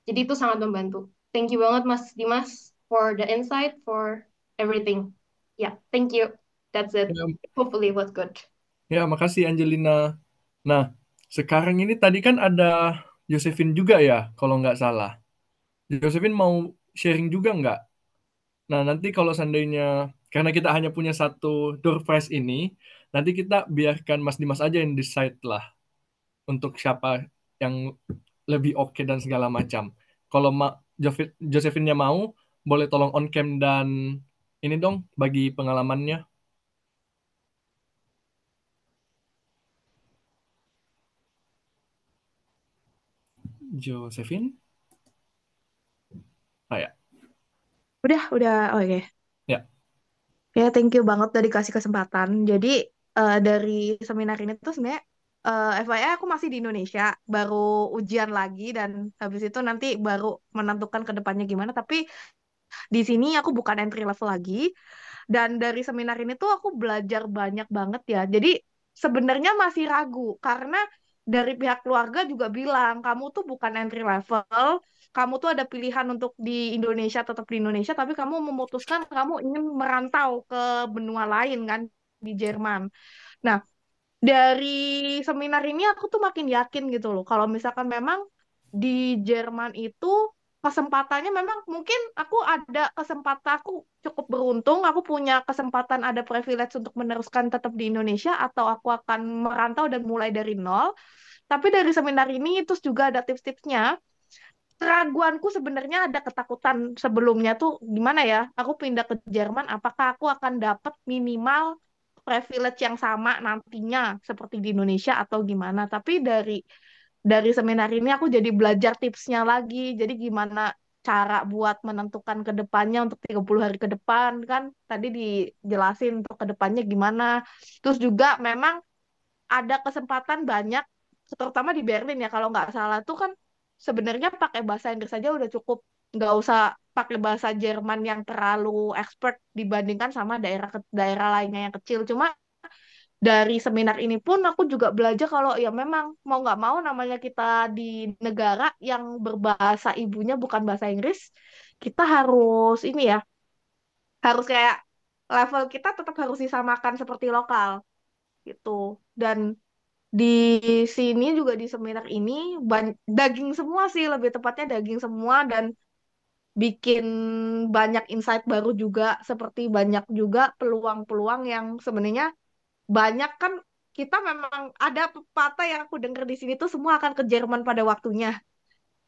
Jadi itu sangat membantu. Thank you banget Mas Dimas for the insight, for everything. Yeah, thank you. That's it. Ya, Hopefully it was good. ya, makasih Angelina. Nah, sekarang ini tadi kan ada Josephine juga ya, kalau nggak salah. Josephine mau sharing juga nggak? Nah, nanti kalau seandainya, karena kita hanya punya satu door prize ini, nanti kita biarkan Mas Dimas aja yang decide lah untuk siapa yang lebih oke dan segala macam. Kalau Josephine-nya mau, boleh tolong on cam dan ini dong, bagi pengalamannya. Josephine? Ah ya, Udah, oke. ya. Ya, thank you banget udah dikasih kesempatan. Jadi, dari seminar ini tuh sebenarnya, FYI aku masih di Indonesia, baru ujian lagi, dan habis itu nanti baru menentukan ke depannya gimana. Tapi di sini aku bukan entry level lagi, dan dari seminar ini tuh aku belajar banyak banget ya. Jadi, sebenarnya masih ragu, karena dari pihak keluarga juga bilang, kamu tuh bukan entry level, kamu tuh ada pilihan untuk di Indonesia, tetap di Indonesia, tapi kamu memutuskan kamu ingin merantau ke benua lain kan, di Jerman. Nah, dari seminar ini aku tuh makin yakin gitu loh, kalau misalkan memang di Jerman itu kesempatannya memang mungkin aku ada kesempatan, aku cukup beruntung, aku punya kesempatan ada privilege untuk meneruskan tetap di Indonesia atau aku akan merantau dan mulai dari nol. Tapi dari seminar ini terus juga ada tips-tipsnya. Keraguanku sebenarnya ada ketakutan sebelumnya tuh gimana ya? Aku pindah ke Jerman, apakah aku akan dapat minimal privilege yang sama nantinya seperti di Indonesia atau gimana? Tapi dari seminar ini aku jadi belajar tipsnya lagi. Jadi gimana cara buat menentukan ke depannya untuk 30 hari ke depan kan tadi dijelasin untuk ke depannya gimana. Terus juga memang ada kesempatan banyak, terutama di Berlin ya kalau nggak salah tuh kan sebenarnya pakai bahasa Inggris saja udah cukup, nggak usah pakai bahasa Jerman yang terlalu expert dibandingkan sama daerah lainnya yang kecil. Cuma dari seminar ini pun aku juga belajar kalau ya memang mau nggak mau namanya kita di negara yang berbahasa ibunya bukan bahasa Inggris, kita harus ini ya, harus kayak level kita tetap harus disamakan seperti lokal gitu. Dan di sini juga di seminar ini daging semua sih, lebih tepatnya daging semua, dan bikin banyak insight baru juga, seperti banyak juga peluang-peluang yang sebenarnya banyak kan. Kita memang ada pepatah yang aku dengar di sini tuh semua akan ke Jerman pada waktunya,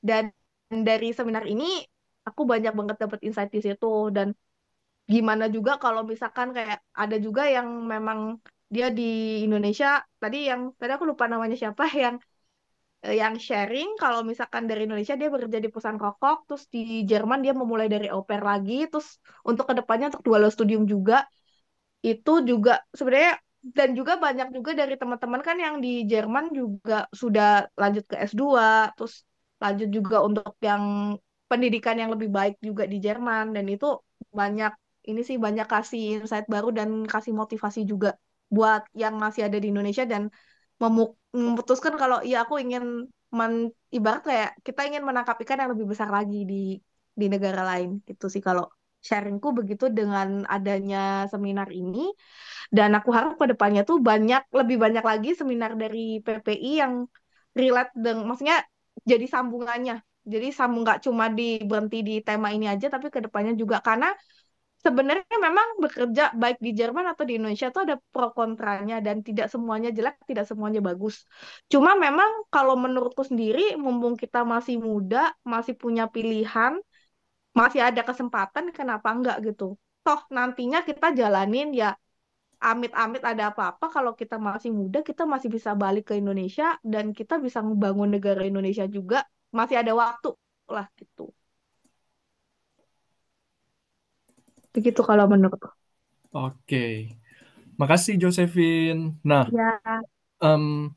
dan dari seminar ini aku banyak banget dapat insight di situ. Dan gimana juga kalau misalkan kayak ada juga yang memang dia di Indonesia, tadi aku lupa namanya siapa, yang sharing kalau misalkan dari Indonesia dia bekerja di perusahaan rokok, terus di Jerman dia memulai dari au pair lagi, terus untuk kedepannya untuk dual studium juga, itu juga sebenarnya. Dan juga banyak juga dari teman-teman kan yang di Jerman juga sudah lanjut ke S2, terus lanjut juga untuk yang pendidikan yang lebih baik juga di Jerman, dan itu banyak ini sih, banyak kasih insight baru dan kasih motivasi juga buat yang masih ada di Indonesia dan memutuskan kalau ya aku ingin ibarat kayak kita ingin menangkap ikan yang lebih besar lagi di negara lain gitu sih kalau sharingku begitu dengan adanya seminar ini. Dan aku harap ke depannya tuh lebih banyak lagi seminar dari PPI yang relate dengan, maksudnya jadi sambungannya. Jadi sambung nggak cuma berhenti di tema ini aja, tapi ke depannya juga. Karena sebenarnya memang bekerja baik di Jerman atau di Indonesia tuh ada pro kontranya, dan tidak semuanya jelek, tidak semuanya bagus. Cuma memang kalau menurutku sendiri, mumpung kita masih muda, masih punya pilihan, masih ada kesempatan, kenapa enggak gitu. Toh nantinya kita jalanin ya, amit-amit ada apa-apa, kalau kita masih muda, kita masih bisa balik ke Indonesia dan kita bisa membangun negara Indonesia juga, masih ada waktu lah gitu. Begitu kalau menurutku. Oke. Makasih Josephine. Nah, Ya, em,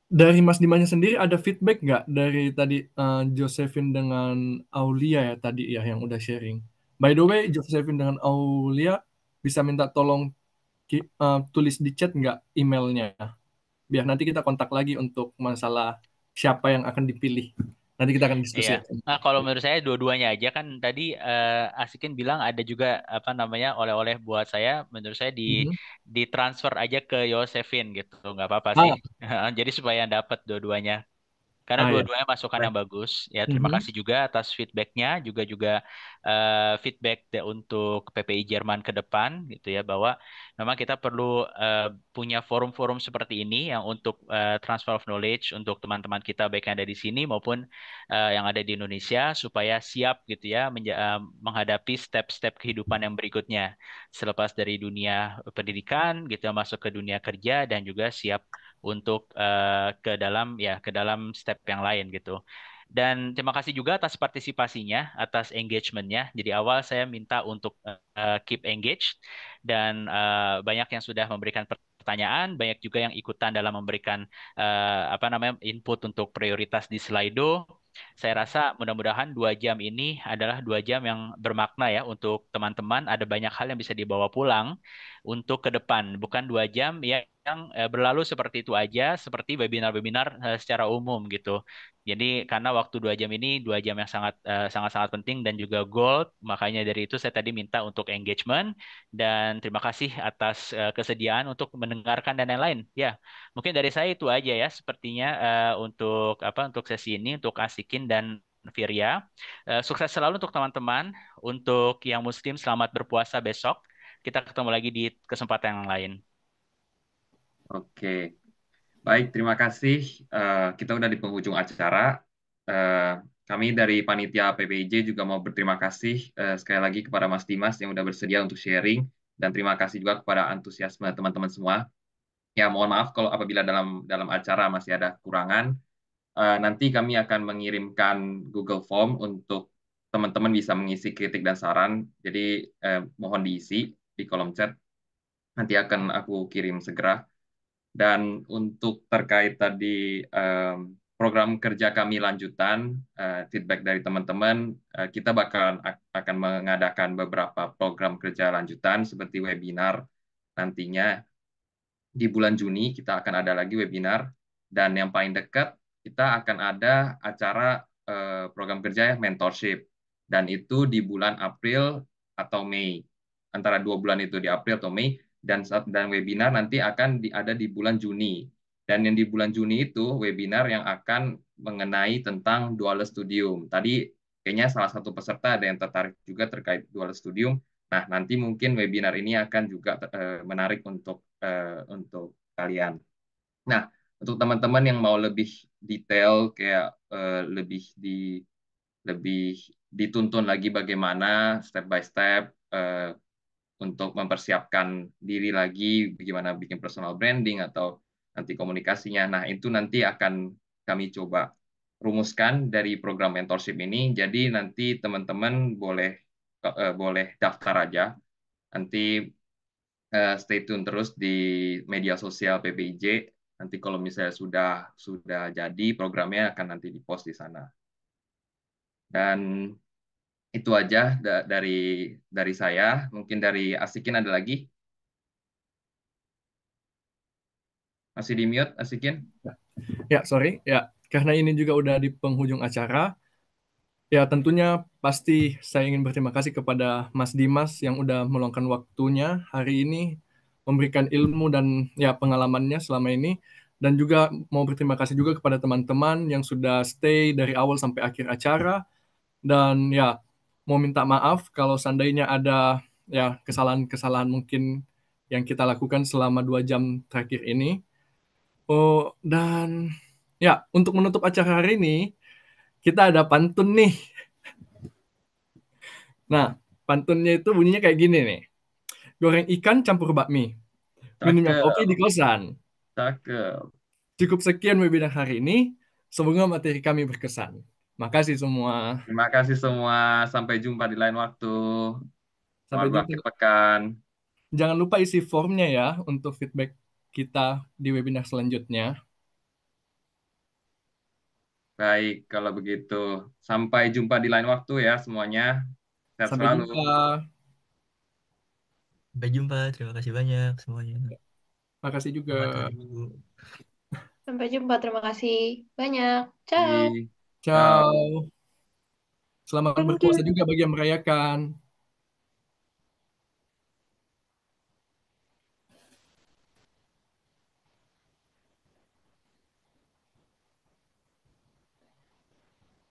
dari Mas Dimanya sendiri ada feedback nggak dari tadi Josephine dengan Aulia ya tadi ya yang udah sharing. By the way, Josephine dengan Aulia bisa minta tolong tulis di chat nggak emailnya, biar nanti kita kontak lagi untuk masalah siapa yang akan dipilih Nanti kita akan diskusi. Iya. Nah, kalau menurut saya dua-duanya aja kan tadi Asikin bilang ada juga apa namanya oleh-oleh buat saya. Menurut saya Mhm. ditransfer aja ke Yosefin gitu, nggak apa-apa sih. Ah, Jadi supaya dapat dua-duanya. Karena ya. dua-duanya masukan Baik. yang bagus. Ya, terima Mhm. kasih juga atas feedbacknya, juga feedback untuk PPI Jerman ke depan gitu ya, bahwa memang kita perlu punya forum-forum seperti ini yang untuk transfer of knowledge untuk teman-teman kita baik yang ada di sini maupun yang ada di Indonesia supaya siap gitu ya menghadapi step-step kehidupan yang berikutnya selepas dari dunia pendidikan gitu ya, masuk ke dunia kerja dan juga siap untuk ke dalam step yang lain gitu. Dan terima kasih juga atas partisipasinya, atas engagementnya. Jadi awal saya minta untuk keep engaged dan banyak yang sudah memberikan pertanyaan, banyak juga yang ikutan dalam memberikan apa namanya input untuk prioritas di Slido. Saya rasa mudah-mudahan 2 jam ini adalah 2 jam yang bermakna ya untuk teman-teman. Ada banyak hal yang bisa dibawa pulang untuk ke depan, bukan 2 jam ya yang berlalu seperti itu aja, seperti webinar-webinar secara umum gitu. Jadi karena waktu 2 jam ini 2 jam yang sangat-sangat penting dan juga gold, makanya dari itu saya tadi minta untuk engagement dan terima kasih atas kesediaan untuk mendengarkan dan lain-lain. Ya, mungkin dari saya itu aja ya, sepertinya untuk sesi ini untuk Asikin dan Virya. Sukses selalu untuk teman-teman. Untuk yang Muslim selamat berpuasa besok. Kita ketemu lagi di kesempatan yang lain. Oke, baik, terima kasih. Kita udah di penghujung acara. Eh, Kami dari panitia PPIJ juga mau berterima kasih sekali lagi kepada Mas Dimas yang udah bersedia untuk sharing dan terima kasih juga kepada antusiasme teman-teman semua. Ya, mohon maaf kalau apabila dalam dalam acara masih ada kekurangan. Nanti kami akan mengirimkan Google Form untuk teman-teman bisa mengisi kritik dan saran. Jadi mohon diisi di kolom chat. Nanti akan aku kirim segera. Dan untuk terkait tadi program kerja kami lanjutan, feedback dari teman-teman, kita akan mengadakan beberapa program kerja lanjutan seperti webinar nantinya di bulan Juni kita akan ada lagi webinar dan yang paling dekat kita akan ada acara program kerja mentorship dan itu di bulan April atau Mei antara 2 bulan itu di April atau Mei dan webinar nanti akan ada di bulan Juni dan yang di bulan Juni itu webinar yang akan mengenai tentang dual studium tadi kayaknya salah satu peserta ada yang tertarik juga terkait dual studium. Nah, nanti mungkin webinar ini akan juga menarik untuk kalian. Nah, untuk teman-teman yang mau lebih detail kayak lebih dituntun lagi bagaimana step by step untuk mempersiapkan diri lagi bagaimana bikin personal branding atau nanti komunikasinya. Nah, itu nanti akan kami coba rumuskan dari program mentorship ini. Jadi nanti teman-teman boleh daftar aja. Nanti stay tune terus di media sosial PPIJ. Nanti kalau misalnya sudah jadi programnya akan nanti dipost di sana. Dan itu aja dari saya. Mungkin dari Asikin ada lagi? Masih di mute Asikin? Ya, sorry. Ya, karena ini juga udah di penghujung acara, ya tentunya pasti saya ingin berterima kasih kepada Mas Dimas yang udah meluangkan waktunya hari ini, memberikan ilmu dan ya pengalamannya selama ini, dan juga mau berterima kasih juga kepada teman-teman yang sudah stay dari awal sampai akhir acara, dan ya mau minta maaf kalau seandainya ada ya kesalahan-kesalahan mungkin yang kita lakukan selama 2 jam terakhir ini. Oh, dan ya, untuk menutup acara hari ini, kita ada pantun nih. Nah, pantunnya itu bunyinya kayak gini nih. Goreng ikan campur bakmi. Minumnya kopi di Cakep, kosan. cakep. Cukup sekian webinar hari ini. Semoga materi kami berkesan. Makasih semua. Terima kasih semua. Sampai jumpa di lain waktu. Selamat Sampai jumpa. berakhir pekan. Jangan lupa isi formnya ya untuk feedback kita di webinar selanjutnya. Baik, kalau begitu. Sampai jumpa di lain waktu ya semuanya. Sehat Sampai selalu. jumpa. Sampai jumpa. Terima kasih banyak semuanya. Makasih juga. Selamat hari Minggu. Sampai jumpa. Terima kasih banyak. Ciao. Di Ciao. Ciao. Selamat Thank berpuasa you. juga bagi yang merayakan.